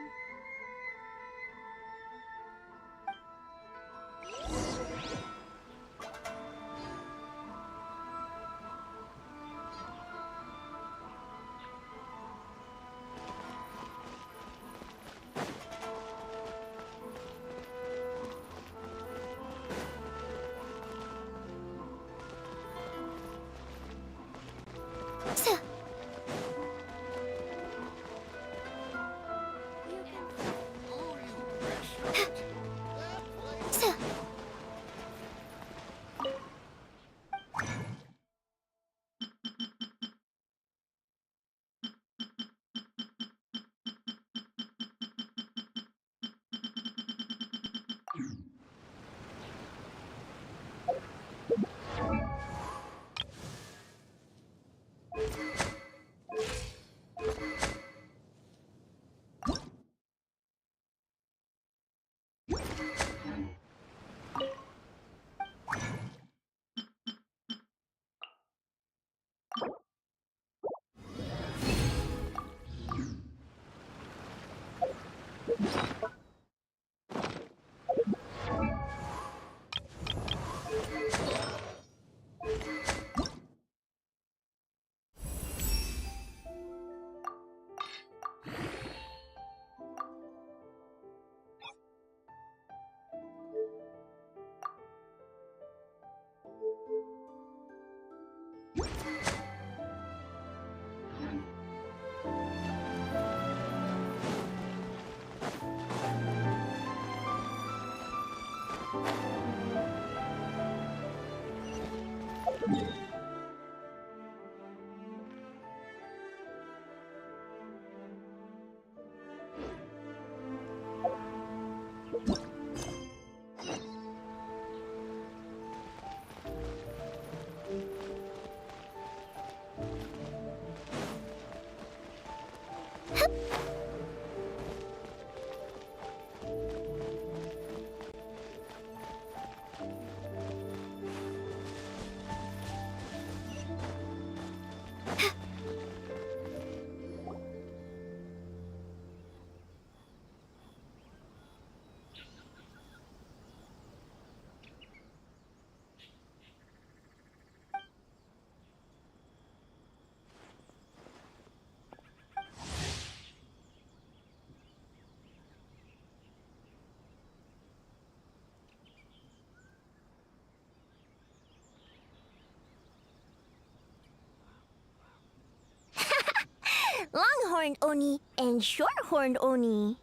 Longhorned Oni and Shorthorned Oni.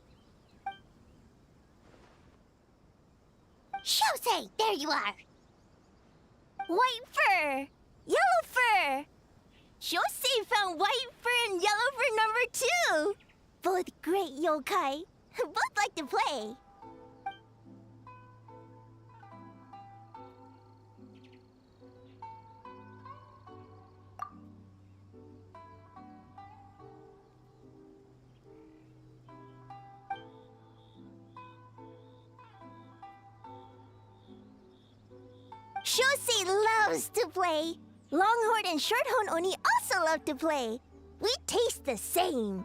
Shosei, there you are! White fur! Yellow fur! Shosei found white fur and yellow fur number 2! Both great yokai. Both like to play. Shosei loves to play. Longhorn and Shorthorn Oni also love to play. We taste the same.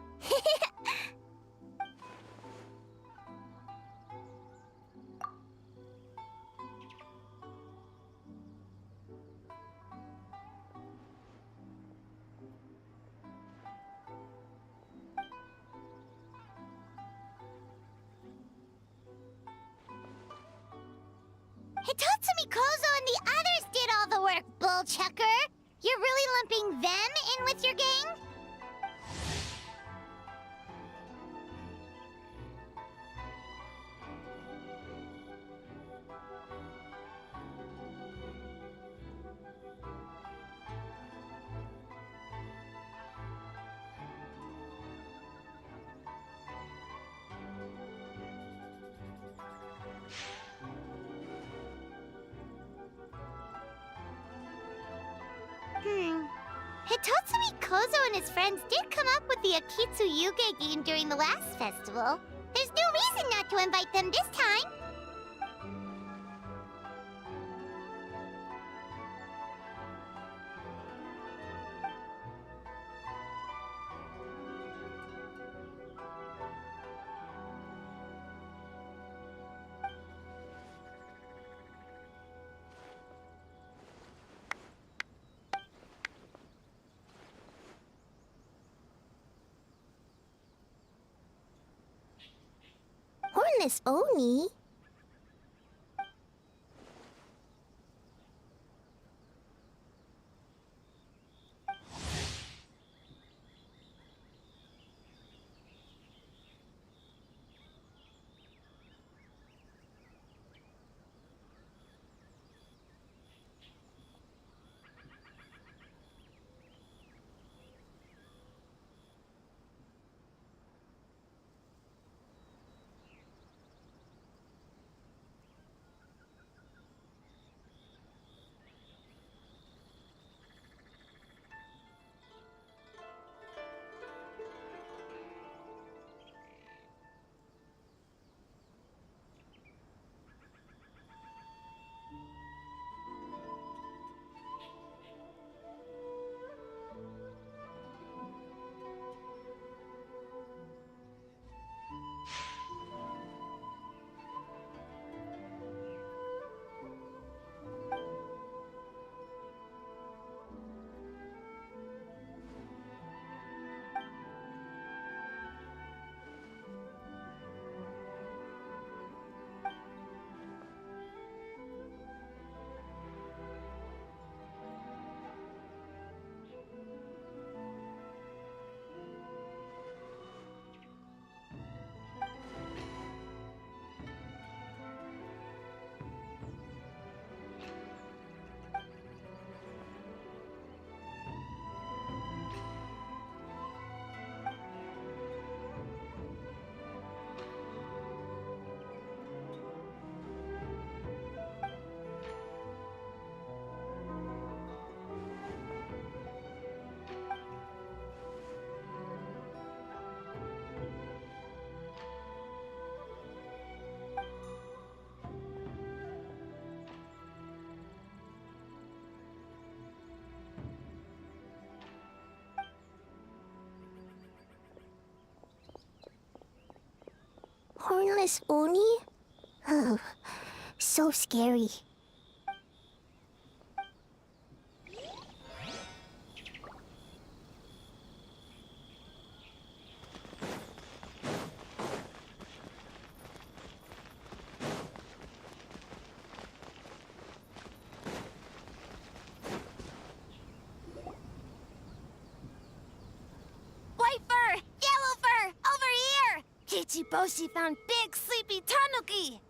Hitatsumi Kozo and the others did all the work, bullchucker! You're really lumping them in with your gang? Hitatsumi Kozo and his friends did come up with the Akitsu Yuge game during the last festival. There's no reason not to invite them this time. Hornless Oni? hornless Oni? Oh, so scary. White fur! Yellow fur! Over here! Kichiboshi found big sleepy tanuki!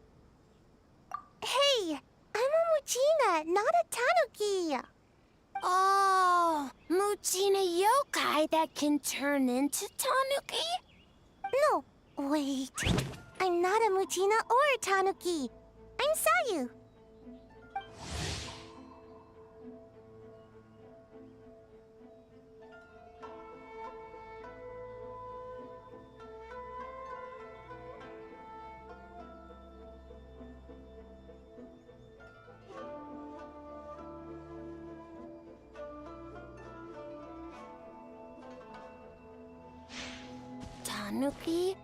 Hey, I'm a Muchina, not a Tanuki. Oh, Muchina yokai that can turn into tanuki? No, wait. I'm not a Muchina or a Tanuki. I'm Sayu. Tanuki,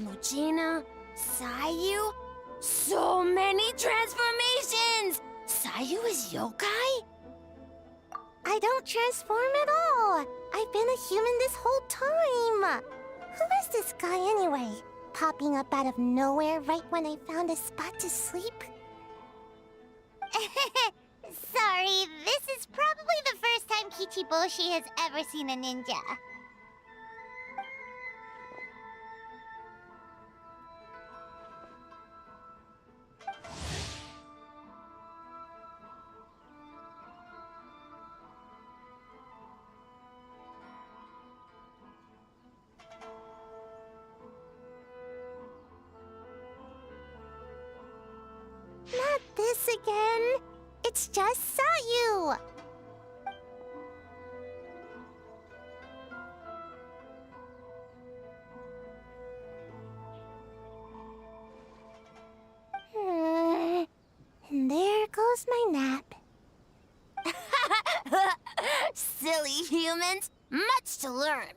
Muchina, Sayu. So many transformations! Sayu is yokai? I don't transform at all. I've been a human this whole time. Who is this guy anyway? Popping up out of nowhere right when I found a spot to sleep? Sorry, this is probably the first time Kichiboshi has ever seen a ninja. Not this again. It's just Sayu. And there goes my nap. Silly humans, much to learn.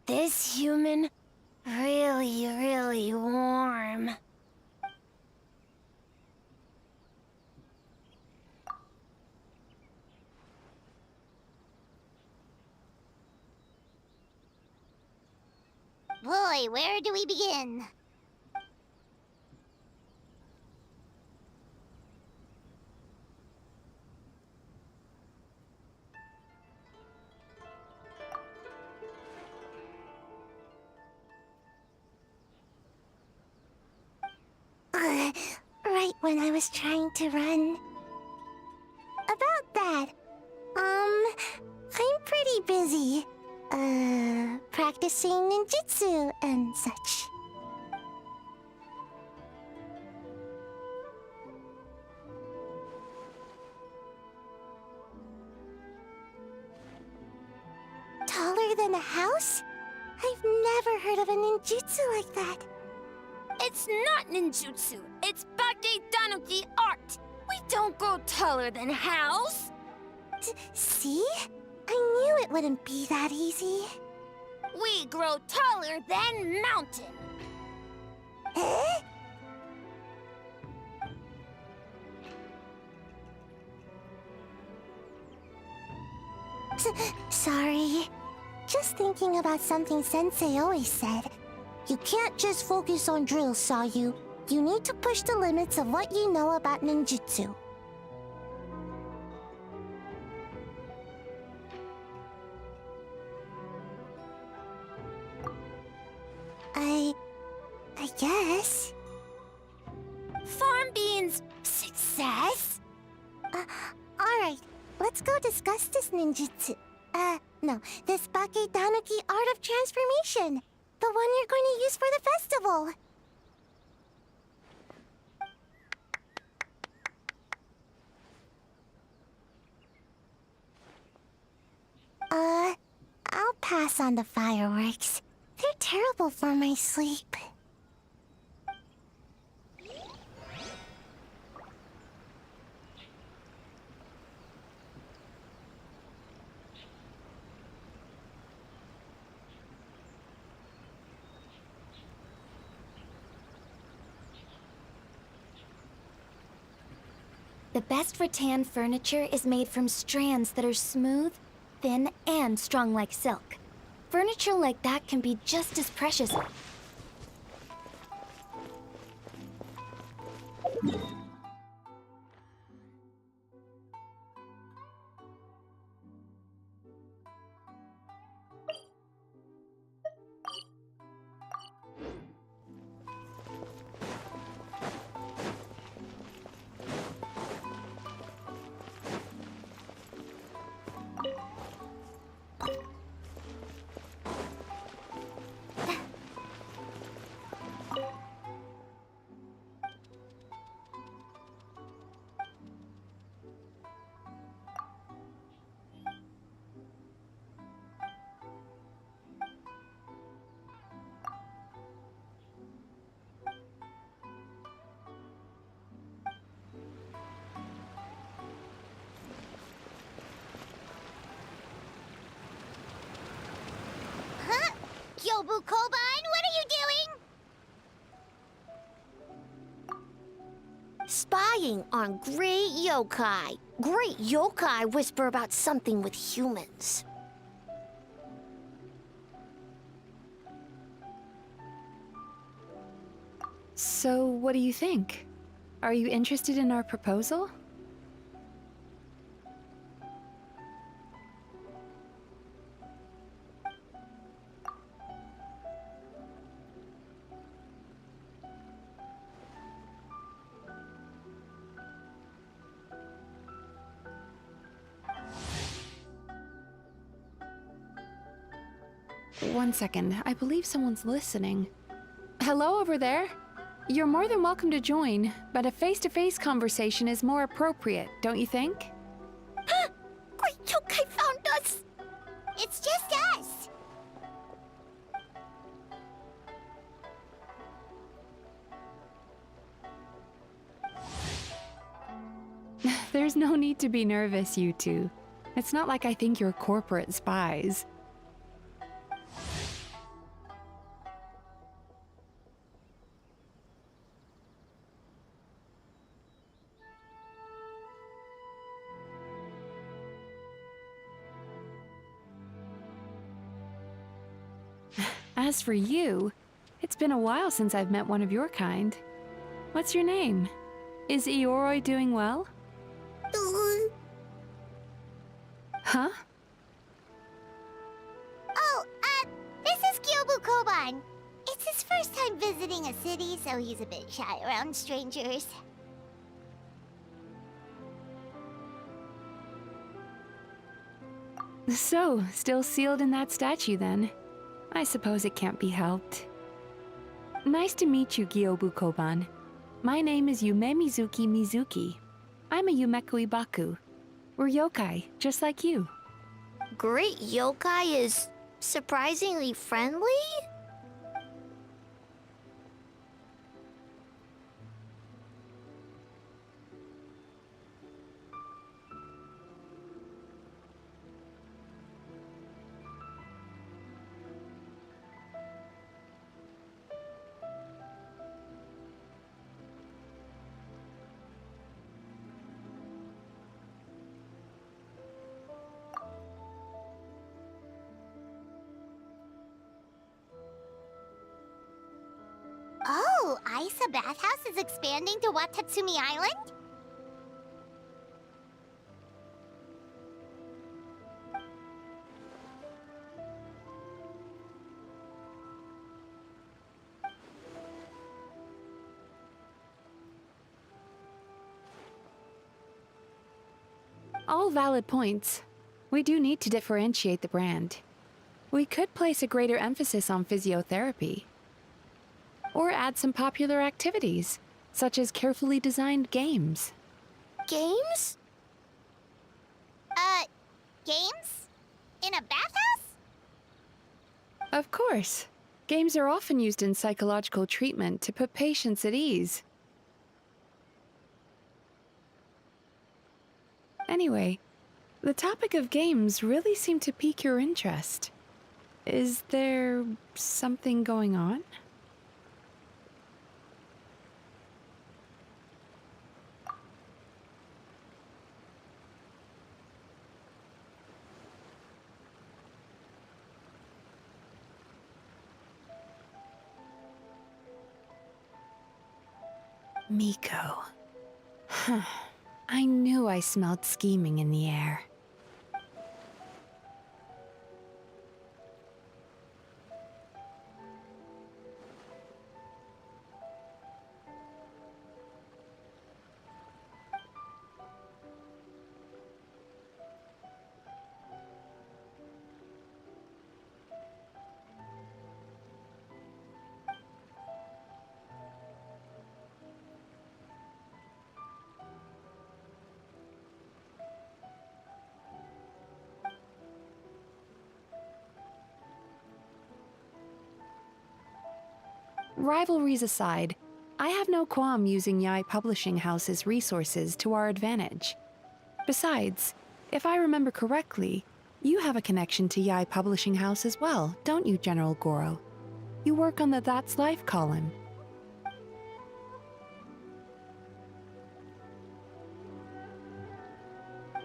This human, really warm. Boy, where do we begin? Right when I was trying to run. About that, I'm pretty busy. Practicing ninjutsu and such. Taller than a house? I've never heard of a ninjutsu like that. It's not ninjutsu, it's Bakke Tanuki art. We don't grow taller than house. See? I knew it wouldn't be that easy. We grow taller than mountain. Eh? Sorry. Just thinking about something Sensei always said. You can't just focus on drills, Sayu. You need to push the limits of what you know about ninjutsu. I guess. Farm beans, success? Alright, let's go discuss this ninjutsu. No, this Bakke Tanuki art of transformation. The one you're going to use for the festival. I'll pass on the fireworks. They're terrible for my sleep. The best rattan furniture is made from strands that are smooth, thin, and strong like silk. Furniture like that can be just as precious. Huh? Gyobu Koban, what are you doing? Spying on great yokai. Great yokai whisper about something with humans. So, what do you think? Are you interested in our proposal? One second, I believe someone's listening. Hello over there? You're more than welcome to join, but a face-to-face conversation is more appropriate, don't you think? Great yokai found us! It's just us! There's no need to be nervous, you two. It's not like I think you're corporate spies. As for you, it's been a while since I've met one of your kind. What's your name? Is Ioroi doing well? Huh? Oh, this is Gyobu Koban. It's his first time visiting a city, so he's a bit shy around strangers. So, still sealed in that statue then? I suppose it can't be helped. Nice to meet you, Gyobu Koban. My name is Yume Mizuki Mizuki. I'm a Yumeku Ibaku. We're yokai, just like you. Great yokai is surprisingly friendly? Oh, Isa Bathhouse is expanding to Watatsumi Island? All valid points. We do need to differentiate the brand. We could place a greater emphasis on physiotherapy. Or add some popular activities, such as carefully designed games. Games? Games? In a bathhouse? Of course. Games are often used in psychological treatment to put patients at ease. Anyway, the topic of games really seemed to pique your interest. Is there something going on? Miko. I knew I smelled scheming in the air. Rivalries aside, I have no qualm using Yai Publishing House's resources to our advantage. Besides, if I remember correctly, you have a connection to Yai Publishing House as well, don't you, General Goro? You work on the That's Life column.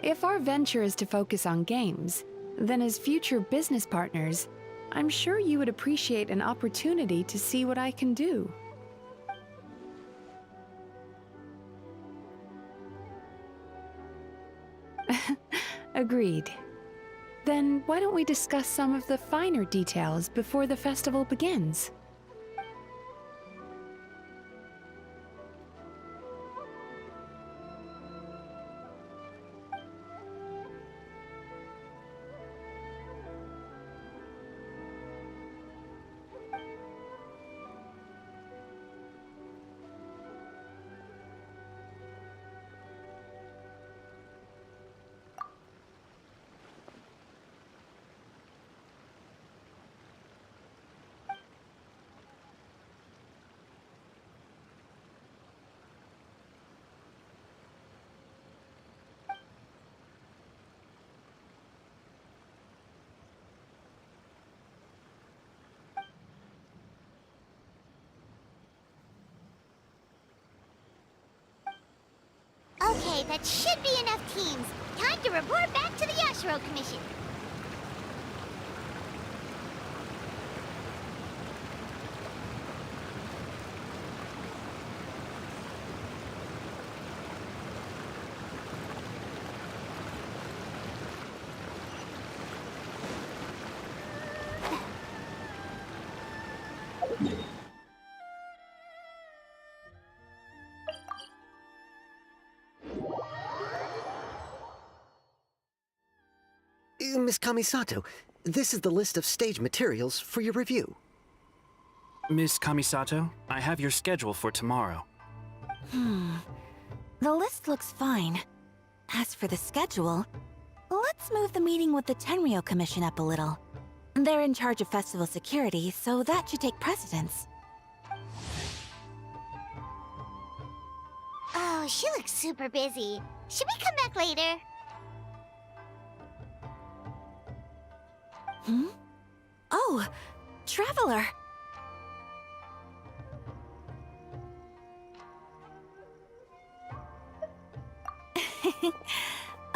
If our venture is to focus on games, then as future business partners, I'm sure you would appreciate an opportunity to see what I can do. Agreed. Then why don't we discuss some of the finer details before the festival begins? Okay, that should be enough teams. Time to report back to the Yashiro Commission. Miss Kamisato, this is the list of stage materials for your review. Miss Kamisato, I have your schedule for tomorrow. The list looks fine. As for the schedule, let's move the meeting with the Tenryo Commission up a little. They're in charge of festival security, so that should take precedence. Oh, she looks super busy. Should we come back later? Oh, Traveler!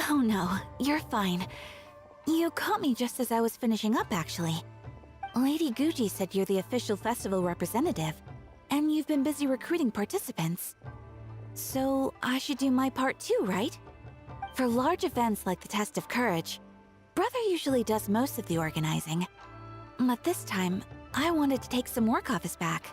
Oh no, you're fine. You caught me just as I was finishing up, actually. Lady Guji said you're the official festival representative, and you've been busy recruiting participants. So I should do my part too, right? For large events like the Test of Courage, Brother usually does most of the organizing. But this time, I wanted to take some work off his back.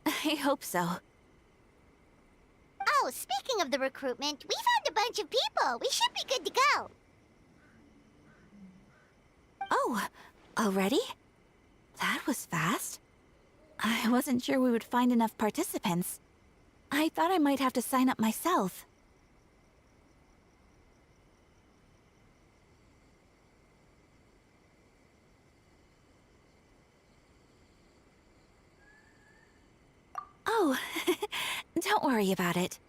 I hope so. Oh, speaking of the recruitment, we found a bunch of people. We should be good to go. Oh, already? That was fast. I wasn't sure we would find enough participants. I thought I might have to sign up myself. Oh, don't worry about it.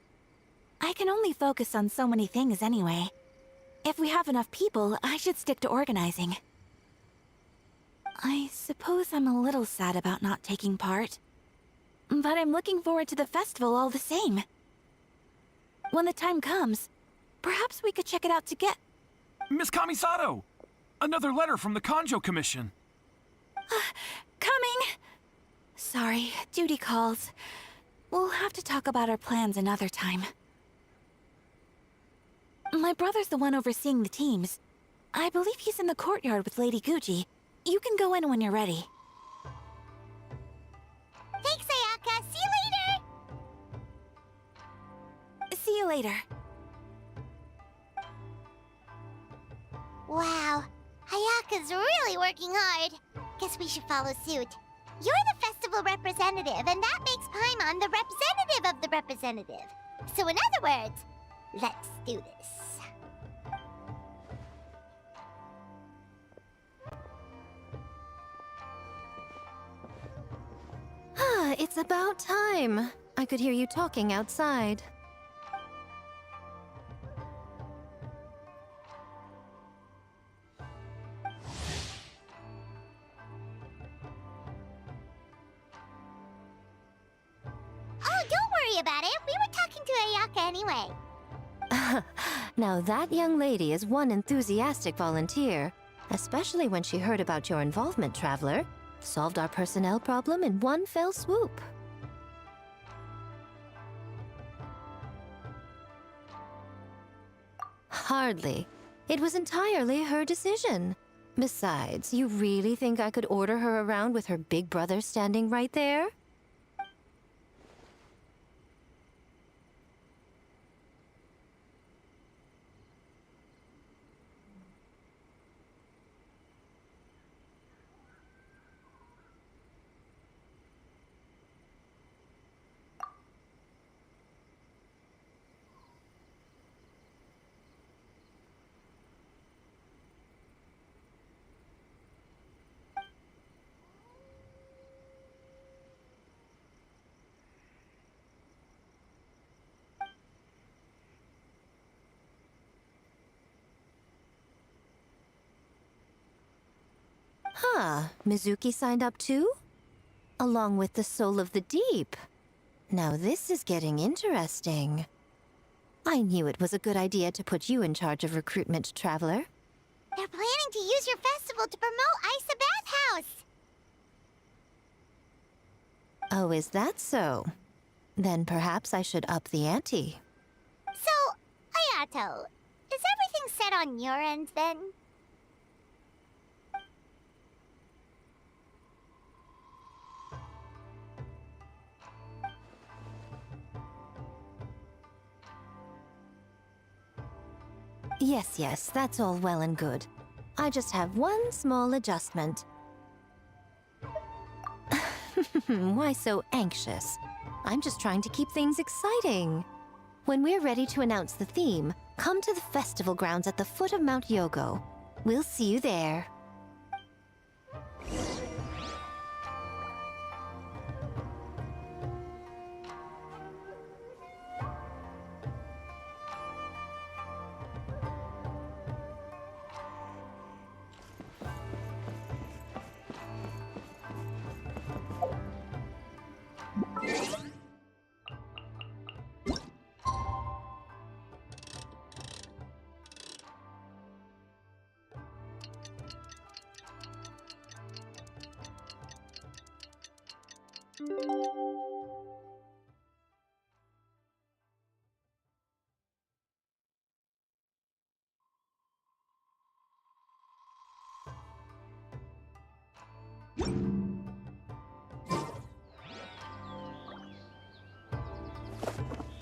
I can only focus on so many things anyway. If we have enough people, I should stick to organizing. I suppose I'm a little sad about not taking part. but I'm looking forward to the festival all the same. When the time comes, perhaps we could check it out together. Miss Kamisato! Another letter from the Kanjo Commission. Coming! Sorry, duty calls. We'll have to talk about our plans another time. My brother's the one overseeing the teams. I believe he's in the courtyard with Lady Guji. You can go in when you're ready. Thanks, Ayaka. See you later! See you later. Wow, Ayaka's really working hard. Guess we should follow suit. You're the festival representative, and that makes Paimon the representative of the representative. So in other words, let's do this. Ah, it's about time. I could hear you talking outside. Oh, don't worry about it. We were talking to Ayaka anyway. Now that young lady is one enthusiastic volunteer, especially when she heard about your involvement, Traveler. Solved our personnel problem in one fell swoop. Hardly. It was entirely her decision. Besides, you really think I could order her around with her big brother standing right there? Huh, Mizuki signed up too? Along with the Soul of the Deep. Now this is getting interesting. I knew it was a good idea to put you in charge of recruitment, Traveler. They're planning to use your festival to promote Isa Bathhouse. Oh, is that so? Then perhaps I should up the ante. So, Ayato, is everything set on your end then? Yes, that's all well and good. I just have one small adjustment. Why so anxious? I'm just trying to keep things exciting. When we're ready to announce the theme, come to the festival grounds at the foot of Mount Yogo. We'll see you there.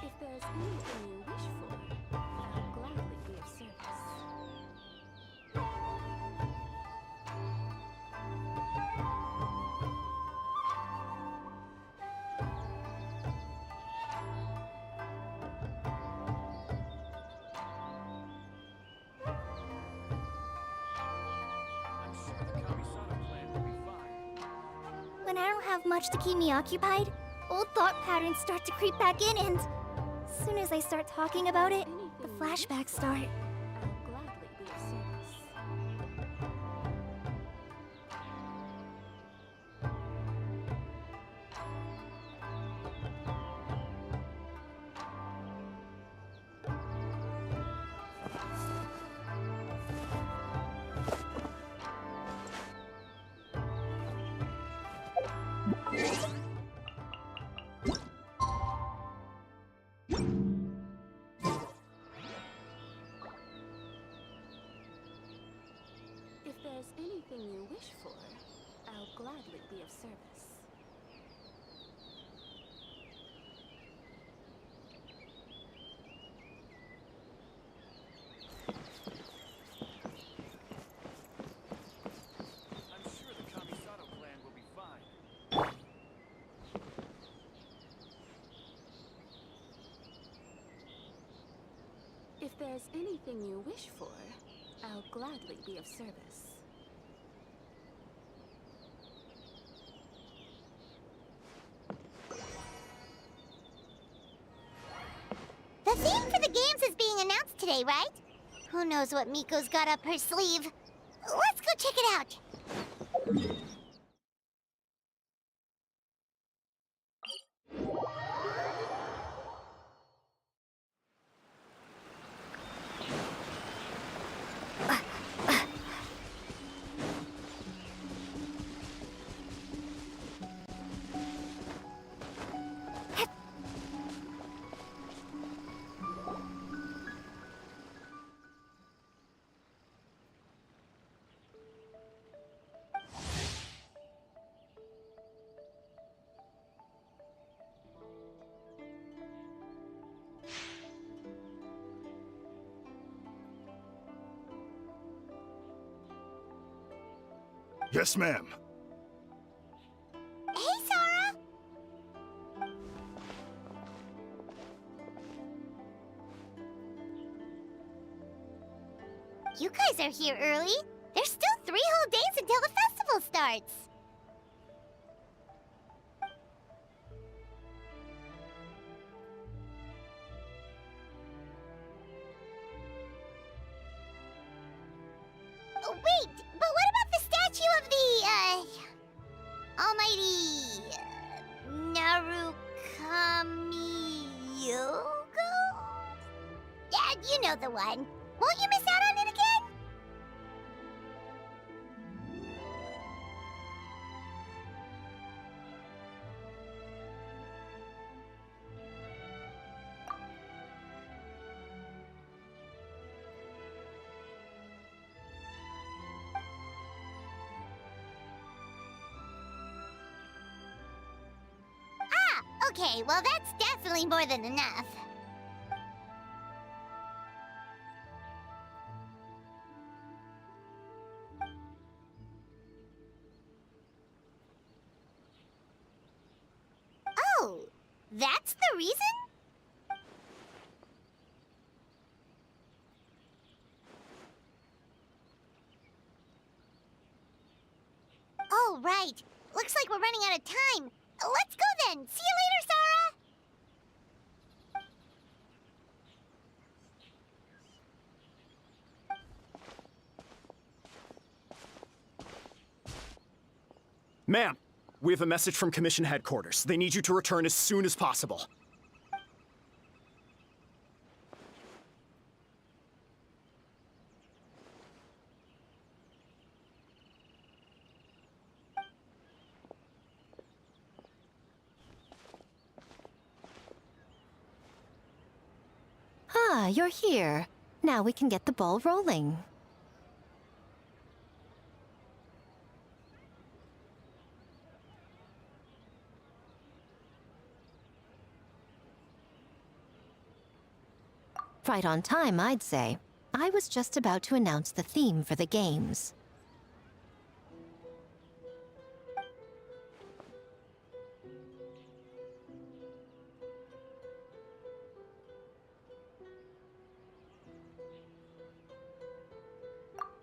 If there's anything you wish for, I'll gladly be of service. When I don't have much to keep me occupied, old thought patterns start to creep back in, and as soon as I start talking about it, the flashbacks start. I'll gladly be of service. If there's anything you wish for, I'll gladly be of service. The theme for the games is being announced today, right? Who knows what Miko's got up her sleeve? Let's go check it out. Yes, ma'am. Hey, Sora! You guys are here early. There's still 3 whole days until the festival starts. Oh, wait, but what about the statue of the, almighty, Narukami-yogo? Yeah, you know the one. Won't you miss out on it again? Okay, well that's definitely more than enough. Oh, that's the reason? Oh, right. Looks like we're running out of time. Let's go then. See you later, Sora. Ma'am, we have a message from Commission Headquarters. They need you to return as soon as possible. Ah, you're here. Now we can get the ball rolling. Right on time, I'd say. I was just about to announce the theme for the games.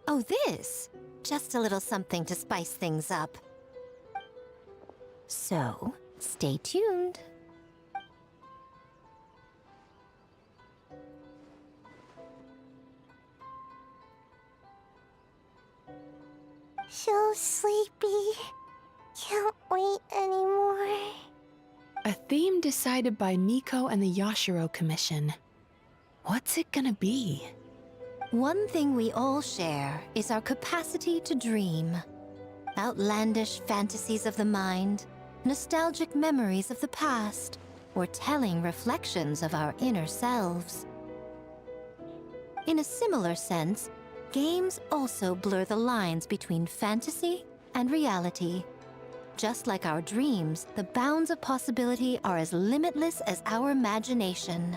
Oh, this? Just a little something to spice things up. So, stay tuned. So sleepy. Can't wait anymore. A theme decided by Miko and the Yashiro Commission. What's it gonna be? One thing we all share is our capacity to dream. Outlandish fantasies of the mind, nostalgic memories of the past, or telling reflections of our inner selves. In a similar sense, games also blur the lines between fantasy and reality. Just like our dreams, the bounds of possibility are as limitless as our imagination.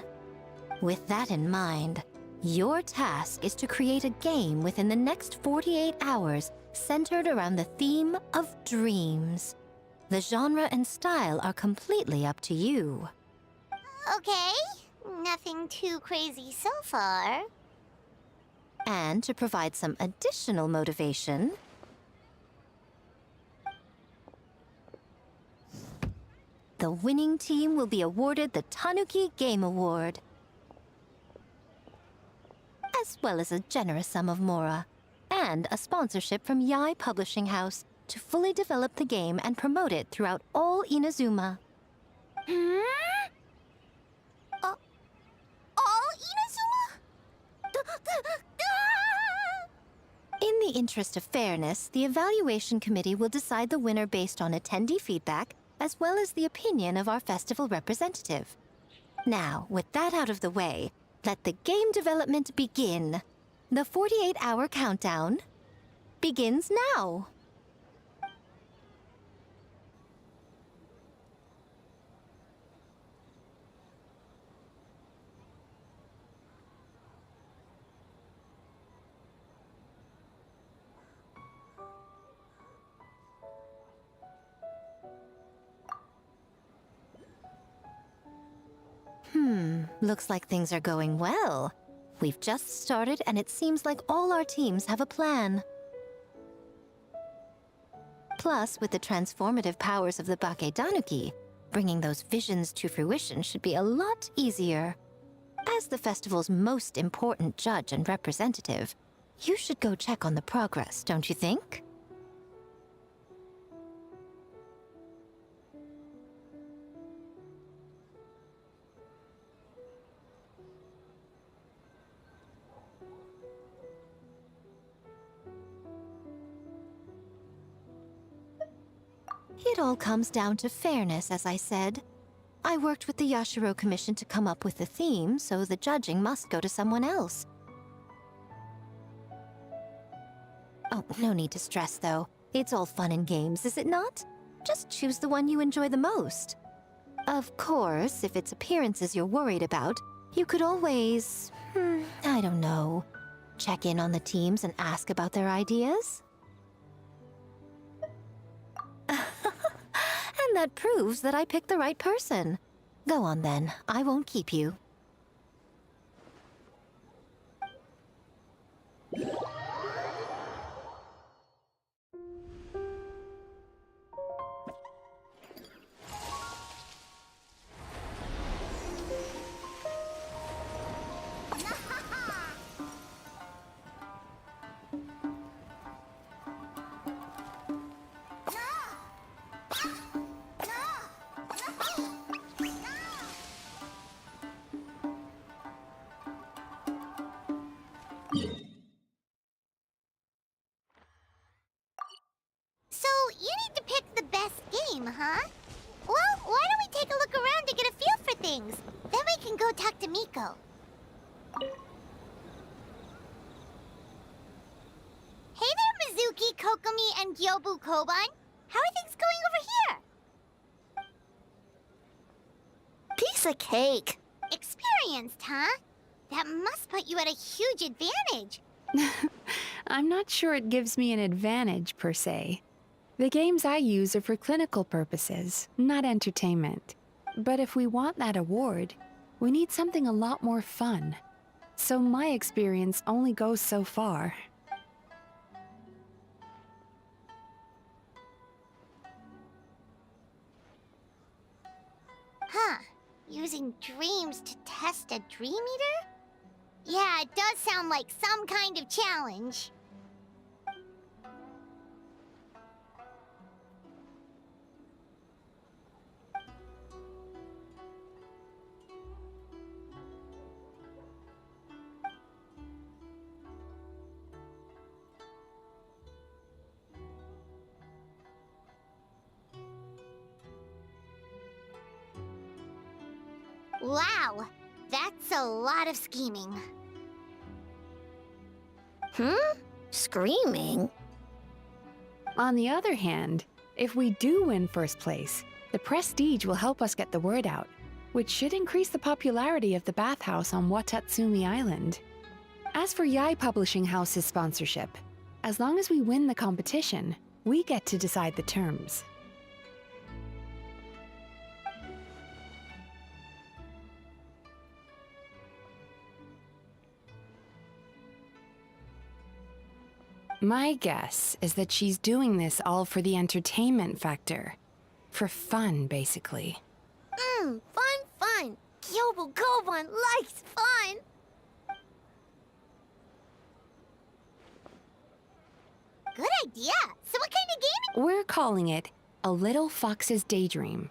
With that in mind, your task is to create a game within the next 48 hours centered around the theme of dreams. The genre and style are completely up to you. Okay, Nothing too crazy so far. And to provide some additional motivation, the winning team will be awarded the Tanuki Game Award, as well as a generous sum of mora, and a sponsorship from Yai Publishing House to fully develop the game and promote it throughout all Inazuma. All Inazuma? In the interest of fairness, the evaluation committee will decide the winner based on attendee feedback, as well as the opinion of our festival representative. Now, with that out of the way, let the game development begin. The 48-hour countdown begins now. Looks like things are going well. We've just started, and it seems like all our teams have a plan. Plus, with the transformative powers of the Bakedanuki, bringing those visions to fruition should be a lot easier. As the festival's most important judge and representative, you should go check on the progress, don't you think? It all comes down to fairness, as I said. I worked with the Yashiro Commission to come up with the theme, so the judging must go to someone else. Oh, no need to stress, though. It's all fun and games, is it not? Just choose the one you enjoy the most. Of course, if it's appearances you're worried about, you could always, I don't know, check in on the teams and ask about their ideas. And that proves that I picked the right person. Go on then, I won't keep you. So, you need to pick the best game, huh? Well, why don't we take a look around to get a feel for things? Then we can go talk to Miko. Hey there, Mizuki, Kokomi, and Gyobu Koban. How are things going over here? Piece of cake. Experienced, huh? That must put you at a huge advantage. I'm not sure it gives me an advantage, per se. The games I use are for clinical purposes, not entertainment. But if we want that award, we need something a lot more fun. So my experience only goes so far. Huh. Using dreams to test a dream eater? Yeah, it does sound like some kind of challenge. Wow, that's a lot of scheming. Screaming? On the other hand, if we do win first place, the prestige will help us get the word out, which should increase the popularity of the bathhouse on Watatsumi Island. As for Yai Publishing House's sponsorship, as long as we win the competition, we get to decide the terms. My guess is that she's doing this all for the entertainment factor. For fun, basically. Fun. Gyobu Koban likes fun. Good idea. So what kind of game? We're calling it A Little Fox's Daydream.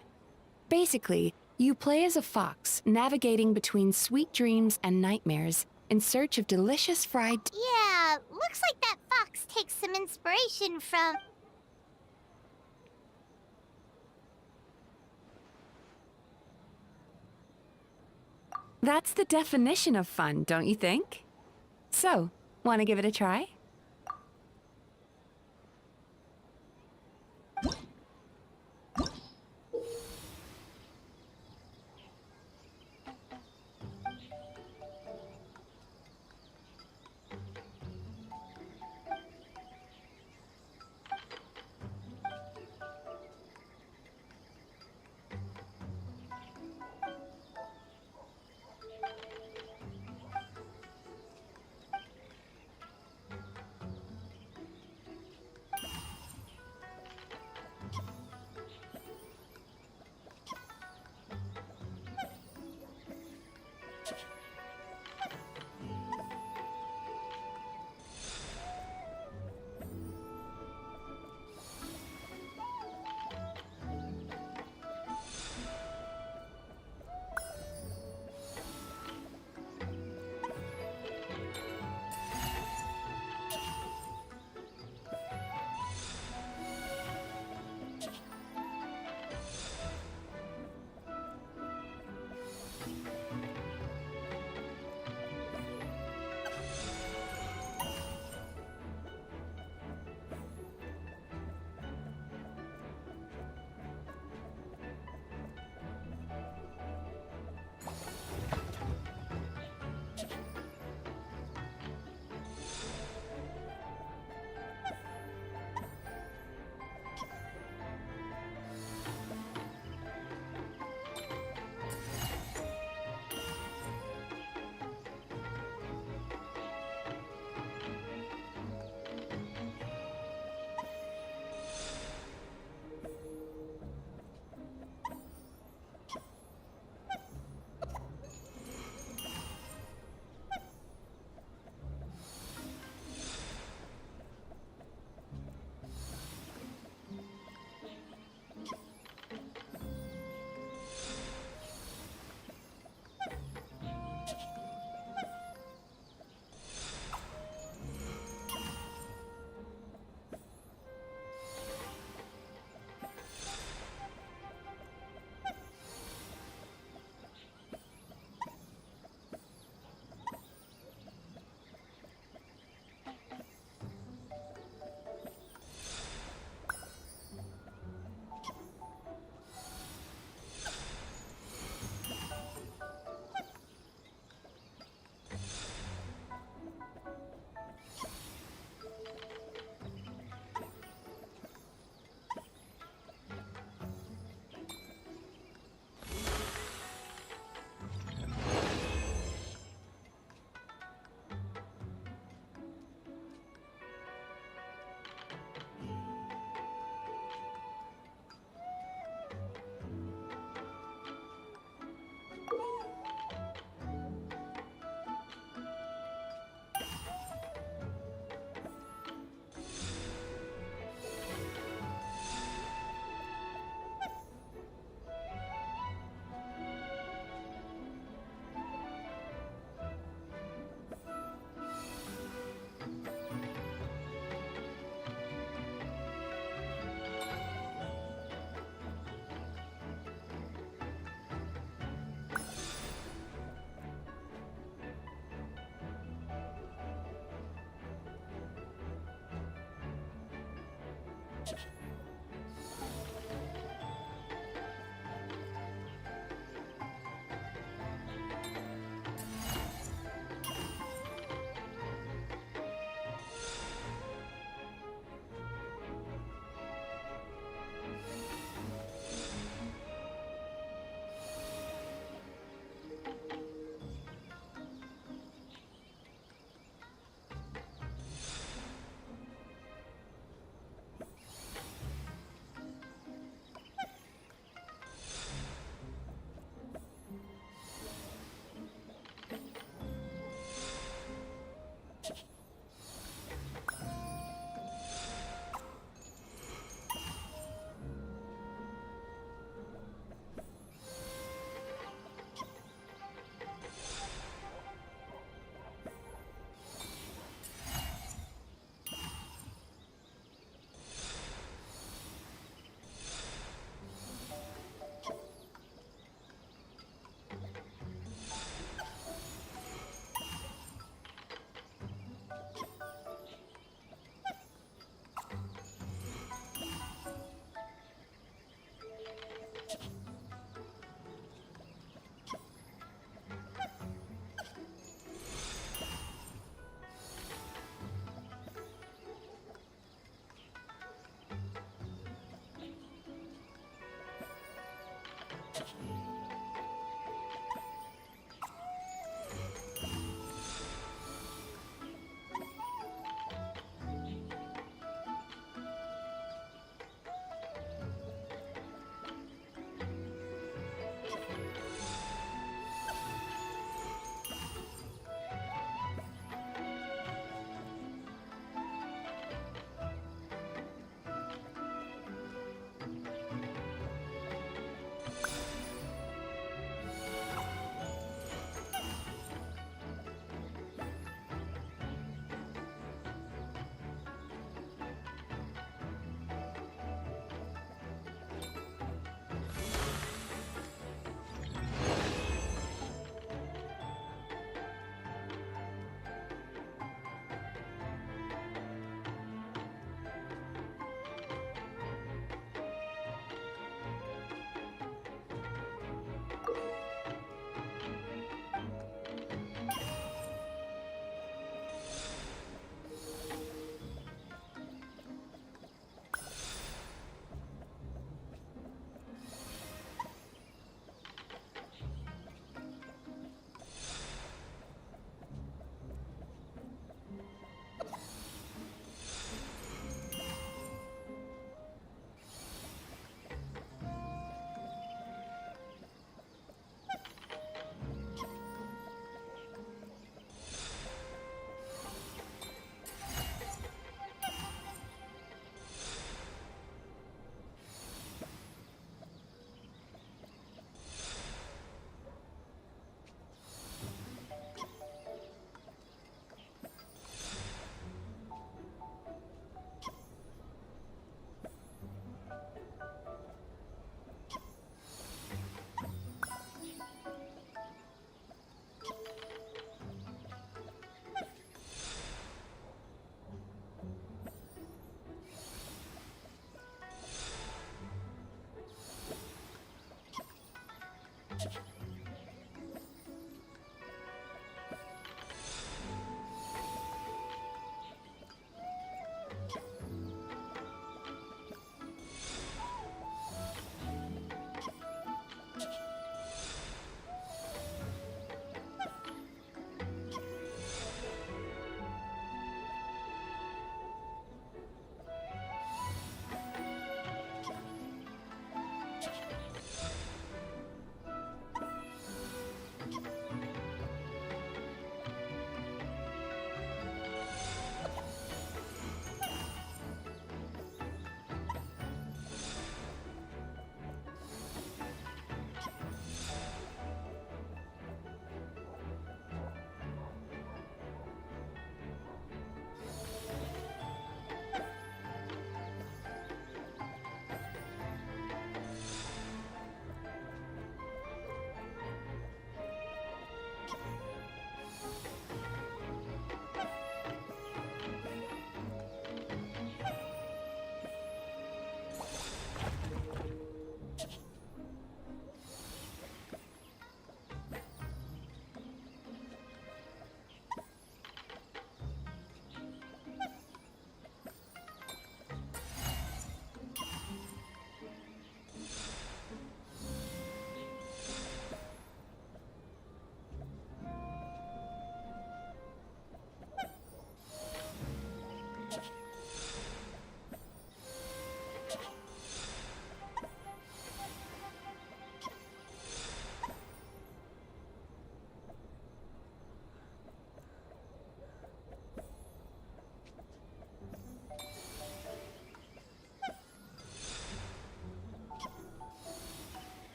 Basically, you play as a fox, navigating between sweet dreams and nightmares in search of delicious fried... Yeah, looks like that fox takes some inspiration from... That's the definition of fun, don't you think? So, want to give it a try?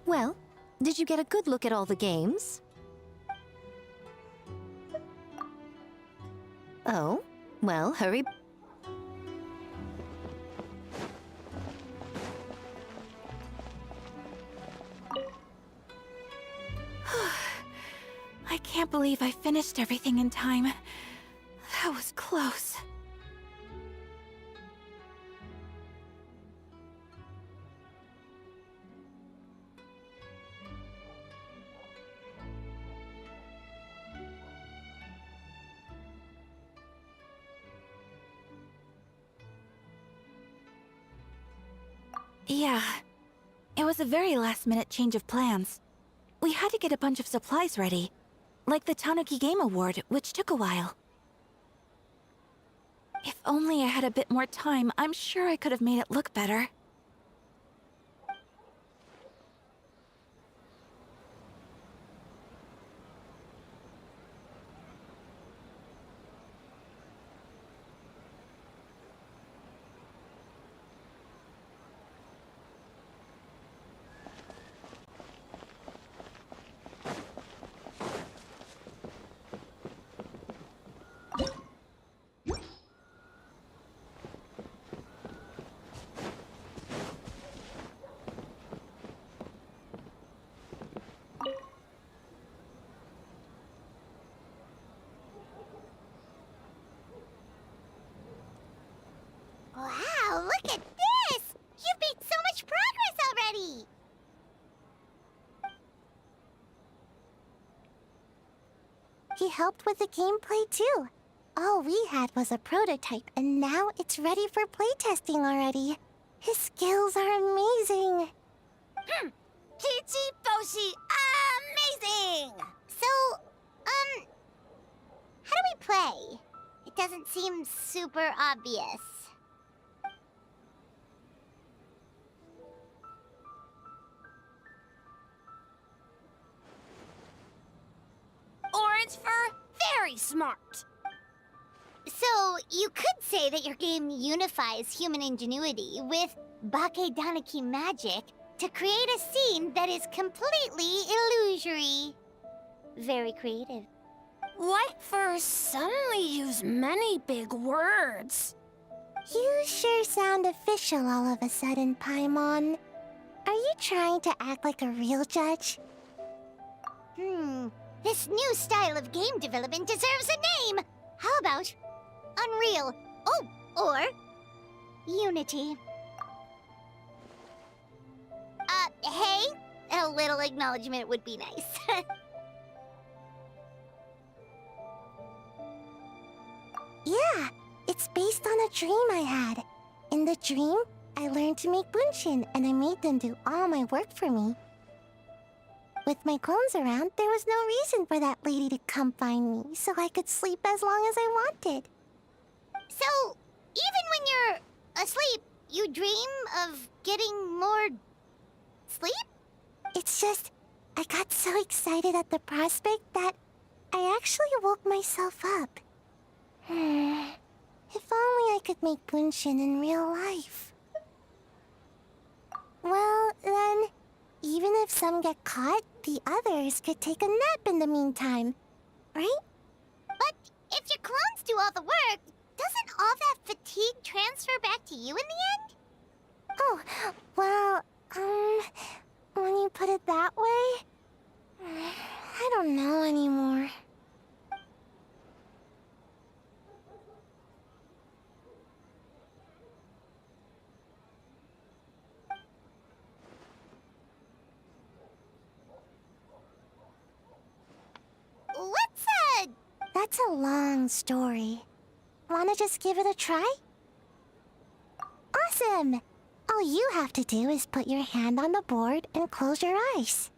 Well, did you get a good look at all the games? Oh, well, hurry. I can't believe I finished everything in time. That was close. Yeah. It was a very last-minute change of plans. We had to get a bunch of supplies ready, like the Tanuki Game Award, which took a while. If only I had a bit more time, I'm sure I could have made it look better. Wow, look at this! You've made so much progress already! He helped with the gameplay too. All we had was a prototype, and now it's ready for playtesting already. His skills are amazing. Kichi Boshi, amazing! So, how do we play? It doesn't seem super obvious. Orange fur, very smart. So, you could say that your game unifies human ingenuity with Bakedanaki magic to create a scene that is completely illusory. Very creative. White furs suddenly use many big words. You sure sound official all of a sudden, Paimon. Are you trying to act like a real judge? This new style of game development deserves a name! How about Unreal? Oh, or Unity. Hey? A little acknowledgement would be nice. Yeah, it's based on a dream I had. In the dream, I learned to make bunshin, and I made them do all my work for me. With my clones around, there was no reason for that lady to come find me, so I could sleep as long as I wanted. So, even when you're asleep, you dream of getting more sleep? It's just, I got so excited at the prospect that I actually woke myself up. If only I could make bunshin in real life. Well, then, even if some get caught, the others could take a nap in the meantime, right? But if your clones do all the work, doesn't all that fatigue transfer back to you in the end? Oh, well, when you put it that way, I don't know anymore. That's a long story. Wanna just give it a try? Awesome! All you have to do is put your hand on the board and close your eyes.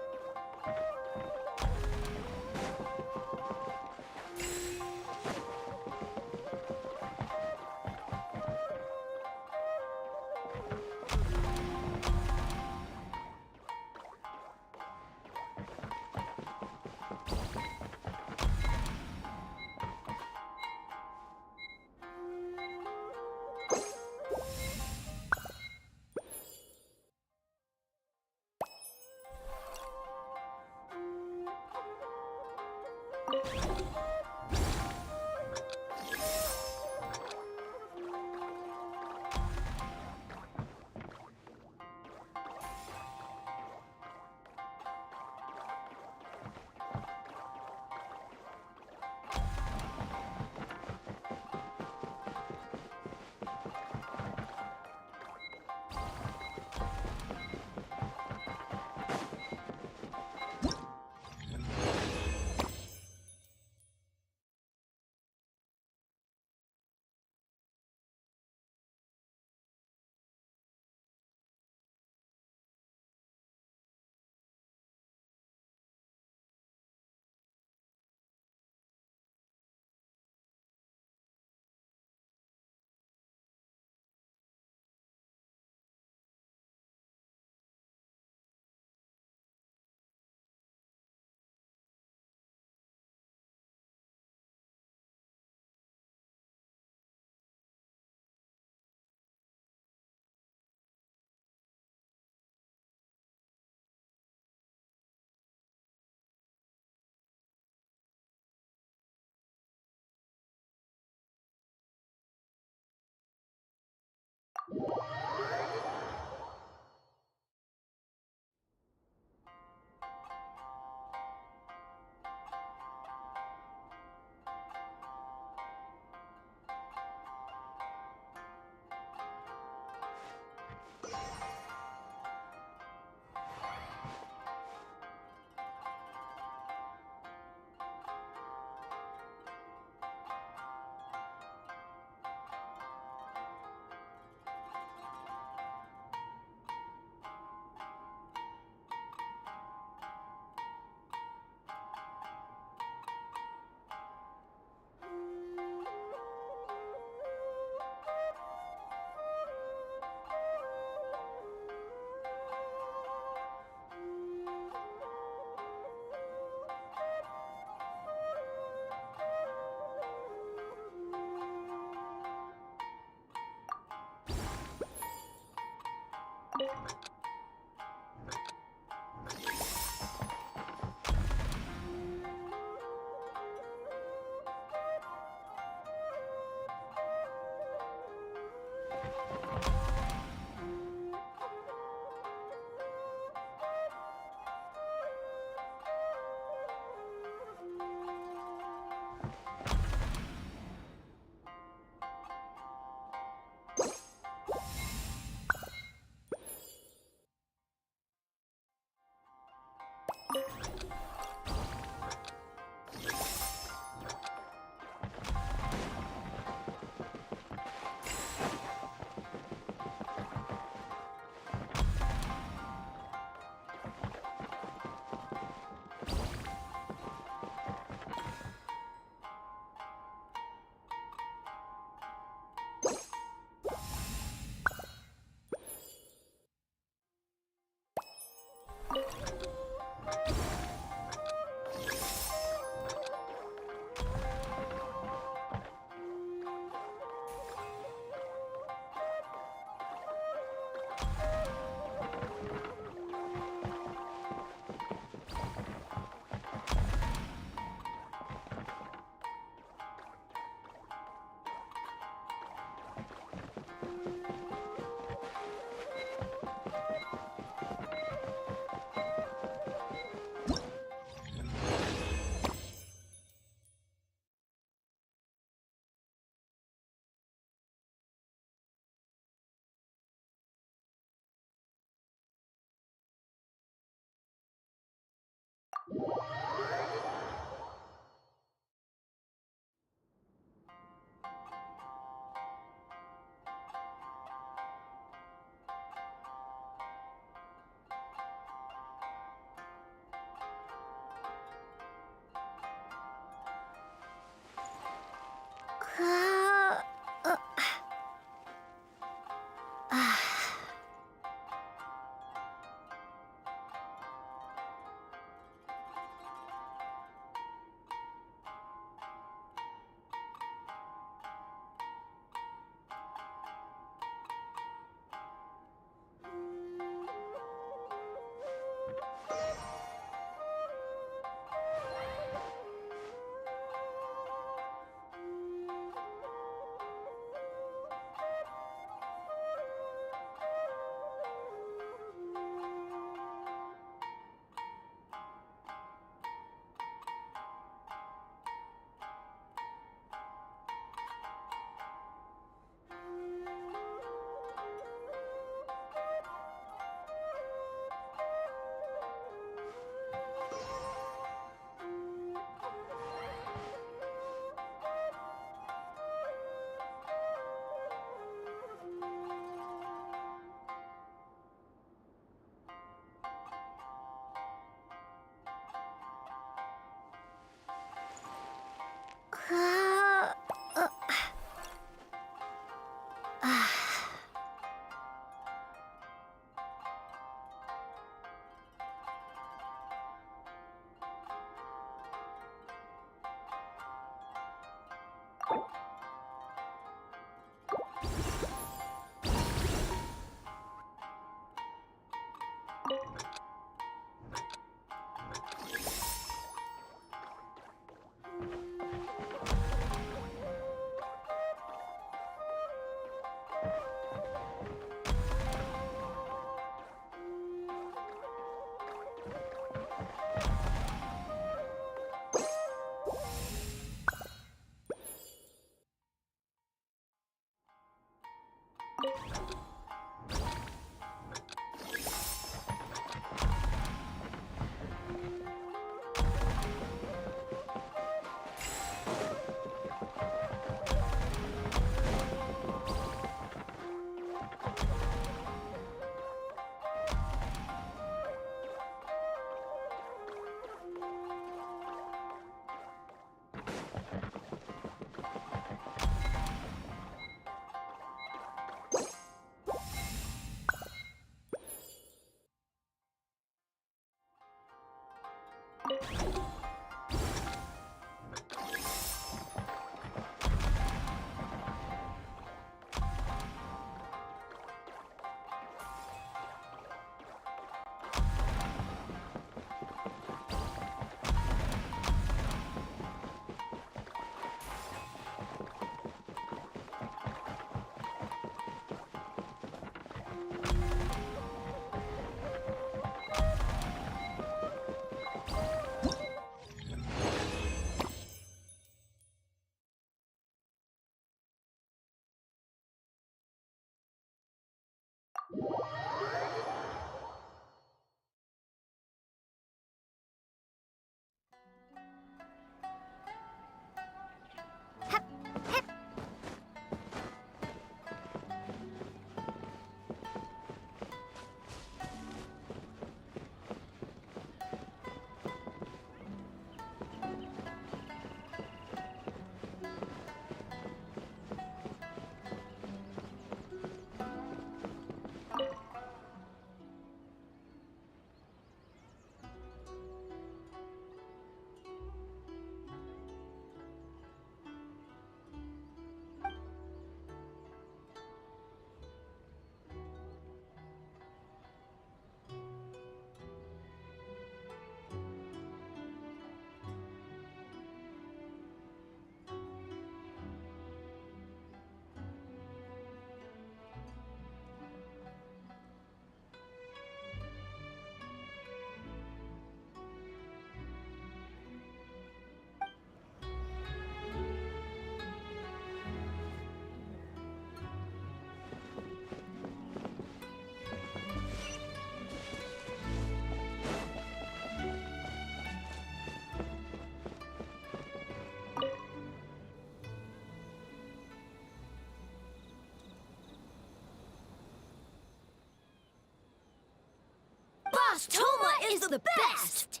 Boss Toma is the best!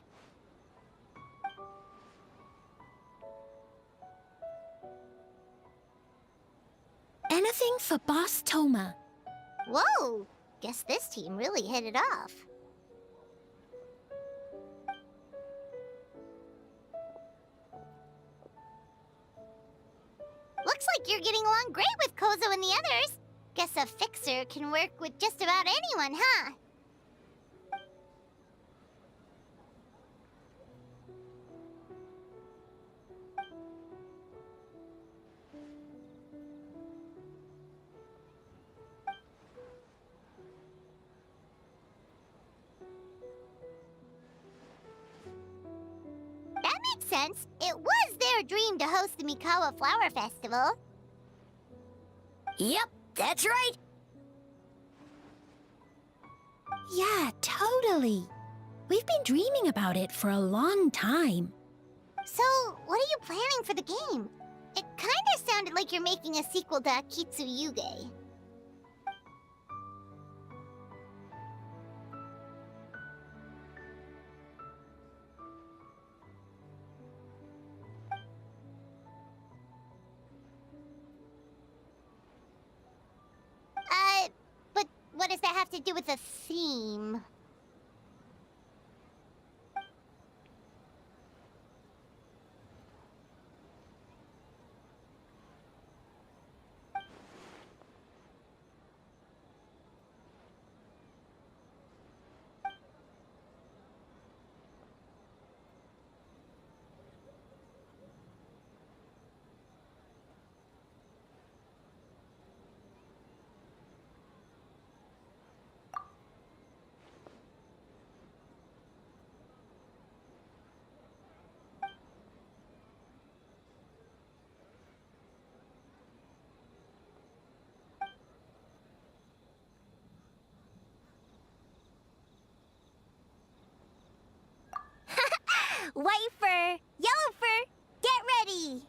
Anything for Boss Toma. Whoa! Guess this team really hit it off. Looks like you're getting along great with Kozo and the others. Guess a fixer can work with just about anyone, huh? That makes sense. It was their dream to host the Mikawa Flower Festival. Yep, that's right. Yeah, totally. We've been dreaming about it for a long time. So, what are you planning for the game? It kinda sounded like you're making a sequel to Kitsuyuge. But what does that have to do with the theme? White fur, yellow fur, get ready!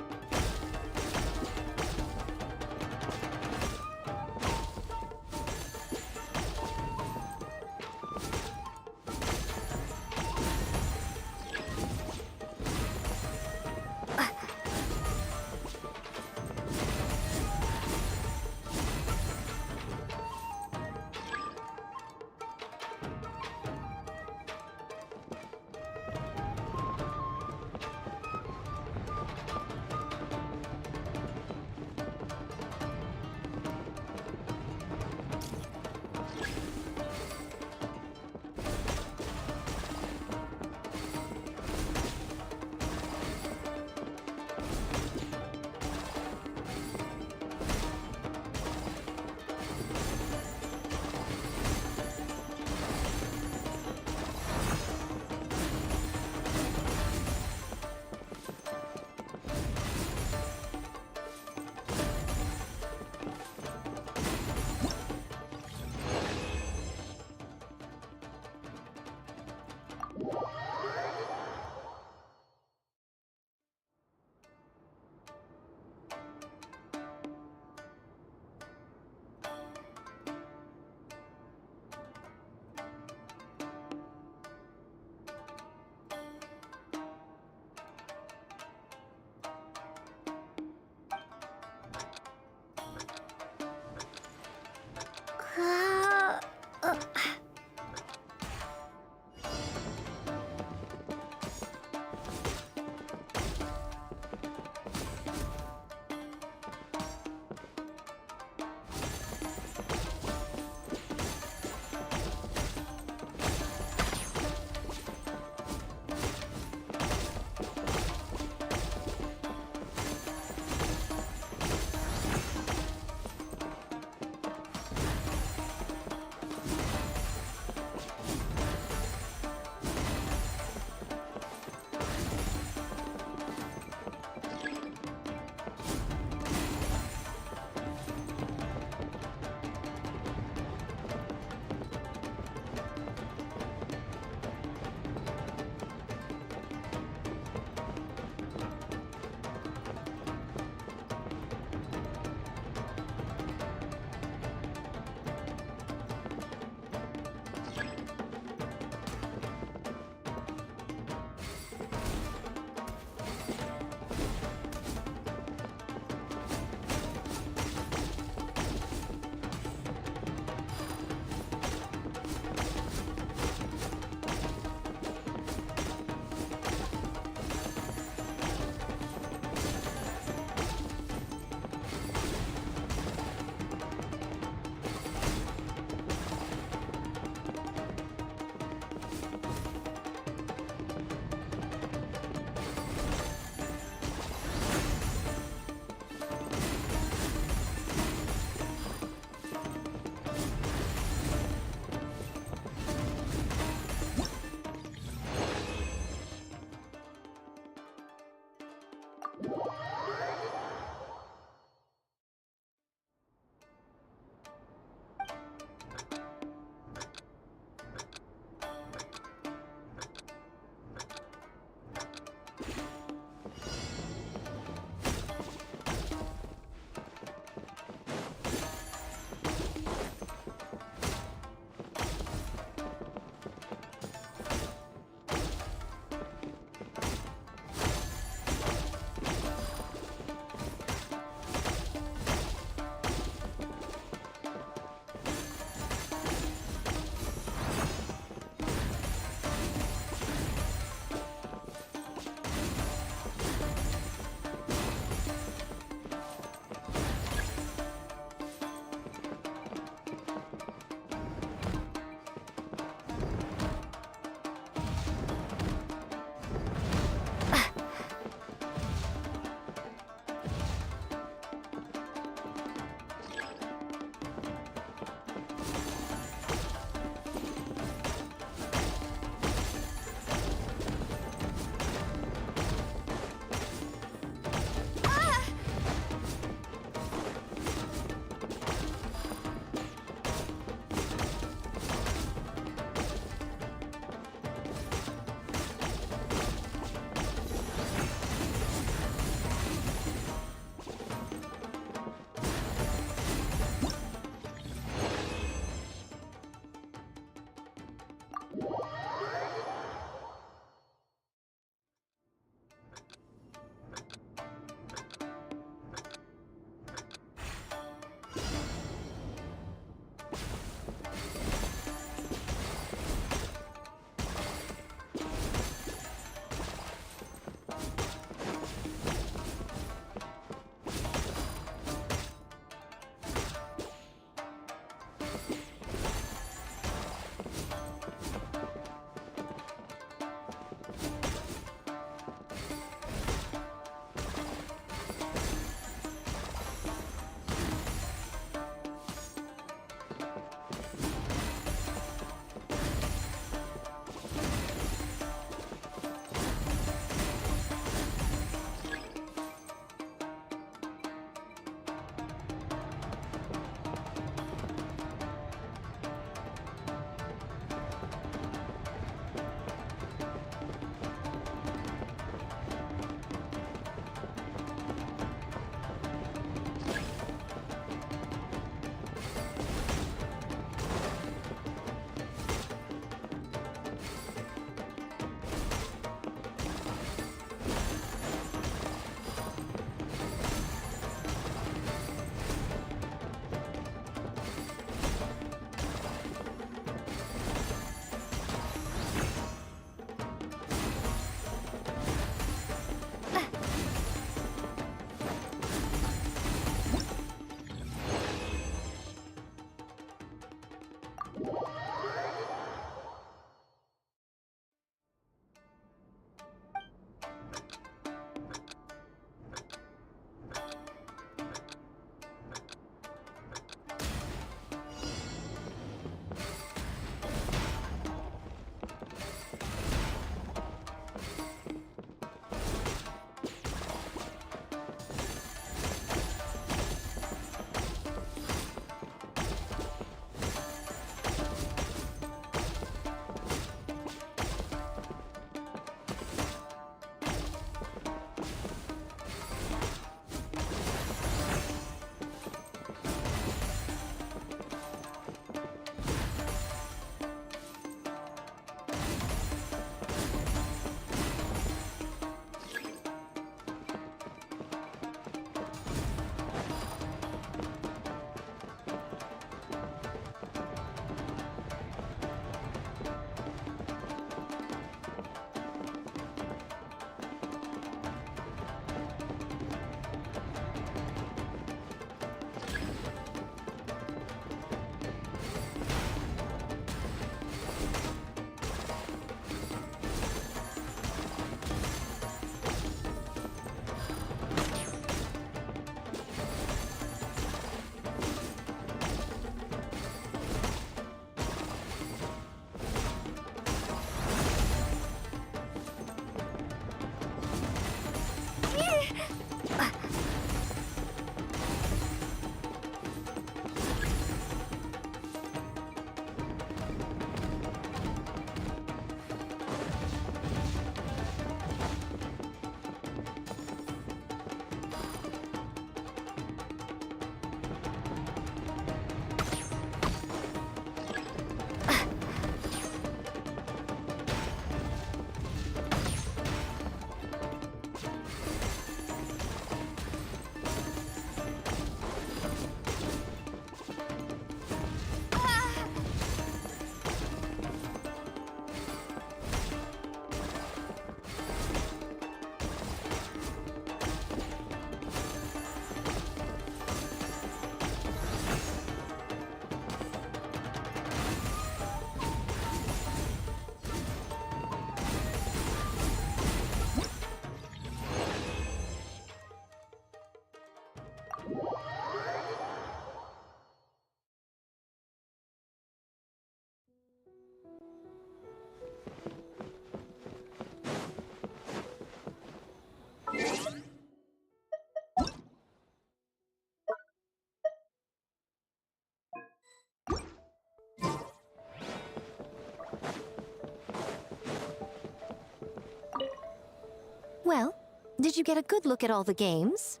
Did you get a good look at all the games?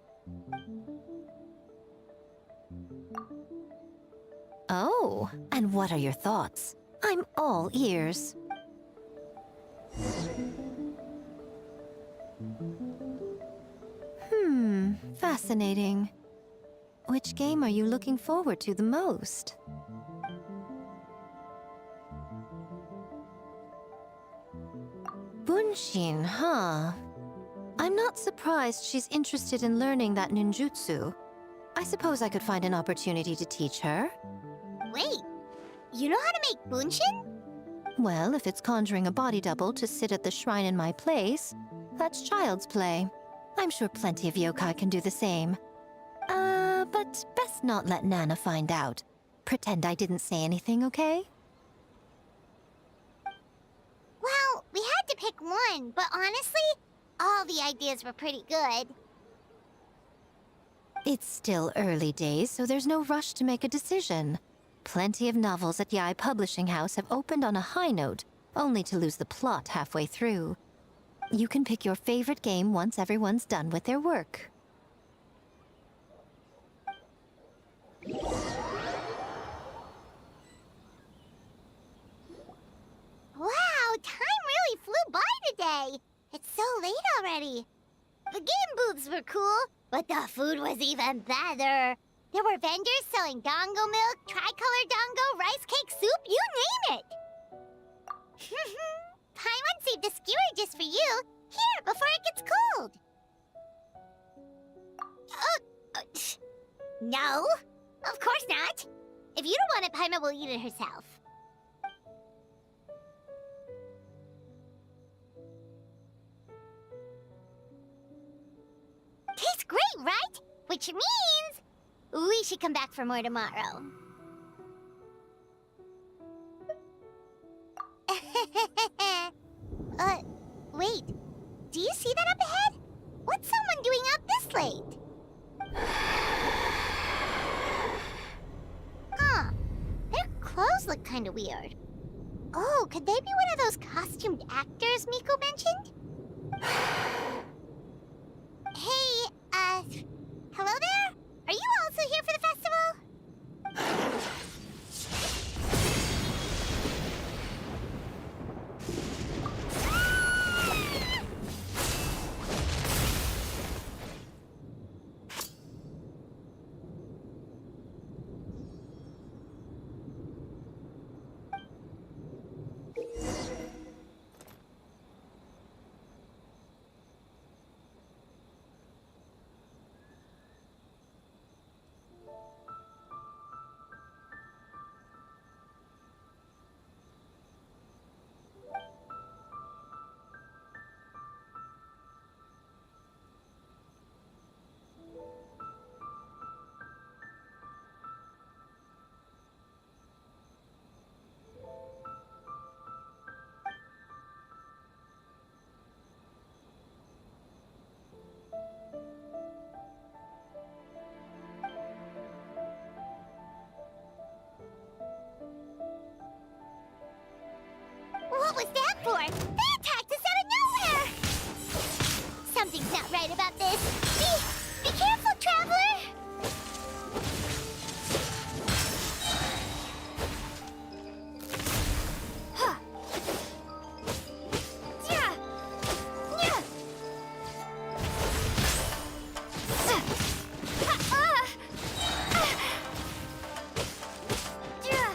Oh, and what are your thoughts? I'm all ears. Fascinating. Which game are you looking forward to the most? Bunshin, huh? I'm not surprised she's interested in learning that ninjutsu. I suppose I could find an opportunity to teach her. Wait, you know how to make bunshin? Well, if it's conjuring a body double to sit at the shrine in my place, that's child's play. I'm sure plenty of yokai can do the same. But best not let Nana find out. Pretend I didn't say anything, okay? Well, we had to pick one, but honestly, all the ideas were pretty good. It's still early days, so there's no rush to make a decision. Plenty of novels at Yai Publishing House have opened on a high note, only to lose the plot halfway through. You can pick your favorite game once everyone's done with their work. Wow, time really flew by today. It's so late already. The game booths were cool, but the food was even better. There were vendors selling dango milk, tricolor dango, rice cake soup, you name it. Paimon saved a skewer just for you. Here, before it gets cold. No, of course not. If you don't want it, Paimon will eat it herself. Tastes great, right? Which means we should come back for more tomorrow. Wait. Do you see that up ahead? What's someone doing out this late? Huh. Their clothes look kind of weird. Oh, could they be one of those costumed actors Miko mentioned? Hey, hello there? Are you also here for the festival? What was that for? They attacked us out of nowhere! Something's not right about this. Be careful, traveler! Huh. Yeah. Yeah. Yeah.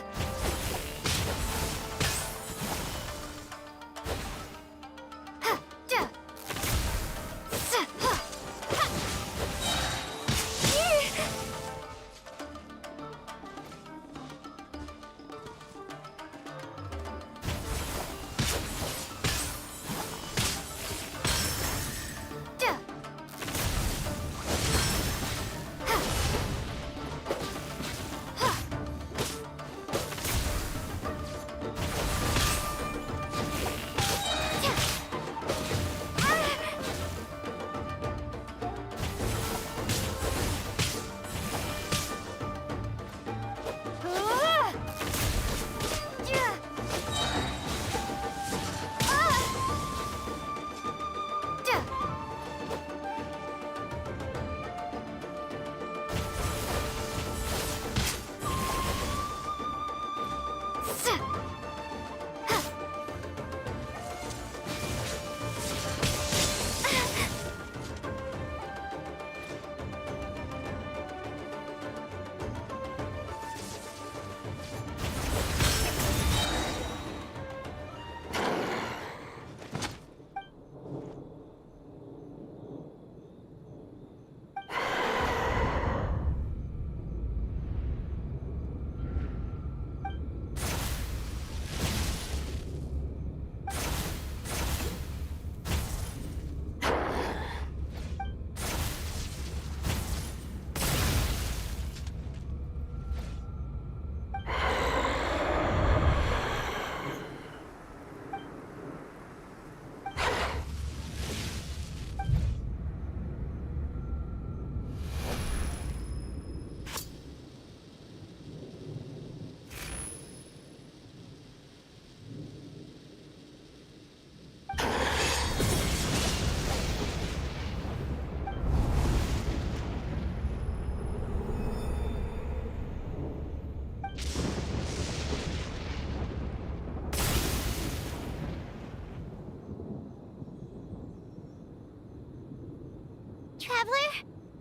Traveler?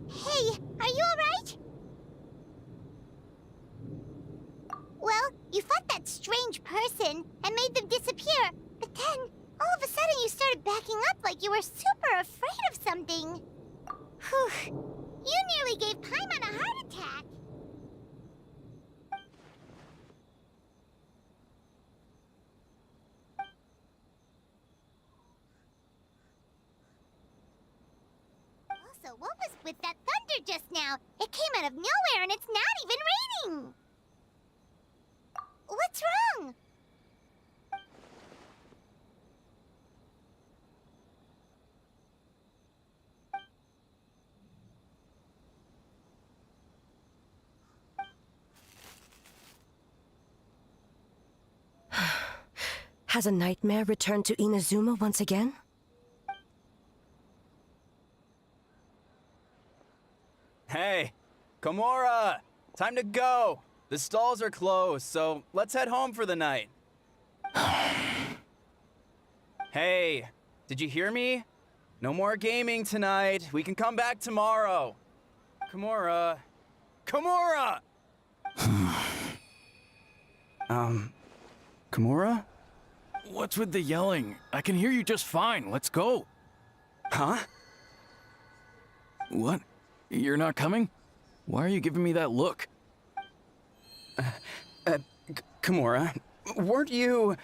Hey, are you alright? Well, you fought that strange person and made them disappear, but then, all of a sudden you started backing up like you were super afraid of something. Whew. You nearly gave Paimon a heart attack. Also, what was with that thunder just now? It came out of nowhere and it's not even raining! What's wrong? Has a nightmare returned to Inazuma once again? Hey, Komura! Time to go! The stalls are closed, so let's head home for the night. Hey, did you hear me? No more gaming tonight. We can come back tomorrow. Komura. Komura! Komura? What's with the yelling? I can hear you just fine. Let's go. Huh? What? You're not coming? Why are you giving me that look? Komura, weren't you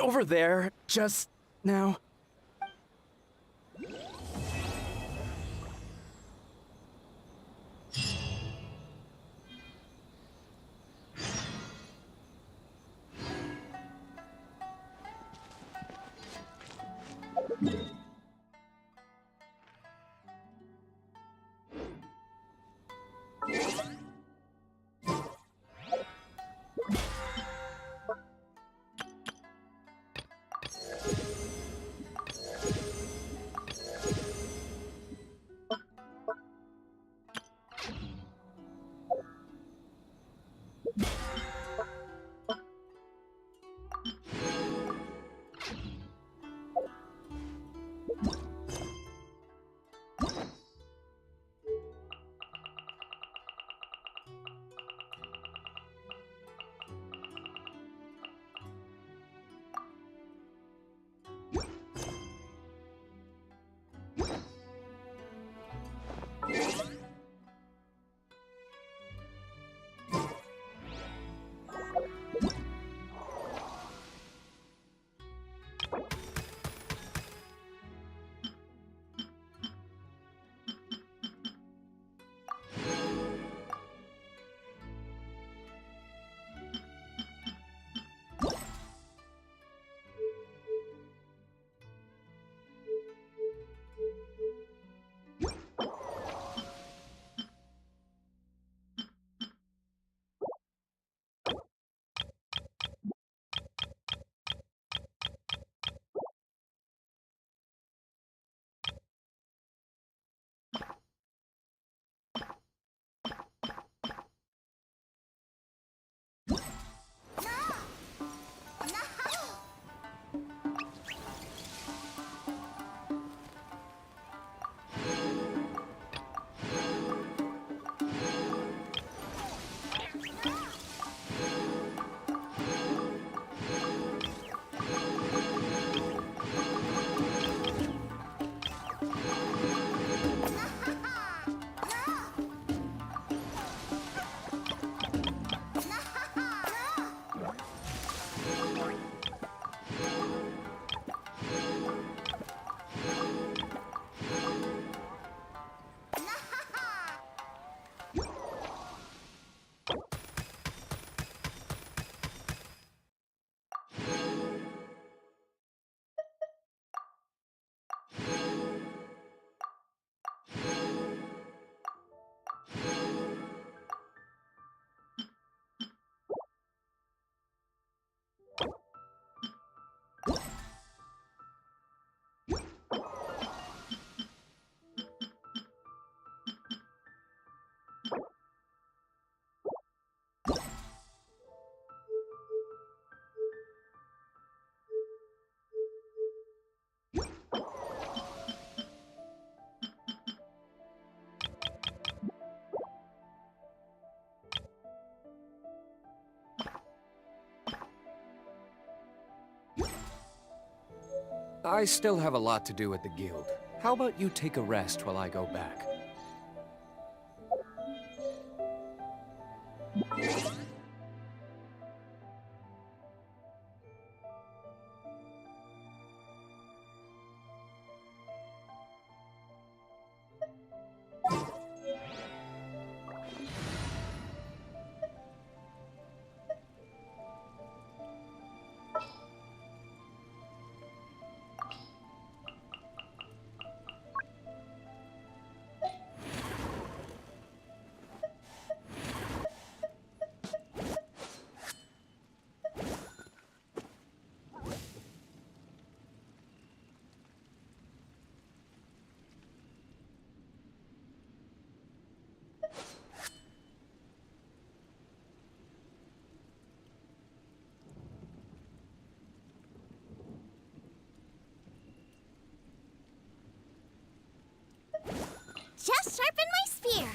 over there just now? I still have a lot to do at the guild. How about you take a rest while I go back? Just sharpen my spear.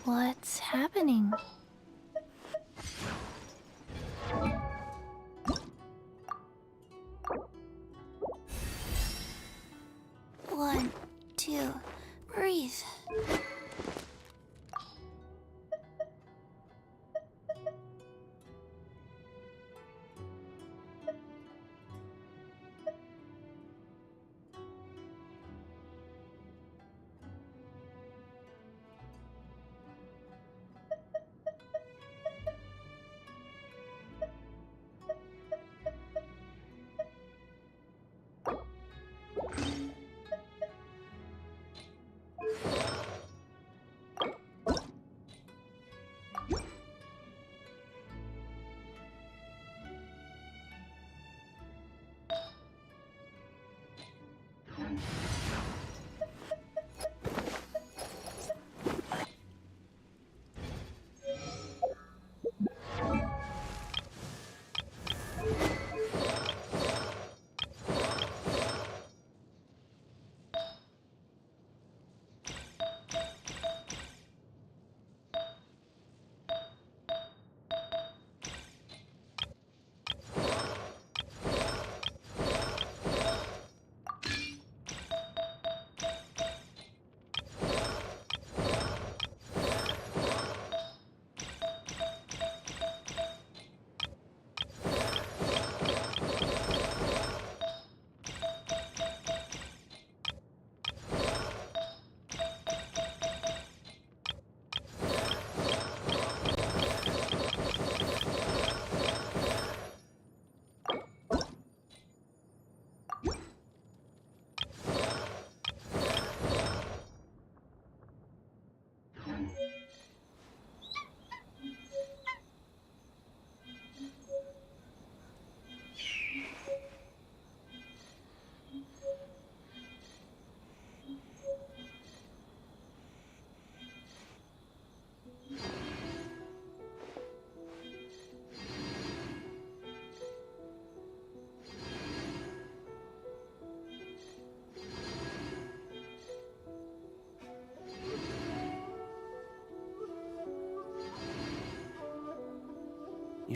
What's happening? to breathe.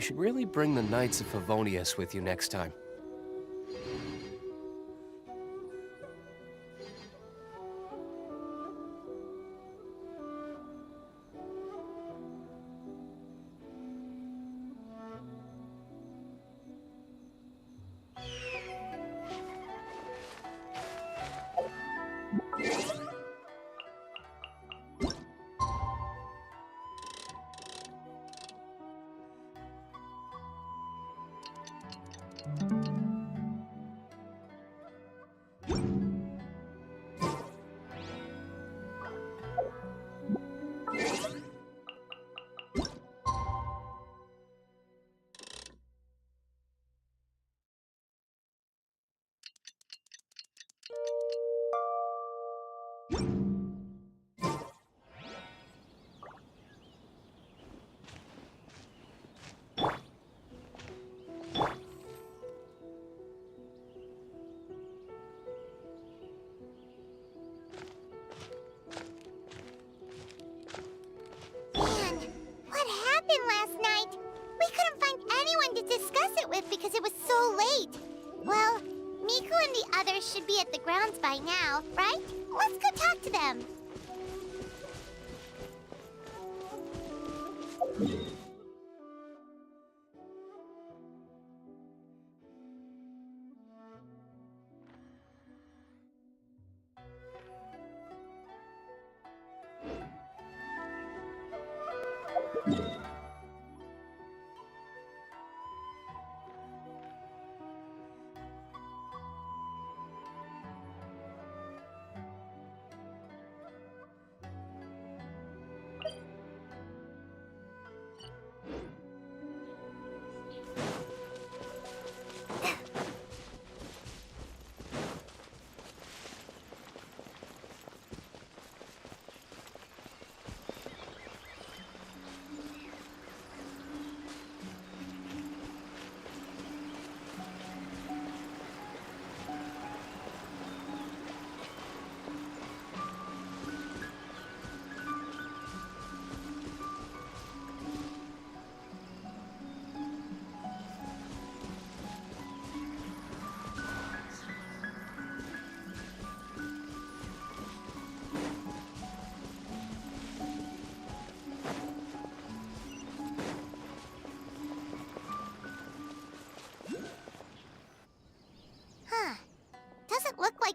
You should really bring the Knights of Favonius with you next time. What happened last night? We couldn't find anyone to discuss it with because it was so late. Well, Miku and the others should be at the grounds by now, right? Let's go talk to them.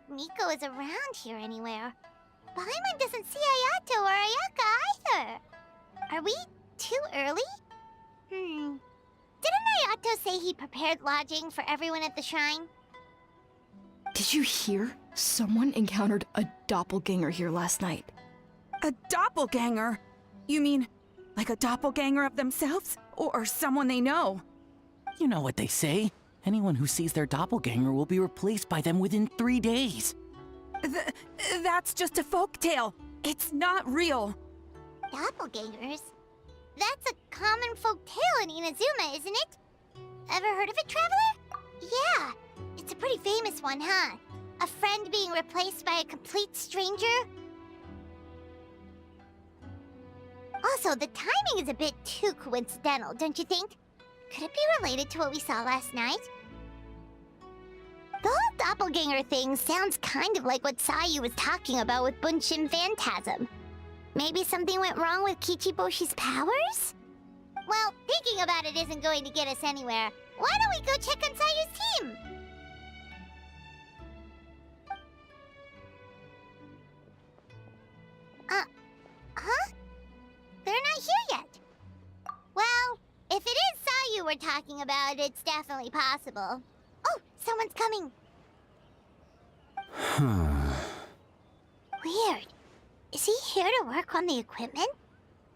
Miko is around here anywhere. Paimon doesn't see Ayato or Ayaka either. Are we too early? Didn't Ayato say he prepared lodging for everyone at the shrine? Did you hear? Someone encountered a doppelganger here last night. A doppelganger? You mean, like a doppelganger of themselves? Or someone they know? You know what they say. Anyone who sees their doppelganger will be replaced by them within 3 days. That's just a folktale. It's not real. Doppelgangers? That's a common folk tale in Inazuma, isn't it? Ever heard of it, Traveler? Yeah, it's a pretty famous one, huh? A friend being replaced by a complete stranger? Also, the timing is a bit too coincidental, don't you think? Could it be related to what we saw last night? The whole doppelganger thing sounds kind of like what Sayu was talking about with Bunshin Phantasm. Maybe something went wrong with Kichiboshi's powers? Well, thinking about it isn't going to get us anywhere. Why don't we go check on Sayu's team? Huh? They're not here yet. Well, if it is Sayu we're talking about, it's definitely possible. Oh, someone's coming. Weird. Is he here to work on the equipment?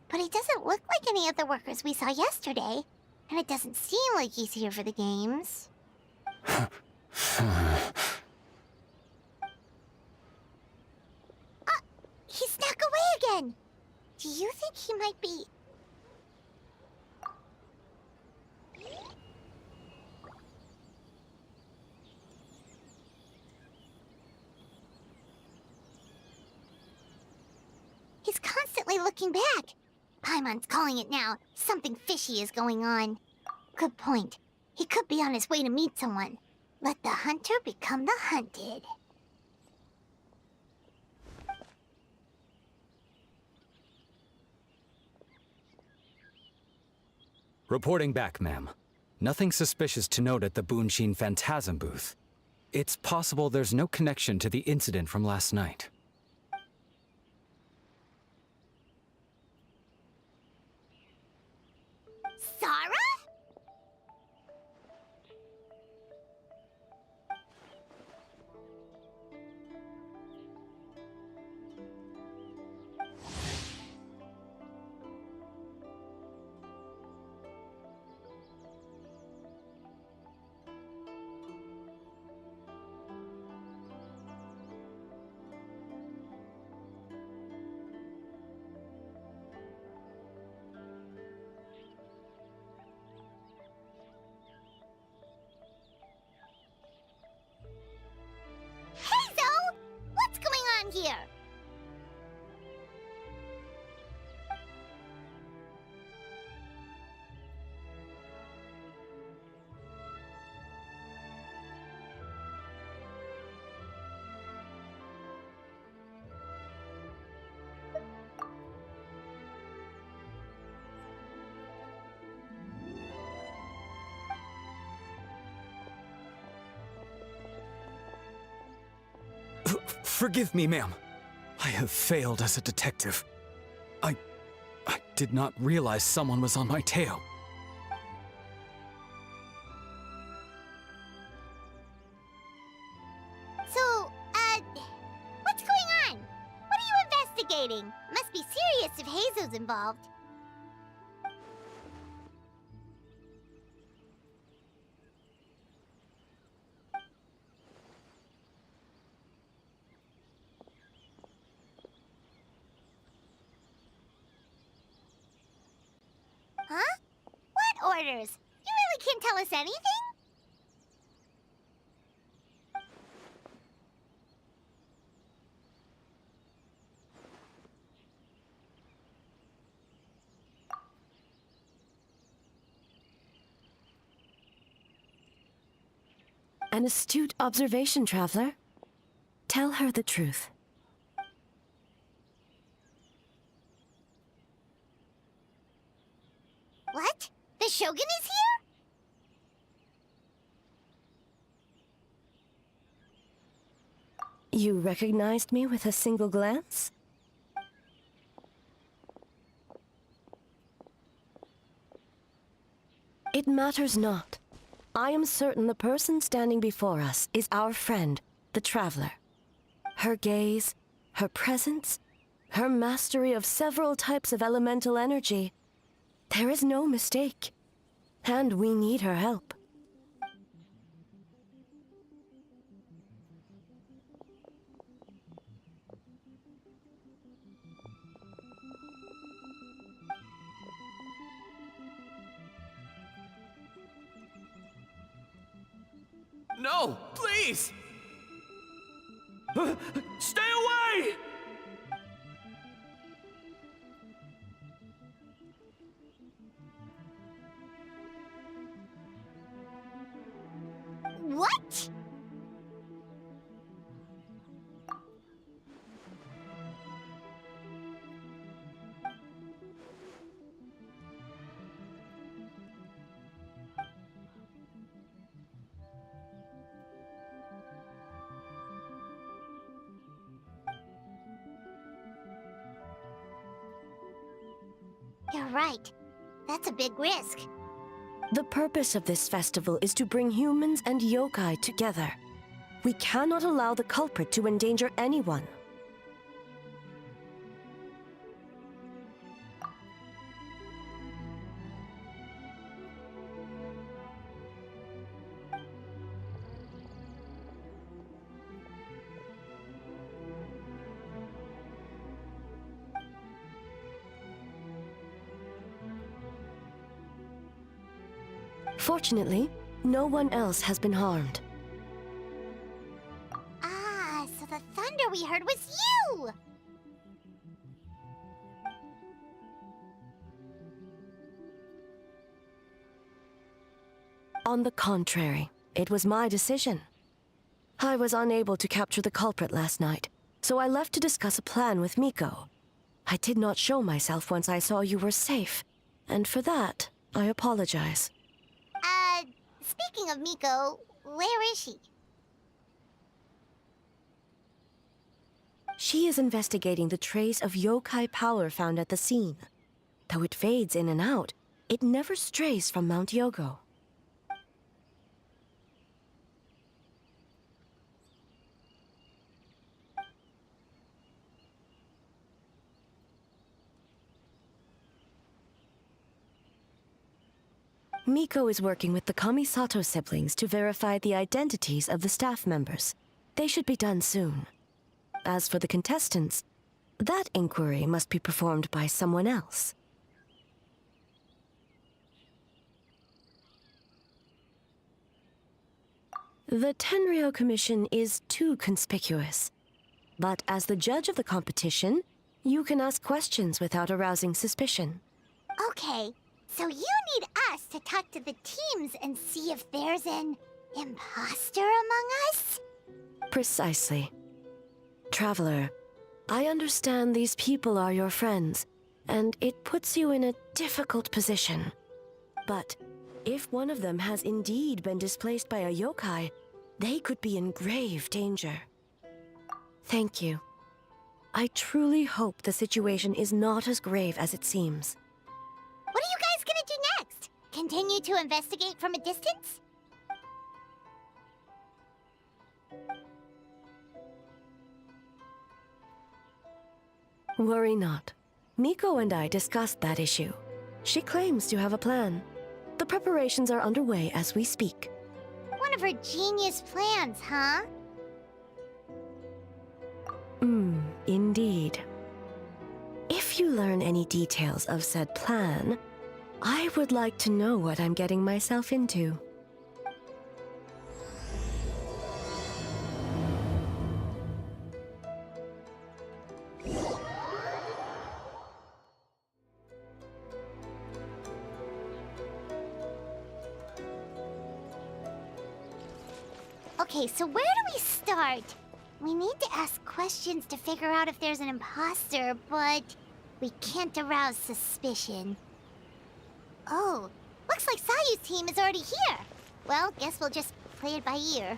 But he doesn't look like any of the workers we saw yesterday. And it doesn't seem like he's here for the games. He snuck away again! Do you think he might be... He's constantly looking back. Paimon's calling it now. Something fishy is going on. Good point. He could be on his way to meet someone. Let the hunter become the hunted. Reporting back, ma'am. Nothing suspicious to note at the Bunshin Phantasm booth. It's possible there's no connection to the incident from last night. Sarah? What's going on here? Forgive me, ma'am. I have failed as a detective. I did not realize someone was on my tail. So, what's going on? What are you investigating? Must be serious if Heizo's involved. Huh? What orders? You really can't tell us anything? An astute observation, Traveler. Tell her the truth. What? The Shogun is here? You recognized me with a single glance? It matters not. I am certain the person standing before us is our friend, the Traveler. Her gaze, her presence, her mastery of several types of elemental energy. There is no mistake. And we need her help. No, please! Stay away! What? You're right. That's a big risk. The purpose of this festival is to bring humans and yokai together. We cannot allow the culprit to endanger anyone. Fortunately, no one else has been harmed. Ah, so the thunder we heard was you! On the contrary, it was my decision. I was unable to capture the culprit last night, so I left to discuss a plan with Miko. I did not show myself once I saw you were safe, and for that, I apologize. Speaking of Miko, where is she? She is investigating the trace of yokai power found at the scene. Though it fades in and out, it never strays from Mount Yogo. Miko is working with the Kamisato siblings to verify the identities of the staff members. They should be done soon. As for the contestants, that inquiry must be performed by someone else. The Tenryo Commission is too conspicuous. But as the judge of the competition, you can ask questions without arousing suspicion. Okay, so you need us to talk to the teams and see if there's an imposter among us? Precisely. Traveler, I understand these people are your friends, and it puts you in a difficult position. But if one of them has indeed been displaced by a yokai, they could be in grave danger. Thank you. I truly hope the situation is not as grave as it seems. What are you guys gonna do next? Continue to investigate from a distance? Worry not. Miko and I discussed that issue. She claims to have a plan. The preparations are underway as we speak. One of her genius plans, huh? Indeed. If you learn any details of said plan, I would like to know what I'm getting myself into. Okay, so where do we start? We need to ask questions to figure out if there's an imposter, but we can't arouse suspicion. Oh, looks like Sayu's team is already here. Well, guess we'll just play it by ear.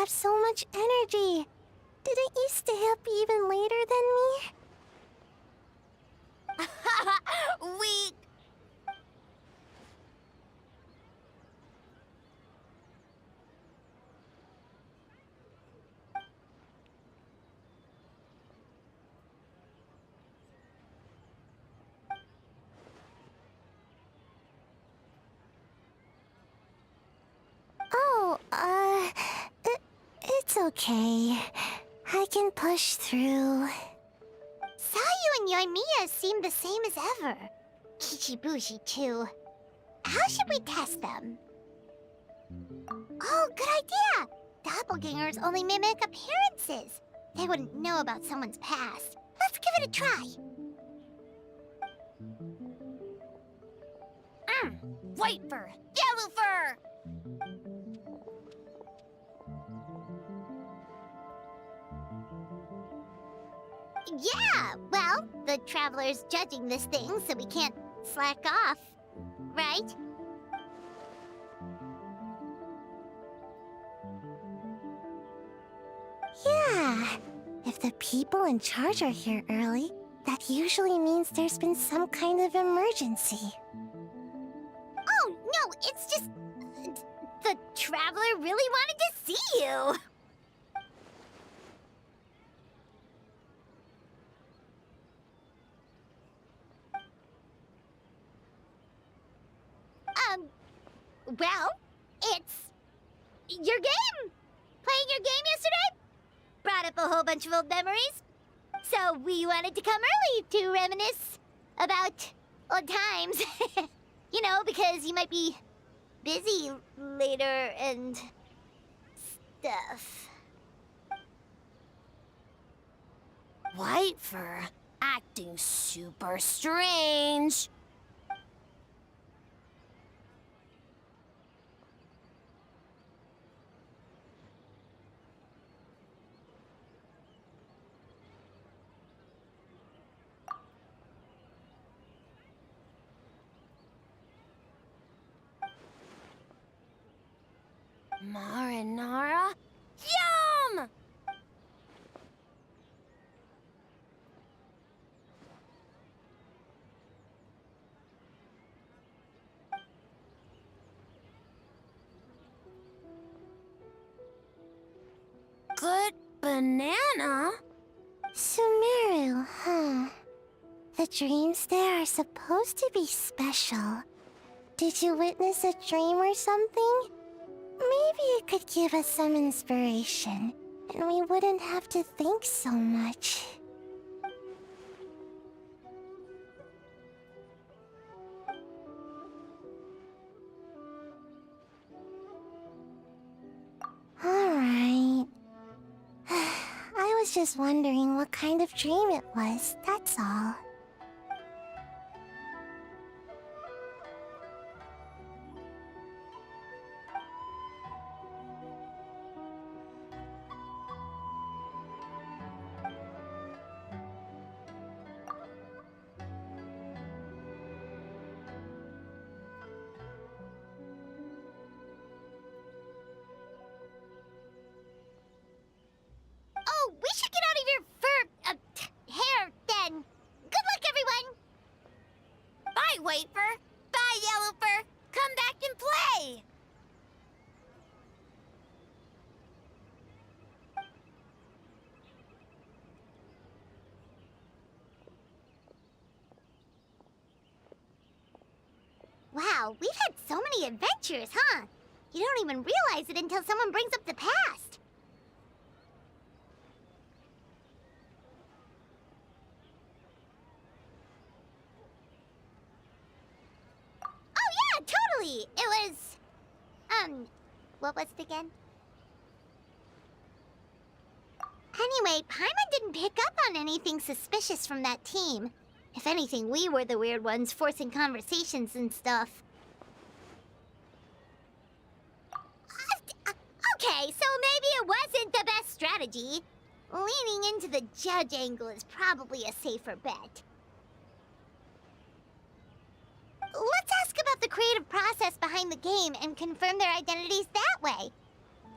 have so much energy. Didn't you stay up even later than me? Weak. Oh, it's okay. I can push through. Sayu and Yoimiya seem the same as ever. Kichibushi, too. How should we test them? Oh, good idea! Doppelgangers only mimic appearances. They wouldn't know about someone's past. Let's give it a try. White fur, yellow fur. Yeah, well, the Traveler's judging this thing, so we can't slack off, right? Yeah, if the people in charge are here early, that usually means there's been some kind of emergency. Oh, no, it's just... the Traveler really wanted to see you! Well, it's... your game! Playing your game yesterday? Brought up a whole bunch of old memories. So we wanted to come early to reminisce about old times. You know, because you might be busy later and stuff. White fur, acting super strange. Marinara? Yum! Good banana? Sumeru, huh? The dreams there are supposed to be special. Did you witness a dream or something? Maybe it could give us some inspiration, and we wouldn't have to think so much. Alright. I was just wondering what kind of dream it was, that's all. Oh, we should get out of your hair then. Good luck, everyone. Bye, White fur. Bye, yellow fur. Come back and play. Wow, we've had so many adventures, huh? You don't even realize it until someone brings up the past. Oh yeah, totally! It was... what was it again? Anyway, Paimon didn't pick up on anything suspicious from that team. If anything, we were the weird ones forcing conversations and stuff. Okay, so maybe it wasn't the best strategy. Leaning into the judge angle is probably a safer bet. Let's ask about the creative process behind the game and confirm their identities that way.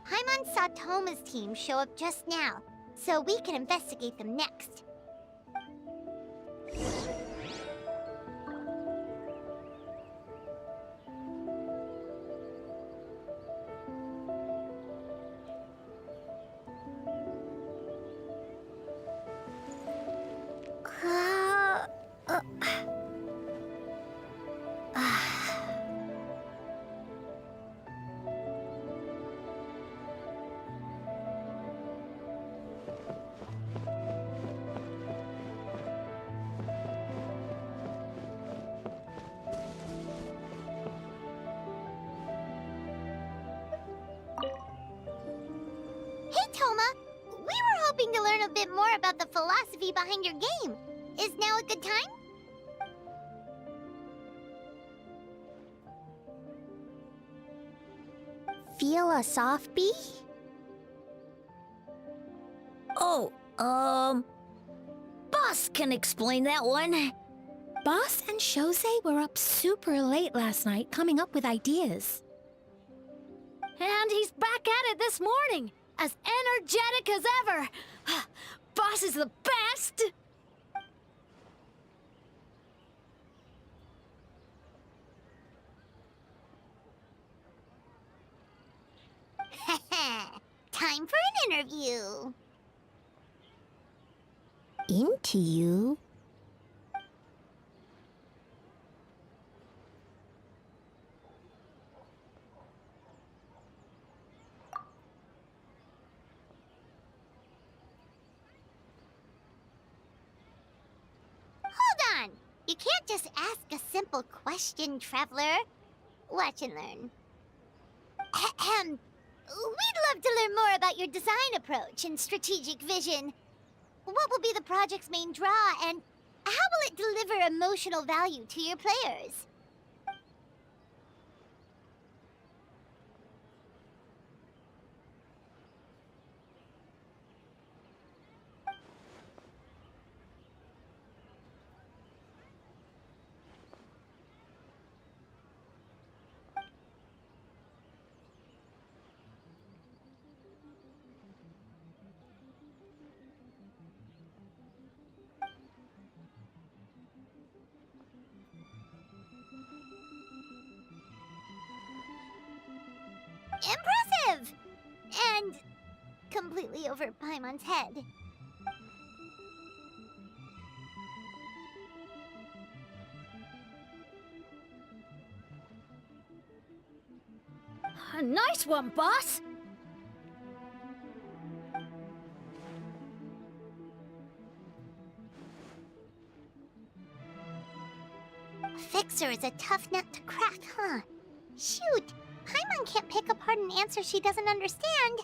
Paimon saw Toma's team show up just now, so we can investigate them next. Hey, Toma! We were hoping to learn a bit more about the philosophy behind your game. Is now a good time? Philosophy? Oh, Boss can explain that one. Boss and Shosei were up super late last night coming up with ideas. And he's back at it this morning, as energetic as ever. Boss is the best! Time for an interview. Into you? Hold on! You can't just ask a simple question, Traveler. Watch and learn. Ahem. We'd love to learn more about your design approach and strategic vision. What will be the project's main draw, and how will it deliver emotional value to your players? Impressive! And completely over Paimon's head. Nice one, boss! Fixer is a tough nut to crack, huh? Shoot! Paimon can't pick apart an answer she doesn't understand.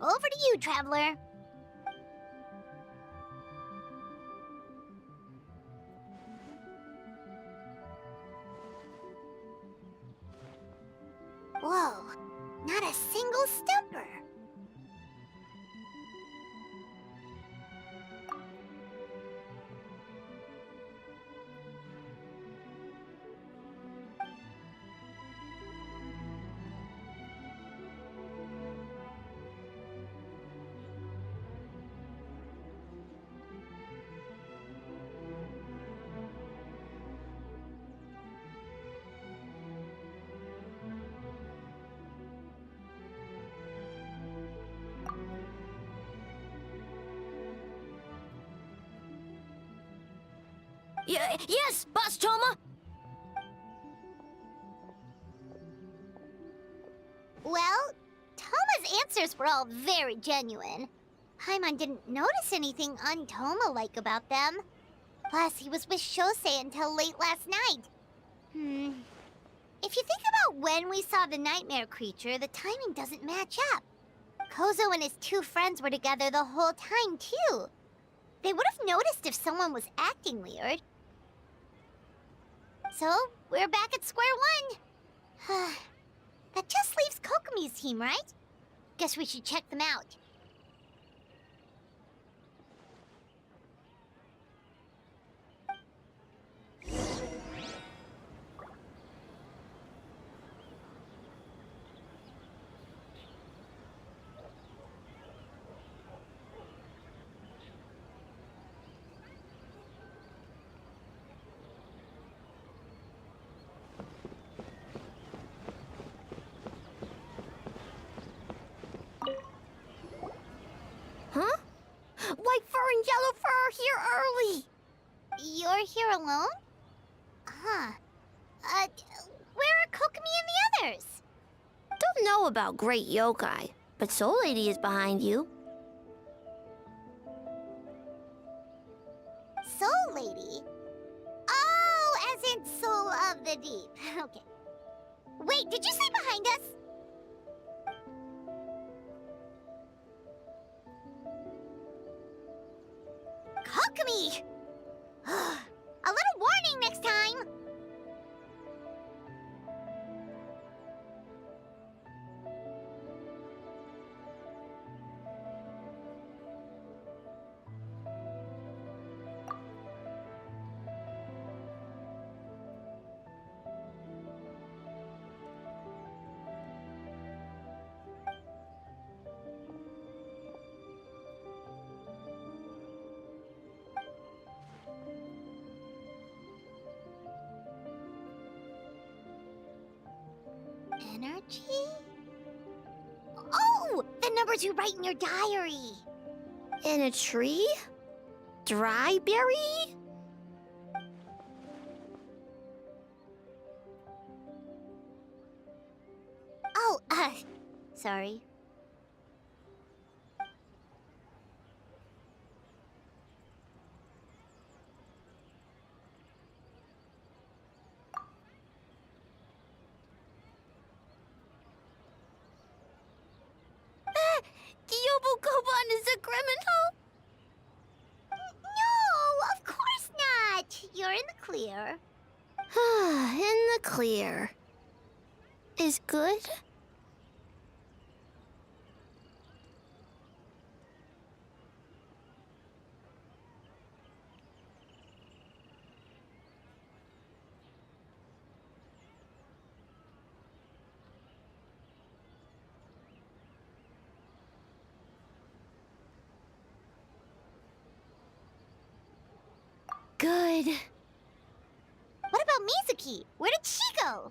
Over to you, Traveler. Whoa, not a single stumper. Yes, Boss Toma! Well, Toma's answers were all very genuine. Paimon didn't notice anything un-Toma-like about them. Plus, he was with Shosei until late last night. If you think about when we saw the nightmare creature, the timing doesn't match up. Kozo and his two friends were together the whole time, too. They would have noticed if someone was acting weird. So, we're back at square one. That just leaves Kokomi's team, right? Guess we should check them out. alone? Huh. Where are Kokomi and the others? Don't know about Great Yokai, but Soul Lady is behind you. Soul Lady? Oh, as in Soul of the Deep. Okay. Wait, did you say behind us? Kokomi! A little warning next time! Energy? Oh! The numbers you write in your diary! In a tree? Dry berry? Oh, sorry. Gyobu Koban is a criminal? No, of course not! You're in the clear. In the clear. Is good? Good. What about Mizuki? Where did she go?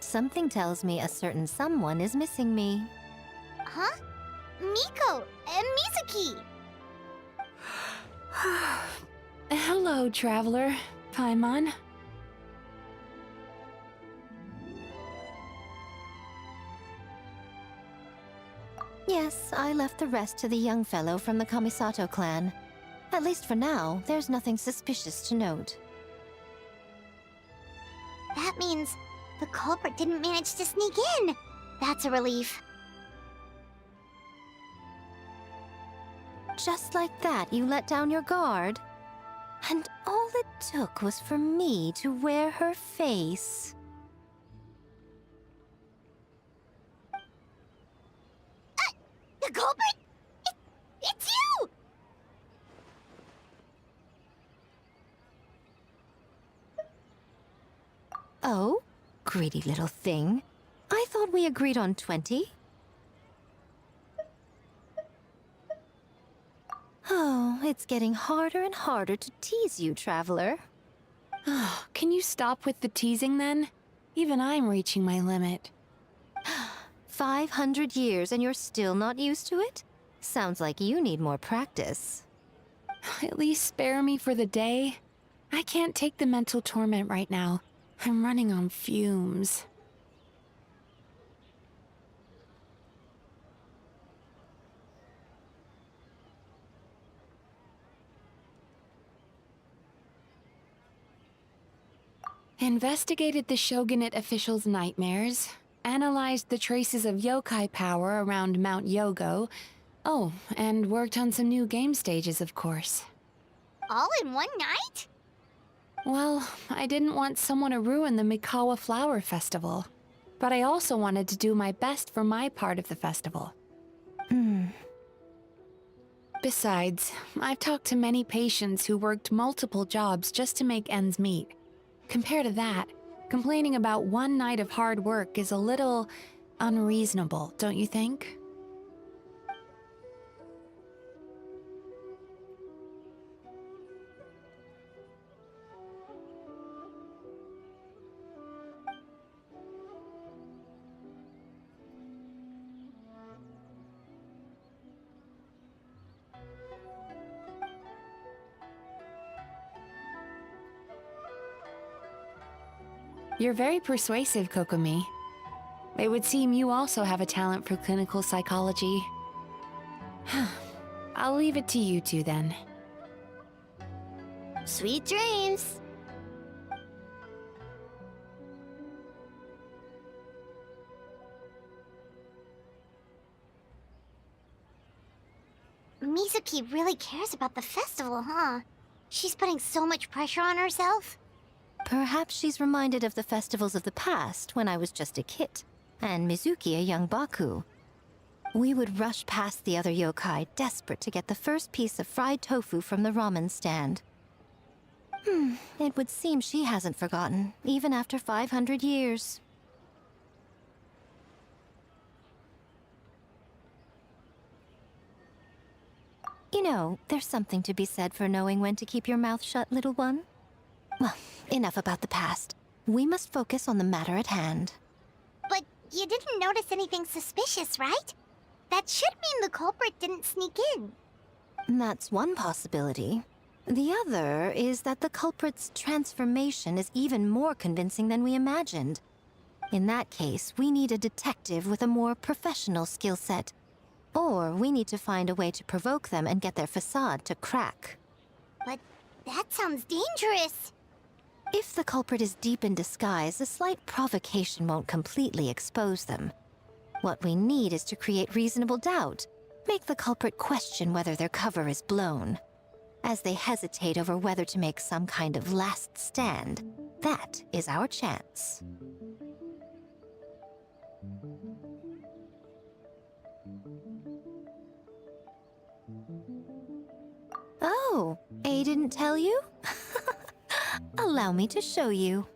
Something tells me a certain someone is missing me. Huh? Miko and Mizuki! Hello, traveler. Paimon. Yes, I left the rest to the young fellow from the Kamisato clan. At least for now, there's nothing suspicious to note. That means the culprit didn't manage to sneak in. That's a relief. Just like that, you let down your guard? And all it took was for me to wear her face. The culprit? It's you! Oh? Greedy little thing. I thought we agreed on 20. Oh, it's getting harder and harder to tease you, traveler. Oh, can you stop with the teasing then? Even I'm reaching my limit. 500 years and you're still not used to it? Sounds like you need more practice. At least spare me for the day. I can't take the mental torment right now. I'm running on fumes. Investigated the Shogunate officials' nightmares, analyzed the traces of yokai power around Mount Yogo. Oh, and worked on some new game stages, of course. All in one night? Well, I didn't want someone to ruin the Mikawa Flower Festival. But I also wanted to do my best for my part of the festival. Besides, I've talked to many patients who worked multiple jobs just to make ends meet. Compared to that, complaining about one night of hard work is a little unreasonable, don't you think? You're very persuasive, Kokomi. It would seem you also have a talent for clinical psychology. I'll leave it to you two then. Sweet dreams! Mizuki really cares about the festival, huh? She's putting so much pressure on herself. Perhaps she's reminded of the festivals of the past when I was just a kid, and Mizuki a young Baku. We would rush past the other yokai, desperate to get the first piece of fried tofu from the ramen stand. It would seem she hasn't forgotten, even after 500 years. You know, there's something to be said for knowing when to keep your mouth shut, little one. Well, enough about the past. We must focus on the matter at hand. But you didn't notice anything suspicious, right? That should mean the culprit didn't sneak in. That's one possibility. The other is that the culprit's transformation is even more convincing than we imagined. In that case, we need a detective with a more professional skill set. Or we need to find a way to provoke them and get their facade to crack. But that sounds dangerous. If the culprit is deep in disguise, a slight provocation won't completely expose them. What we need is to create reasonable doubt. Make the culprit question whether their cover is blown. As they hesitate over whether to make some kind of last stand, that is our chance. Oh, A didn't tell you? Allow me to show you.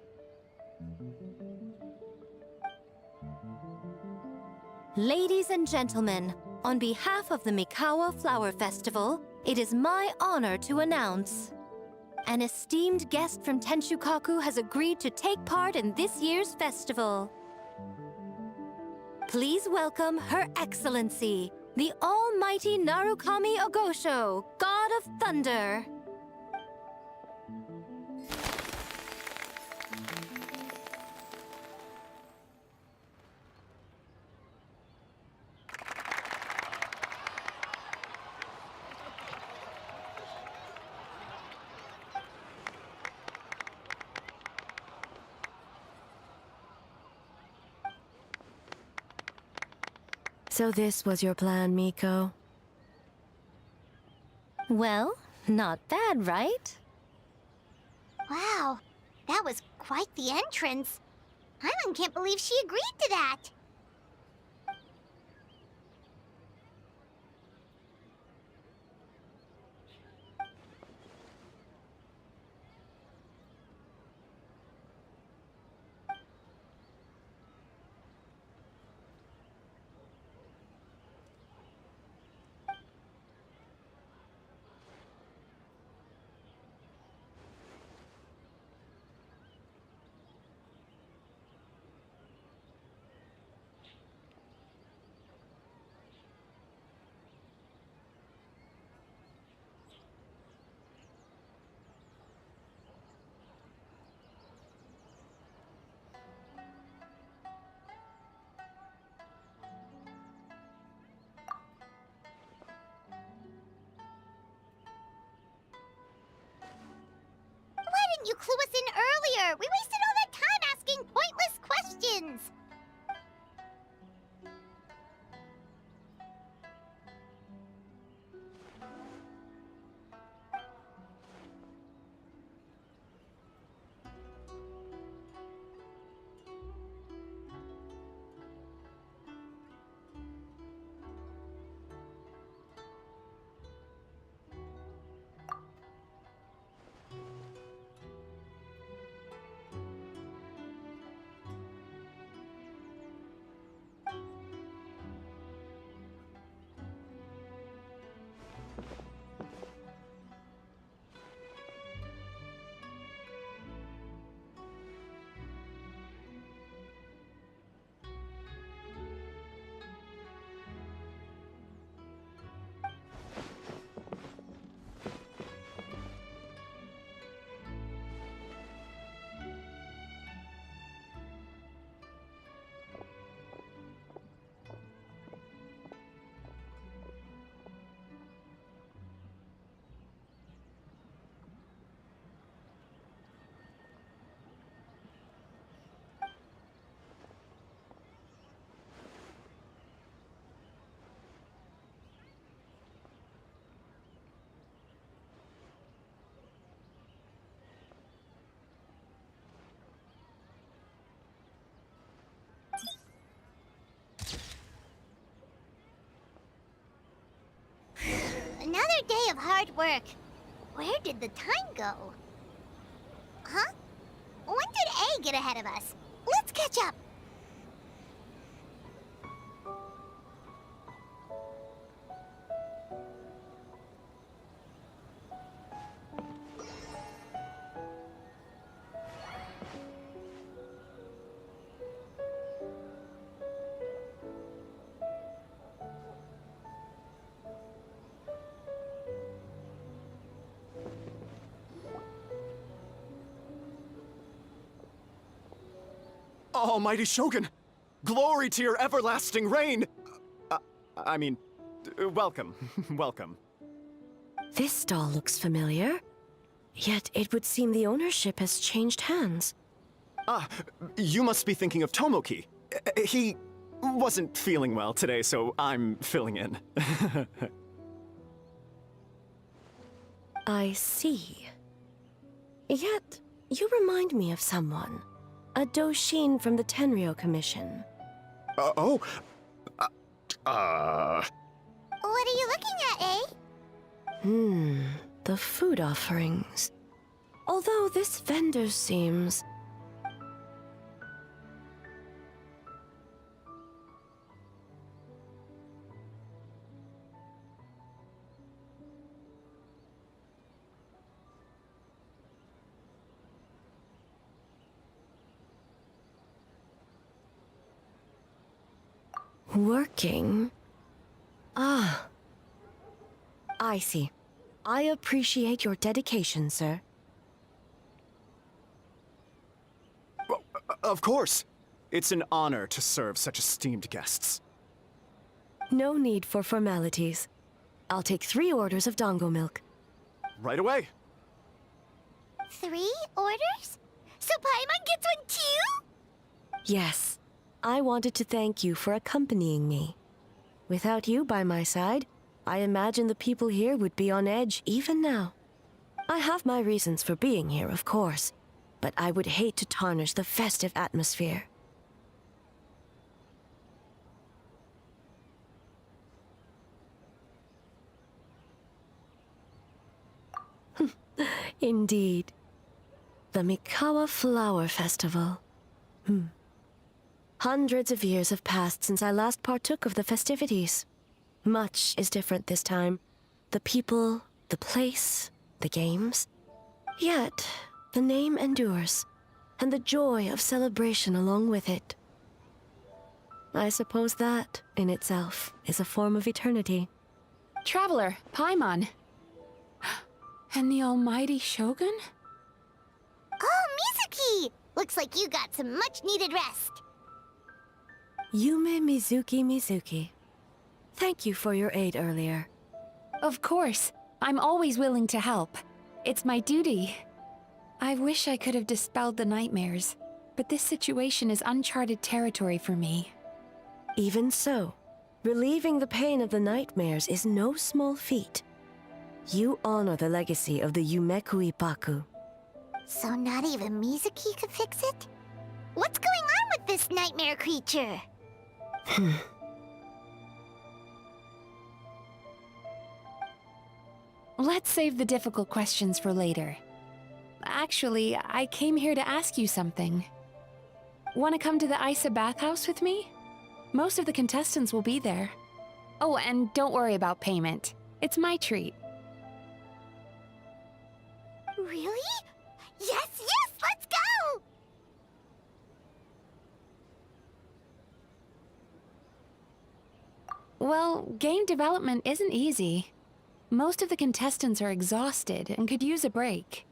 Ladies and gentlemen, on behalf of the Mikawa Flower Festival, it is my honor to announce an esteemed guest from Tenshukaku has agreed to take part in this year's festival. Please welcome Her Excellency, the Almighty Narukami Ogosho, God of Thunder. So this was your plan, Miko? Well, not bad, right? Wow, that was quite the entrance. Hyman can't believe she agreed to that. Why didn't you clue us in earlier? We wasted all day of hard work. Where did the time go? Huh? When did A get ahead of us? Let's catch up. Almighty Shogun! Glory to your everlasting reign! Welcome. Welcome. This stall looks familiar. Yet it would seem the ownership has changed hands. Ah, you must be thinking of Tomoki. He wasn't feeling well today, so I'm filling in. I see. Yet, you remind me of someone. A Doshin from the Tenryo Commission. What are you looking at, eh? The food offerings. Although this vendor seems... working? Ah. I see. I appreciate your dedication, sir. Of course. It's an honor to serve such esteemed guests. No need for formalities. I'll take 3 orders of dango milk. Right away. 3 orders? So Paimon gets one too? Yes. I wanted to thank you for accompanying me. Without you by my side, I imagine the people here would be on edge even now. I have my reasons for being here, of course, but I would hate to tarnish the festive atmosphere. Indeed. The Mikawa Flower Festival. Hundreds of years have passed since I last partook of the festivities. Much is different this time. The people, the place, the games. Yet, the name endures, and the joy of celebration along with it. I suppose that, in itself, is a form of eternity. Traveler, Paimon. And the almighty Shogun? Oh, Mizuki! Looks like you got some much-needed rest. Yume Mizuki. Thank you for your aid earlier. Of course. I'm always willing to help. It's my duty. I wish I could have dispelled the nightmares, but this situation is uncharted territory for me. Even so, relieving the pain of the nightmares is no small feat. You honor the legacy of the Yumeku Ippaku. So not even Mizuki could fix it? What's going on with this nightmare creature? Let's save the difficult questions for later. Actually, I came here to ask you something. Want to come to the Isa bathhouse with me? Most of the contestants will be there. Oh, and don't worry about payment. It's my treat. Really? Yes, let's go! Well, game development isn't easy. Most of the contestants are exhausted and could use a break.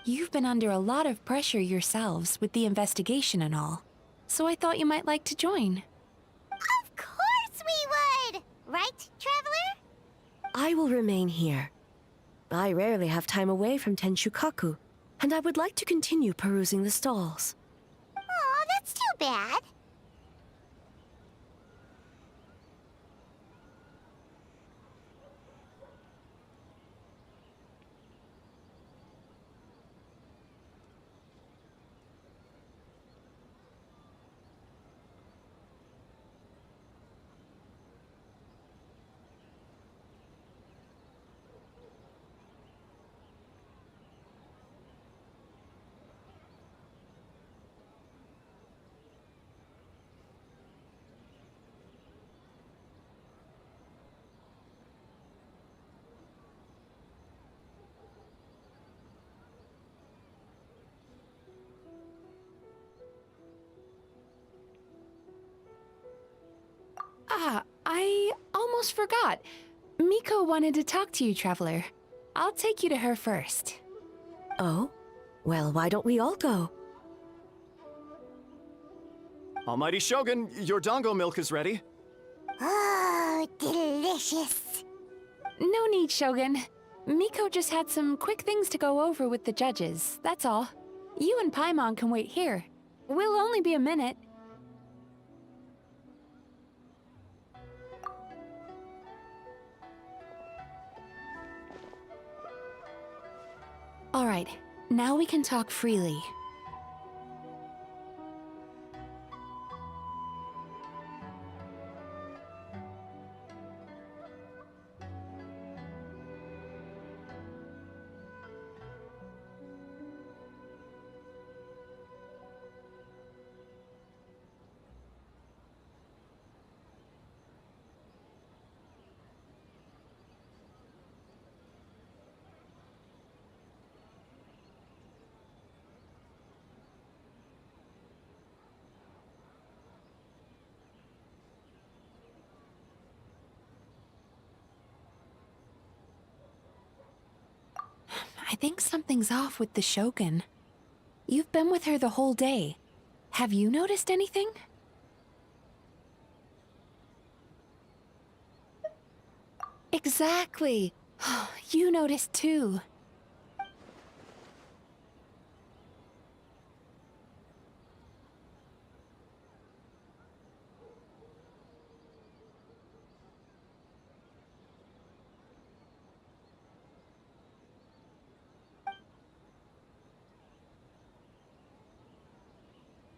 You've been under a lot of pressure yourselves with the investigation and all, so I thought you might like to join. Of course we would! Right, Traveler? I will remain here. I rarely have time away from Tenshukaku, and I would like to continue perusing the stalls. Aw, that's too bad. I almost forgot. Miko wanted to talk to you, Traveler. I'll take you to her first. Oh? Well, why don't we all go? Almighty Shogun, your dango milk is ready. Oh, delicious. No need, Shogun. Miko just had some quick things to go over with the judges, that's all. You and Paimon can wait here. We'll only be a minute. All right, now we can talk freely. I think something's off with the Shogun. You've been with her the whole day. Have you noticed anything? Exactly. You noticed too.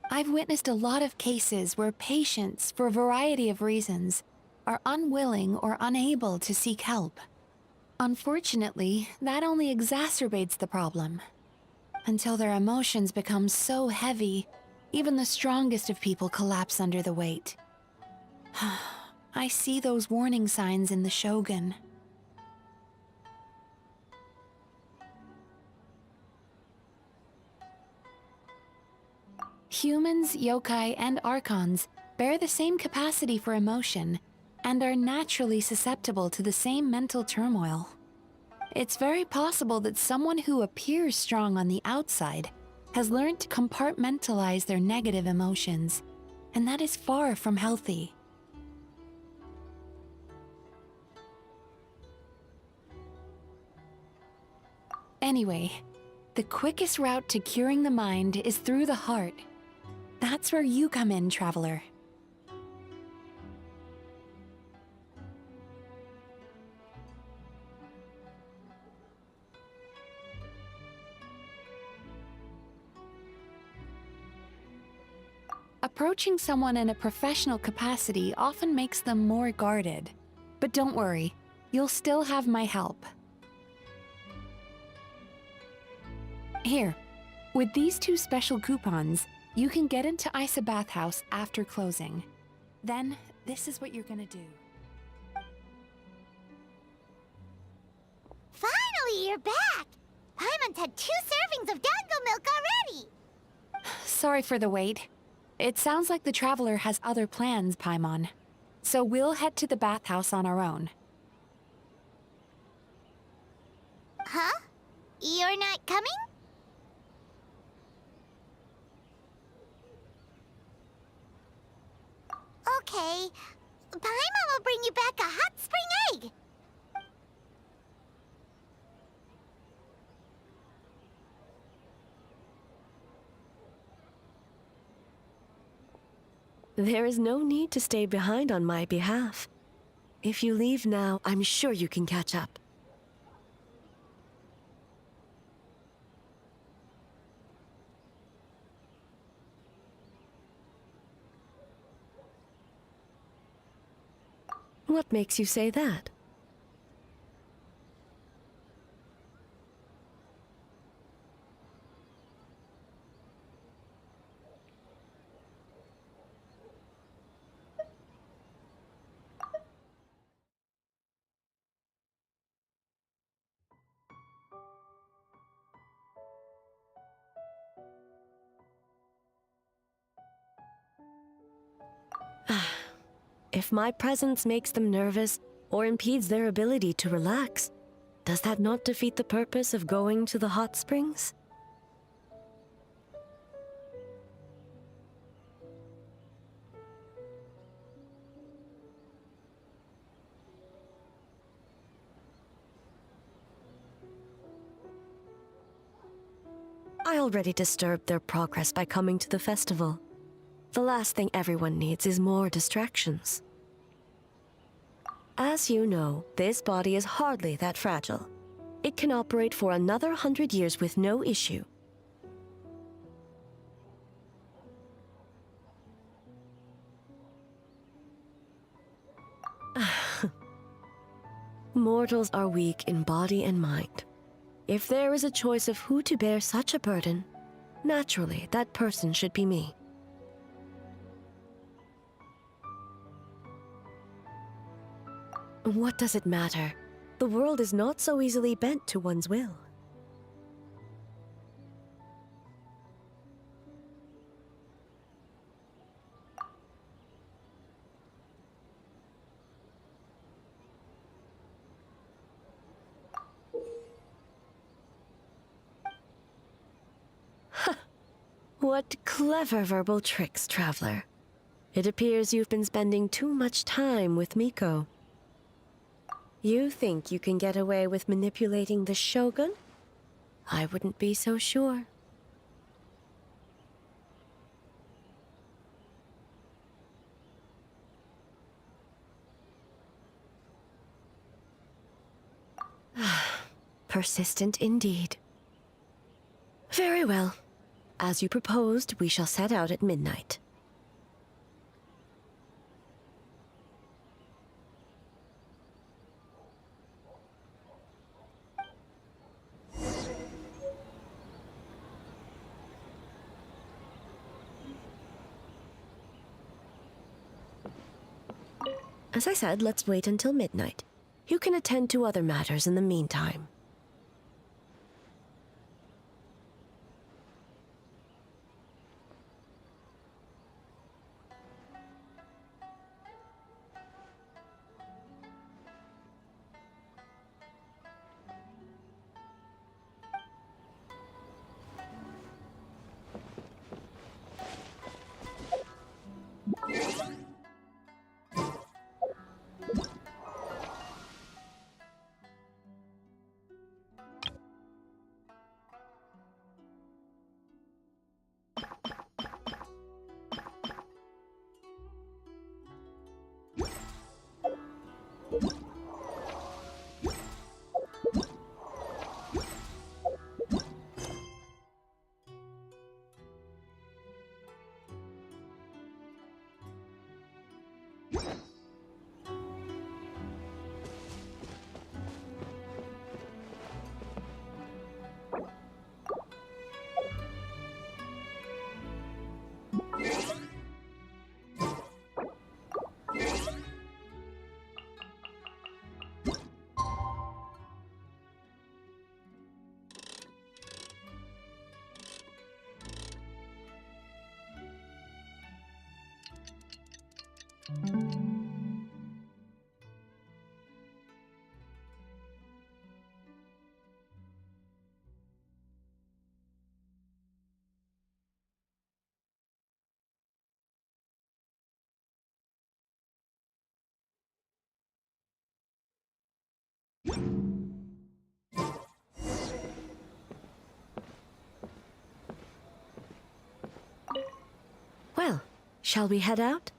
I've witnessed a lot of cases where patients, for a variety of reasons, are unwilling or unable to seek help. Unfortunately, that only exacerbates the problem. Until their emotions become so heavy, even the strongest of people collapse under the weight. I see those warning signs in the Shogun. Humans, yokai, and archons bear the same capacity for emotion and are naturally susceptible to the same mental turmoil. It's very possible that someone who appears strong on the outside has learned to compartmentalize their negative emotions, and that is far from healthy. Anyway, the quickest route to curing the mind is through the heart. That's where you come in, Traveler. Approaching someone in a professional capacity often makes them more guarded. But don't worry, you'll still have my help. Here, with these 2 special coupons, you can get into Isa Bathhouse after closing. Then, this is what you're gonna do. Finally, you're back! Paimon's had 2 servings of dango milk already! Sorry for the wait. It sounds like the Traveler has other plans, Paimon. So we'll head to the bathhouse on our own. Huh? You're not coming? Okay. Paimon will bring you back a hot spring egg! There is no need to stay behind on my behalf. If you leave now, I'm sure you can catch up. What makes you say that? If my presence makes them nervous or impedes their ability to relax, does that not defeat the purpose of going to the hot springs? I already disturbed their progress by coming to the festival. The last thing everyone needs is more distractions. As you know, this body is hardly that fragile. It can operate for another 100 years with no issue. Mortals are weak in body and mind. If there is a choice of who to bear such a burden, naturally that person should be me. What does it matter? The world is not so easily bent to one's will. What clever verbal tricks, traveler. It appears you've been spending too much time with Miko. You think you can get away with manipulating the Shogun? I wouldn't be so sure. Persistent indeed. Very well. As you proposed, we shall set out at midnight. As I said, let's wait until midnight. You can attend to other matters in the meantime. Well, shall we head out?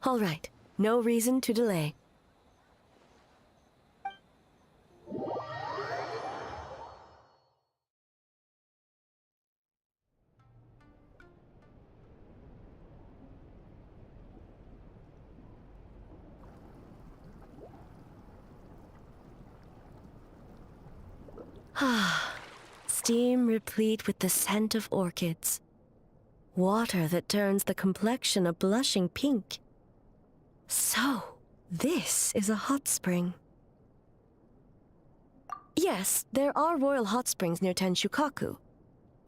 All right, no reason to delay. Ah, steam replete with the scent of orchids. Water that turns the complexion a blushing pink. So, this is a hot spring. Yes, there are royal hot springs near Tenshukaku,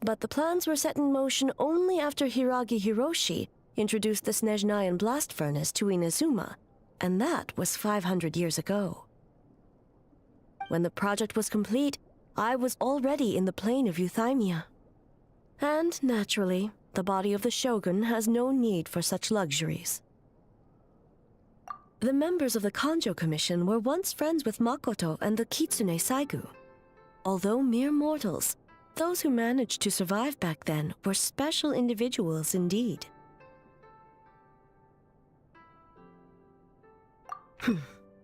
but the plans were set in motion only after Hiragi Hiroshi introduced the Snezhnayan blast furnace to Inazuma, and that was 500 years ago. When the project was complete, I was already in the plain of Euthymia. And, naturally, the body of the shogun has no need for such luxuries. The members of the Kanjo Commission were once friends with Makoto and the Kitsune Saigu. Although mere mortals, those who managed to survive back then were special individuals indeed.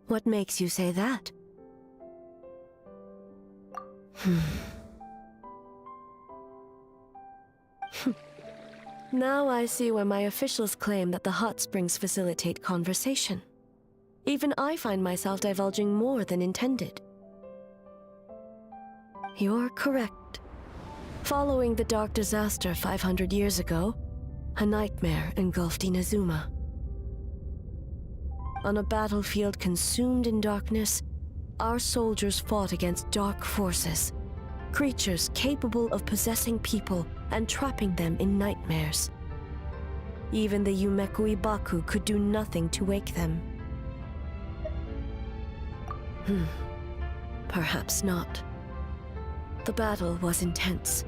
What makes you say that? Now I see why my officials claim that the hot springs facilitate conversation. Even I find myself divulging more than intended. You're correct. Following the dark disaster 500 years ago, a nightmare engulfed Inazuma. On a battlefield consumed in darkness, our soldiers fought against dark forces, creatures capable of possessing people and trapping them in nightmares. Even the Yumeku Ibaku could do nothing to wake them. Perhaps not. The battle was intense.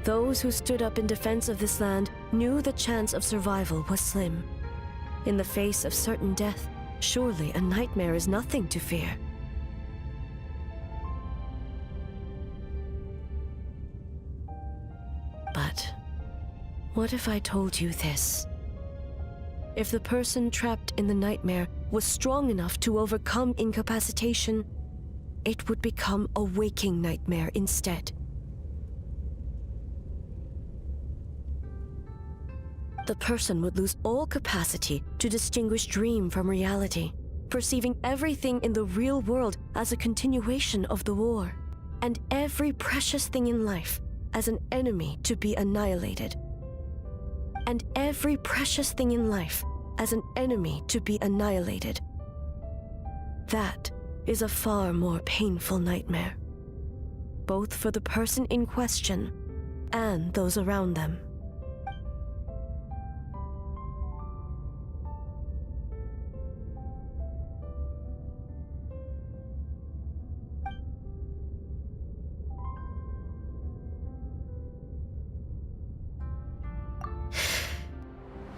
Those who stood up in defense of this land knew the chance of survival was slim. In the face of certain death, surely a nightmare is nothing to fear. But what if I told you this? If the person trapped in the nightmare was strong enough to overcome incapacitation, it would become a waking nightmare instead. The person would lose all capacity to distinguish dream from reality, perceiving everything in the real world as a continuation of the war, and every precious thing in life as an enemy to be annihilated. And every precious thing in life as an enemy to be annihilated. That is a far more painful nightmare, both for the person in question and those around them.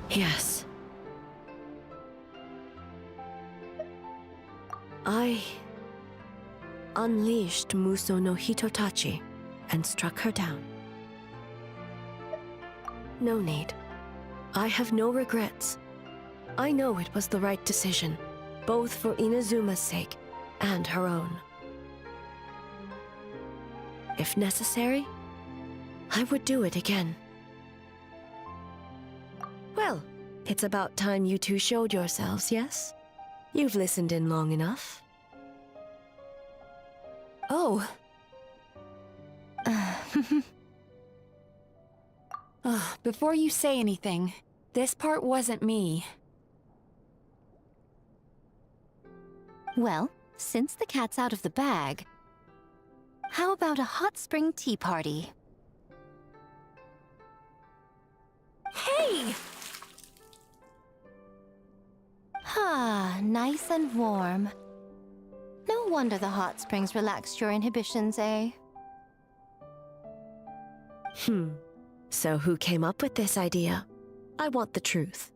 Yes. I unleashed Muso no Hitotachi and struck her down. No need. I have no regrets. I know it was the right decision, both for Inazuma's sake and her own. If necessary, I would do it again. Well, it's about time you two showed yourselves, yes? You've listened in long enough. Oh. Before you say anything, this part wasn't me. Well, since the cat's out of the bag, how about a hot spring tea party? Hey! Ah, nice and warm. No wonder the hot springs relaxed your inhibitions, eh? So who came up with this idea? I want the truth.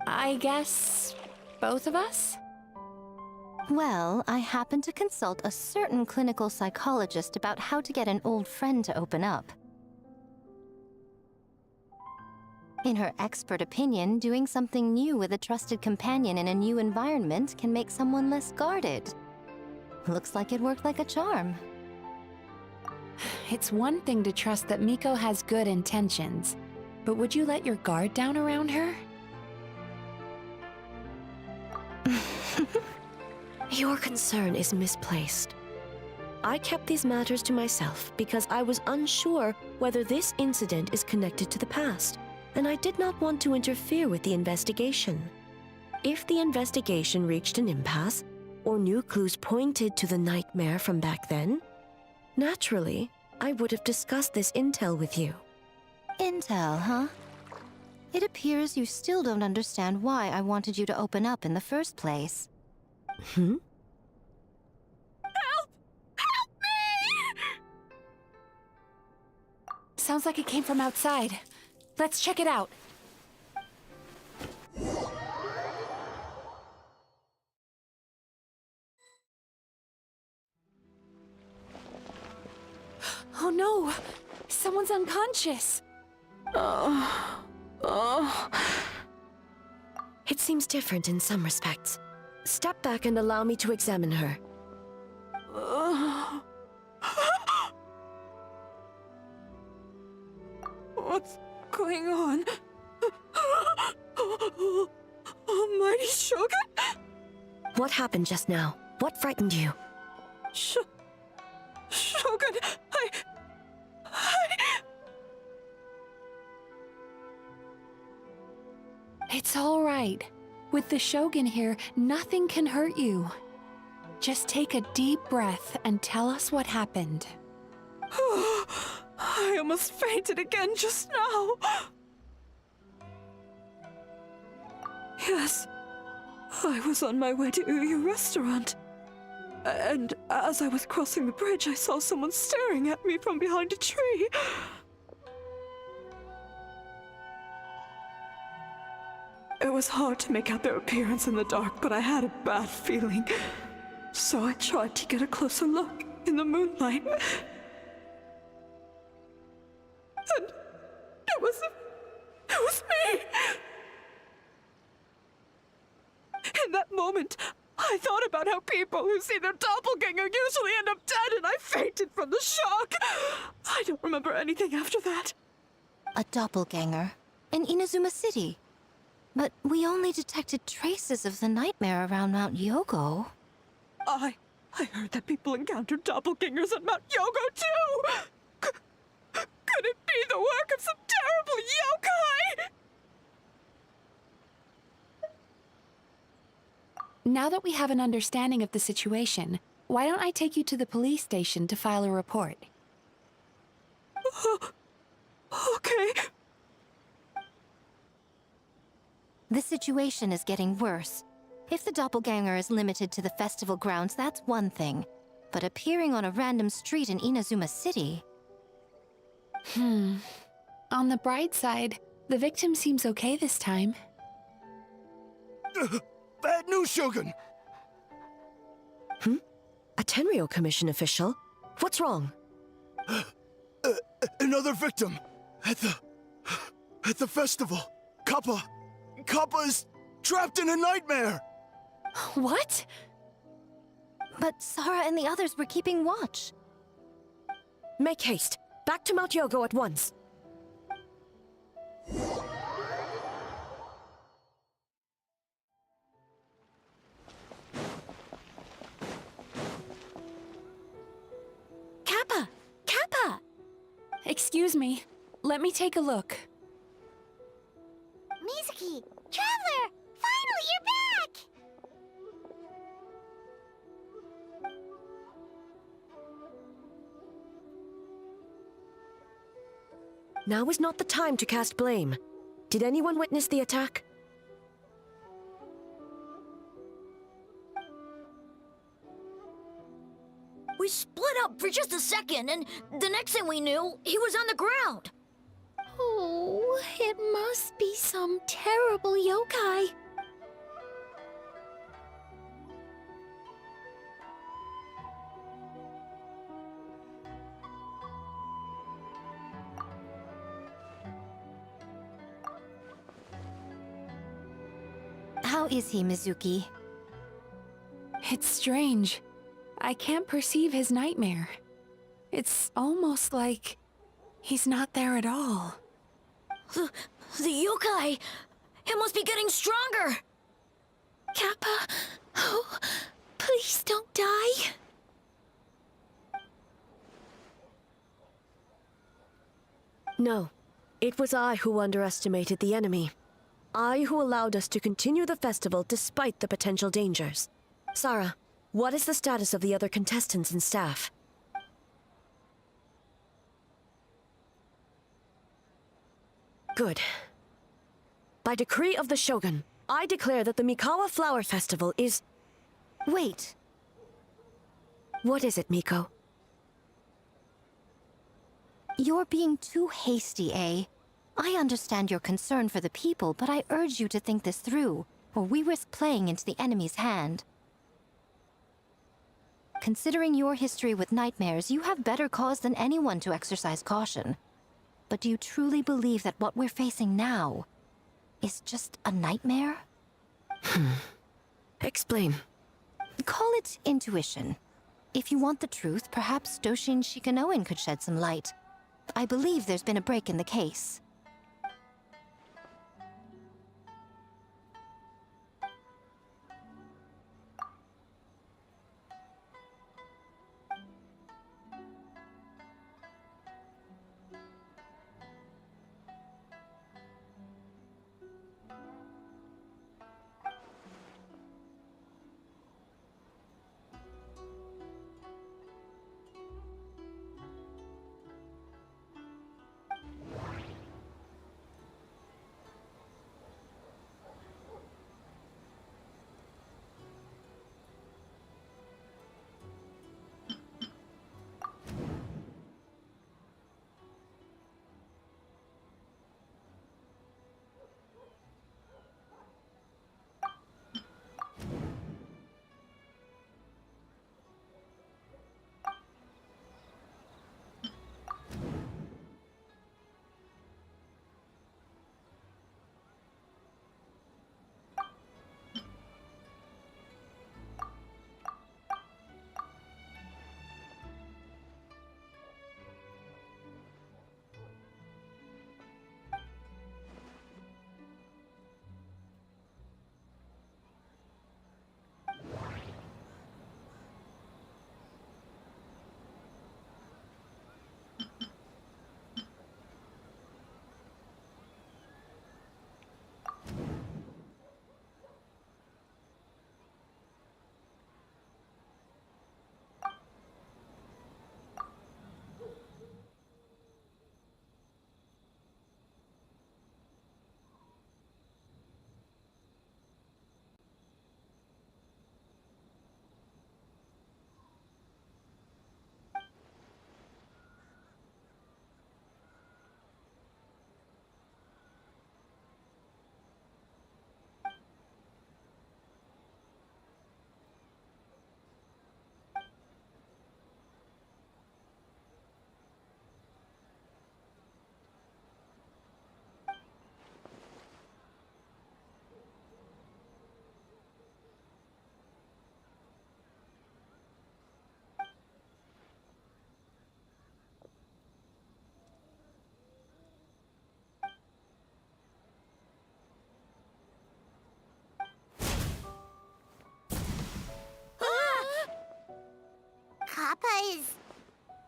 I guess both of us? Well, I happened to consult a certain clinical psychologist about how to get an old friend to open up. In her expert opinion, doing something new with a trusted companion in a new environment can make someone less guarded. Looks like it worked like a charm. It's one thing to trust that Miko has good intentions, but would you let your guard down around her? Your concern is misplaced. I kept these matters to myself because I was unsure whether this incident is connected to the past, and I did not want to interfere with the investigation. If the investigation reached an impasse, or new clues pointed to the nightmare from back then, naturally, I would have discussed this intel with you. Intel, huh? It appears you still don't understand why I wanted you to open up in the first place. Hmm? Sounds like it came from outside. Let's check it out. Oh no! Someone's unconscious! It seems different in some respects. Step back and allow me to examine her. What's going on? Almighty Shogun? What happened just now? What frightened you? Shogun, It's all right. With the Shogun here, nothing can hurt you. Just take a deep breath and tell us what happened. I almost fainted again just now. Yes, I was on my way to Uyu restaurant. And as I was crossing the bridge, I saw someone staring at me from behind a tree. It was hard to make out their appearance in the dark, but I had a bad feeling. So I tried to get a closer look in the moonlight. And it was me! In that moment, I thought about how people who see their doppelganger usually end up dead, and I fainted from the shock. I don't remember anything after that. A doppelganger? In Inazuma City? But we only detected traces of the nightmare around Mount Yogo. I heard that people encountered doppelgangers at Mount Yogo, too! Could it be the work of some terrible yokai? Now that we have an understanding of the situation, why don't I take you to the police station to file a report? Okay. The situation is getting worse. If the doppelganger is limited to the festival grounds, that's one thing. But appearing on a random street in Inazuma City... On the bright side, the victim seems okay this time. Bad news, Shogun! A Tenryo Commission official? What's wrong? Another victim! At the festival! Kappa is trapped in a nightmare! What? But Sara and the others were keeping watch. Make haste. Back to Mount Yogo at once. Kappa! Kappa! Excuse me. Let me take a look. Mizuki! Traveler! Finally, you're back! Now is not the time to cast blame. Did anyone witness the attack? We split up for just a second, and the next thing we knew, he was on the ground. Oh, it must be some terrible yokai. How is he, Mizuki? It's strange. I can't perceive his nightmare. It's almost like he's not there at all. The yokai! It must be getting stronger! Kappa, oh, please don't die. No, it was I who underestimated the enemy. I who allowed us to continue the festival despite the potential dangers. Sarah, what is the status of the other contestants and staff? Good. By decree of the Shogun, I declare that the Mikawa Flower Festival is... Wait. What is it, Miko? You're being too hasty, eh? I understand your concern for the people, but I urge you to think this through, or we risk playing into the enemy's hand. Considering your history with nightmares, you have better cause than anyone to exercise caution. But do you truly believe that what we're facing now is just a nightmare? Explain. Call it intuition. If you want the truth, perhaps Doshin Shikanoin could shed some light. I believe there's been a break in the case.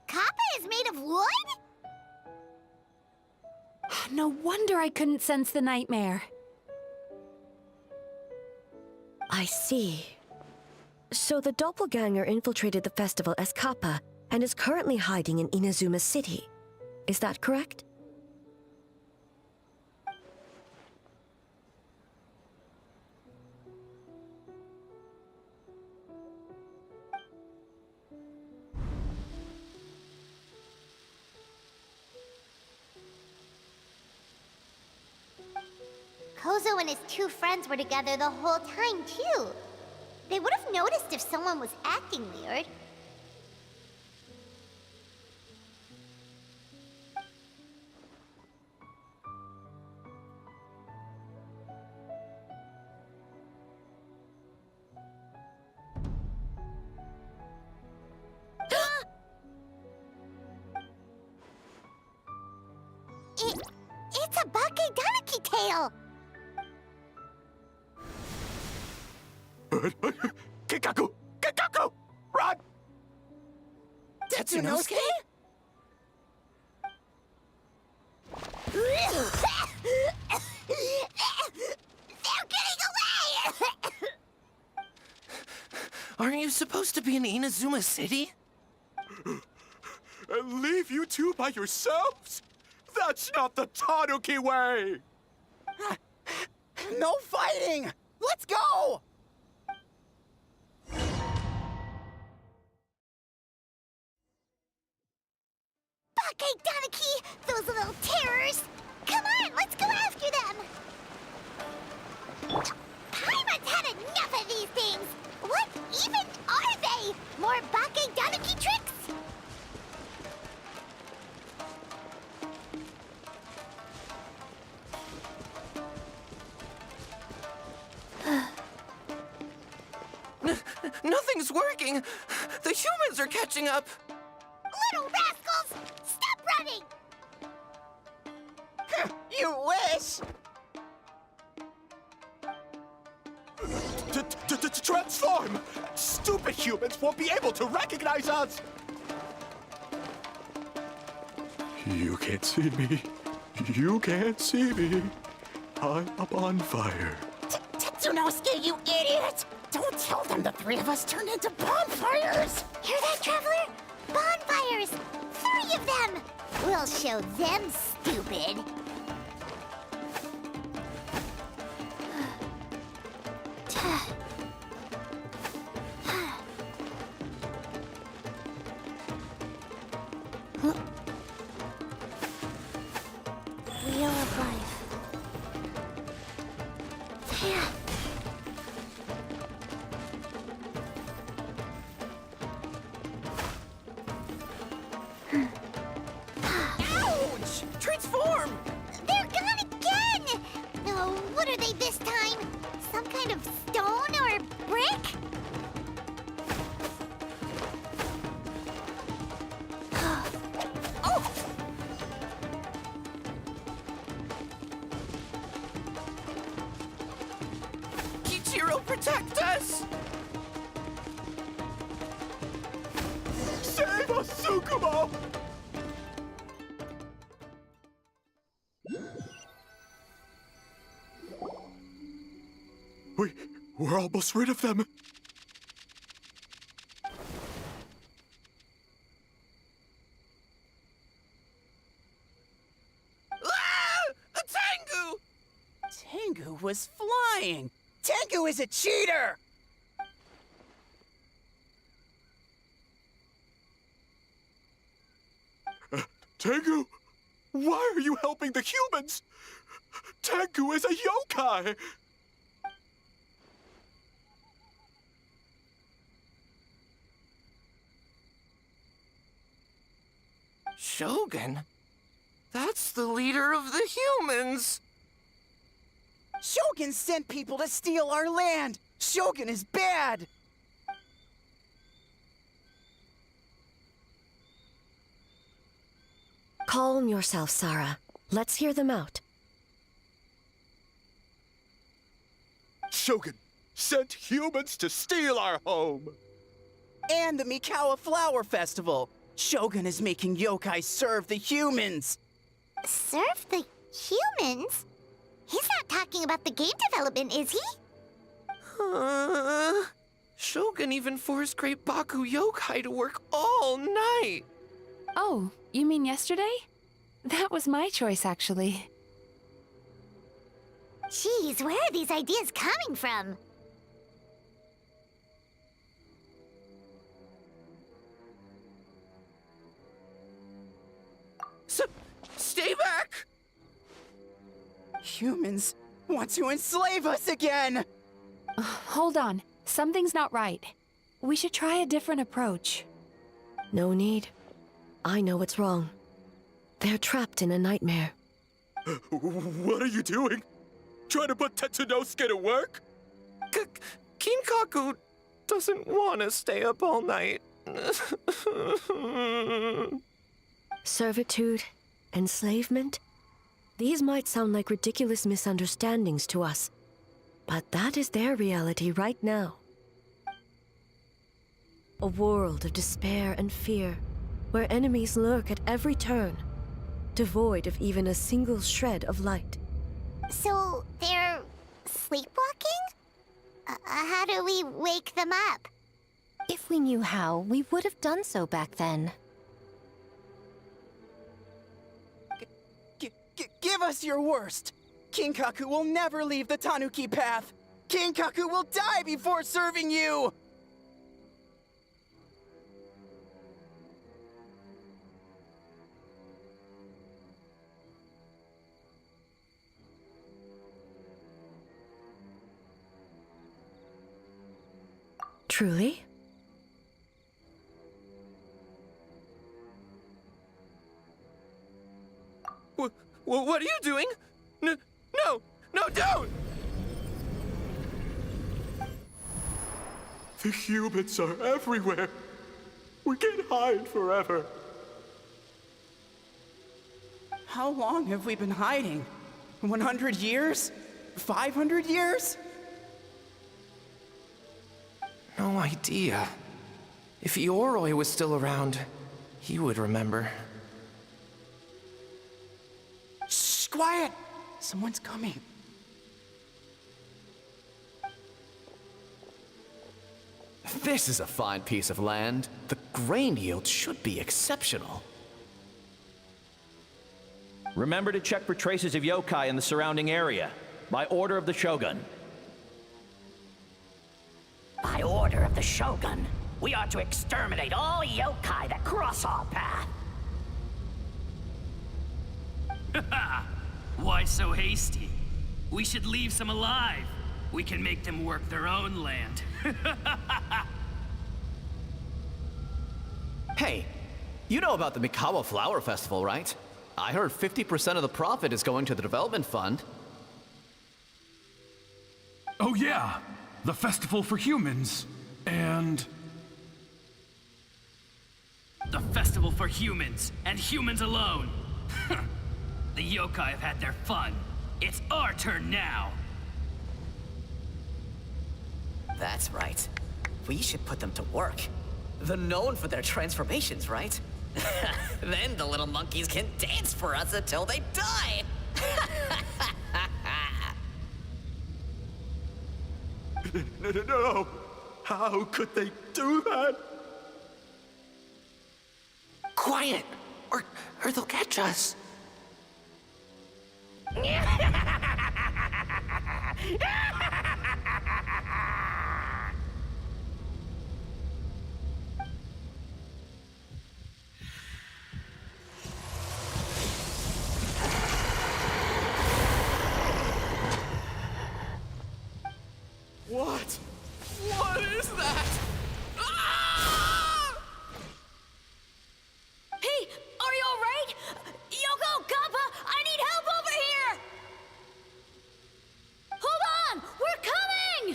Kappa is made of wood? No wonder I couldn't sense the nightmare. I see. So the doppelganger infiltrated the festival as Kappa and is currently hiding in Inazuma City. Is that correct? Kozo and his two friends were together the whole time, too. They would have noticed if someone was acting weird. that Bakedaniki tail! Kikaku! Kikaku! Run! Tetsunosuke? They're getting away! Aren't you supposed to be in Inazuma City? And leave you two by yourselves? That's not the Tanuki way! No fighting! Let's go! Bakedaniki! Those little terrors! Come on, let's go after them! Paimon's had enough of these things! What even are they? More Bakedaniki tricks? Nothing's working! The humans are catching up! Little rascals! Stop running! You wish! Transform! Stupid humans won't be able to recognize us! You can't see me. You can't see me. I'm up on fire. Tetsunosuke, you idiot! Don't tell them the three of us turned into bonfires! Hear that, Traveler? Bonfires! 3 of them! We'll show them, stupid! Wheel of life. Yeah. Ouch! Transform! They're gone again! No, what are they this time? Some kind of stone or brick? Oh! Kichiro, protect us! Save us, Tsukumo! We're almost rid of them. Ah! A Tengu! Tengu was flying! Tengu is a cheater! Tengu, why are you helping the humans? Tengu is a yokai! Shogun? That's the leader of the humans! Shogun sent people to steal our land! Shogun is bad! Calm yourself, Sarah. Let's hear them out. Shogun sent humans to steal our home! And the Mikawa Flower Festival! Shogun is making yokai serve the humans! Serve the humans? He's not talking about the game development, is he? Shogun even forced Great Baku Yokai to work all night! Oh, you mean yesterday? That was my choice, actually. Jeez, where are these ideas coming from? Stay back! Humans want to enslave us again! Hold on. Something's not right. We should try a different approach. No need. I know what's wrong. They're trapped in a nightmare. What are you doing? Trying to put Tetsunosuke to work? Kinkaku doesn't want to stay up all night. Servitude, enslavement. These might sound like ridiculous misunderstandings to us, but that is their reality right now. A world of despair and fear, where enemies lurk at every turn, devoid of even a single shred of light. So they're sleepwalking? How do we wake them up? If we knew how, we would have done so back then. Give us your worst! Kinkaku will never leave the Tanuki path! Kinkaku will die before serving you! Truly? What are you doing? No, don't! The humans are everywhere. We can't hide forever. How long have we been hiding? 100 years? 500 years? No idea. If Yoroi was still around, he would remember. Shh, quiet! Someone's coming. This is a fine piece of land. The grain yield should be exceptional. Remember to check for traces of yokai in the surrounding area, by order of the Shogun. By order of the Shogun, we are to exterminate all yokai that cross our path. Why so hasty? We should leave some alive. We can make them work their own land. Hey, you know about the Mikawa Flower Festival, right? I heard 50% of the profit is going to the development fund. Oh yeah, the festival for humans. And... The festival for humans, and humans alone. The yokai have had their fun. It's our turn now. That's right. We should put them to work. They're known for their transformations, right? Then the little monkeys can dance for us until they die! No! How could they do that? Quiet! Or they'll catch us. What? What is that? Hey, are you alright? Yoko, Kappa, I need help over here! Hold on! We're coming!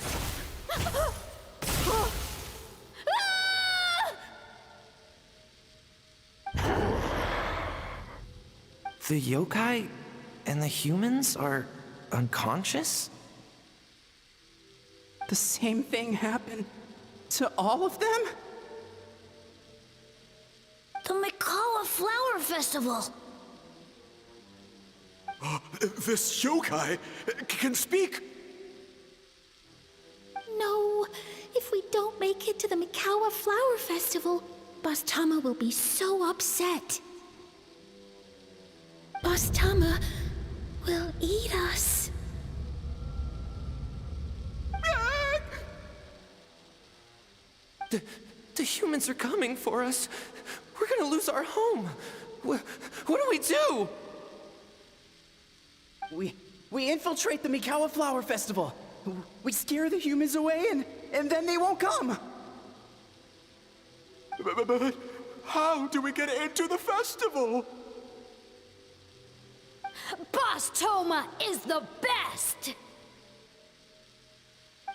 The yokai and the humans are unconscious? The same thing happened to all of them? The Mikawa Flower Festival! This yokai can speak! No, if we don't make it to the Mikawa Flower Festival, Boss Tama will be so upset. Boss Tama will eat us. The humans are coming for us. We're gonna lose our home. What do we do? We infiltrate the Mikawa Flower Festival. We scare the humans away and then they won't come. But how do we get into the festival? Boss Toma is the best!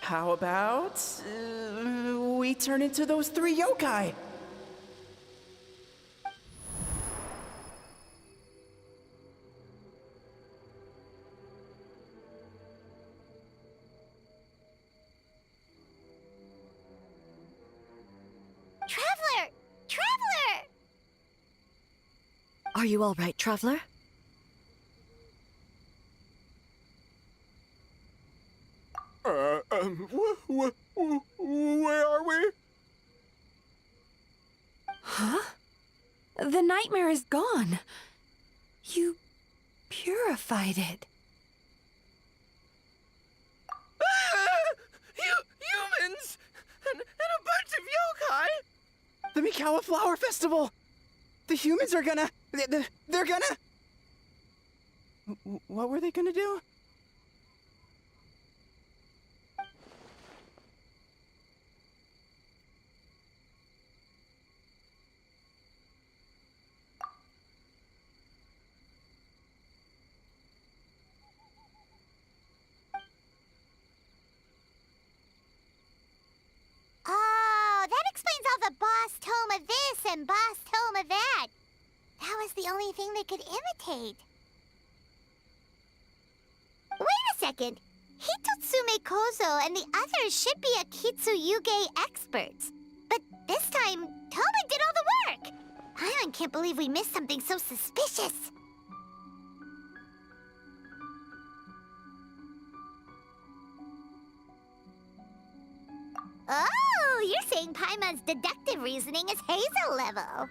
How about we turn into those 3 yokai? Are you all right, traveler? Where are we? Huh? The nightmare is gone. You purified it. Humans! And a bunch of yokai! The Mikawa Flower Festival! The humans are gonna... They're gonna... What were they gonna do? Oh, that explains all the boss tome of this and boss tome of that. That was the only thing they could imitate. Wait a second. Hitotsume Kozo and the others should be Akitsuyuge experts. But this time, Toma did all the work. Paimon can't believe we missed something so suspicious. Oh, you're saying Paimon's deductive reasoning is Hazel level.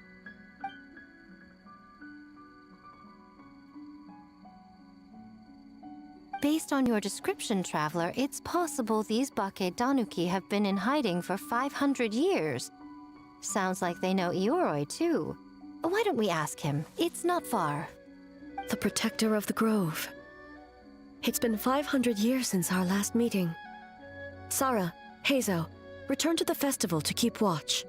Based on your description, Traveler, it's possible these Bake Danuki have been in hiding for 500 years. Sounds like they know Ioroi, too. Why don't we ask him? It's not far. The protector of the grove. It's been 500 years since our last meeting. Sarah, Heizo, return to the festival to keep watch.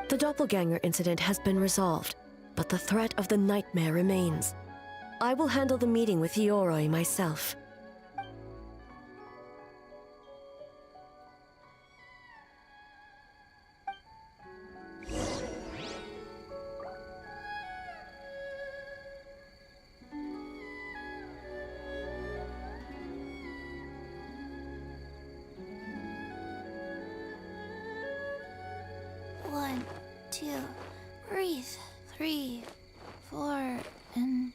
The doppelganger incident has been resolved, but the threat of the nightmare remains. I will handle the meeting with Ioroi myself. One, two, breathe. 3, 4, and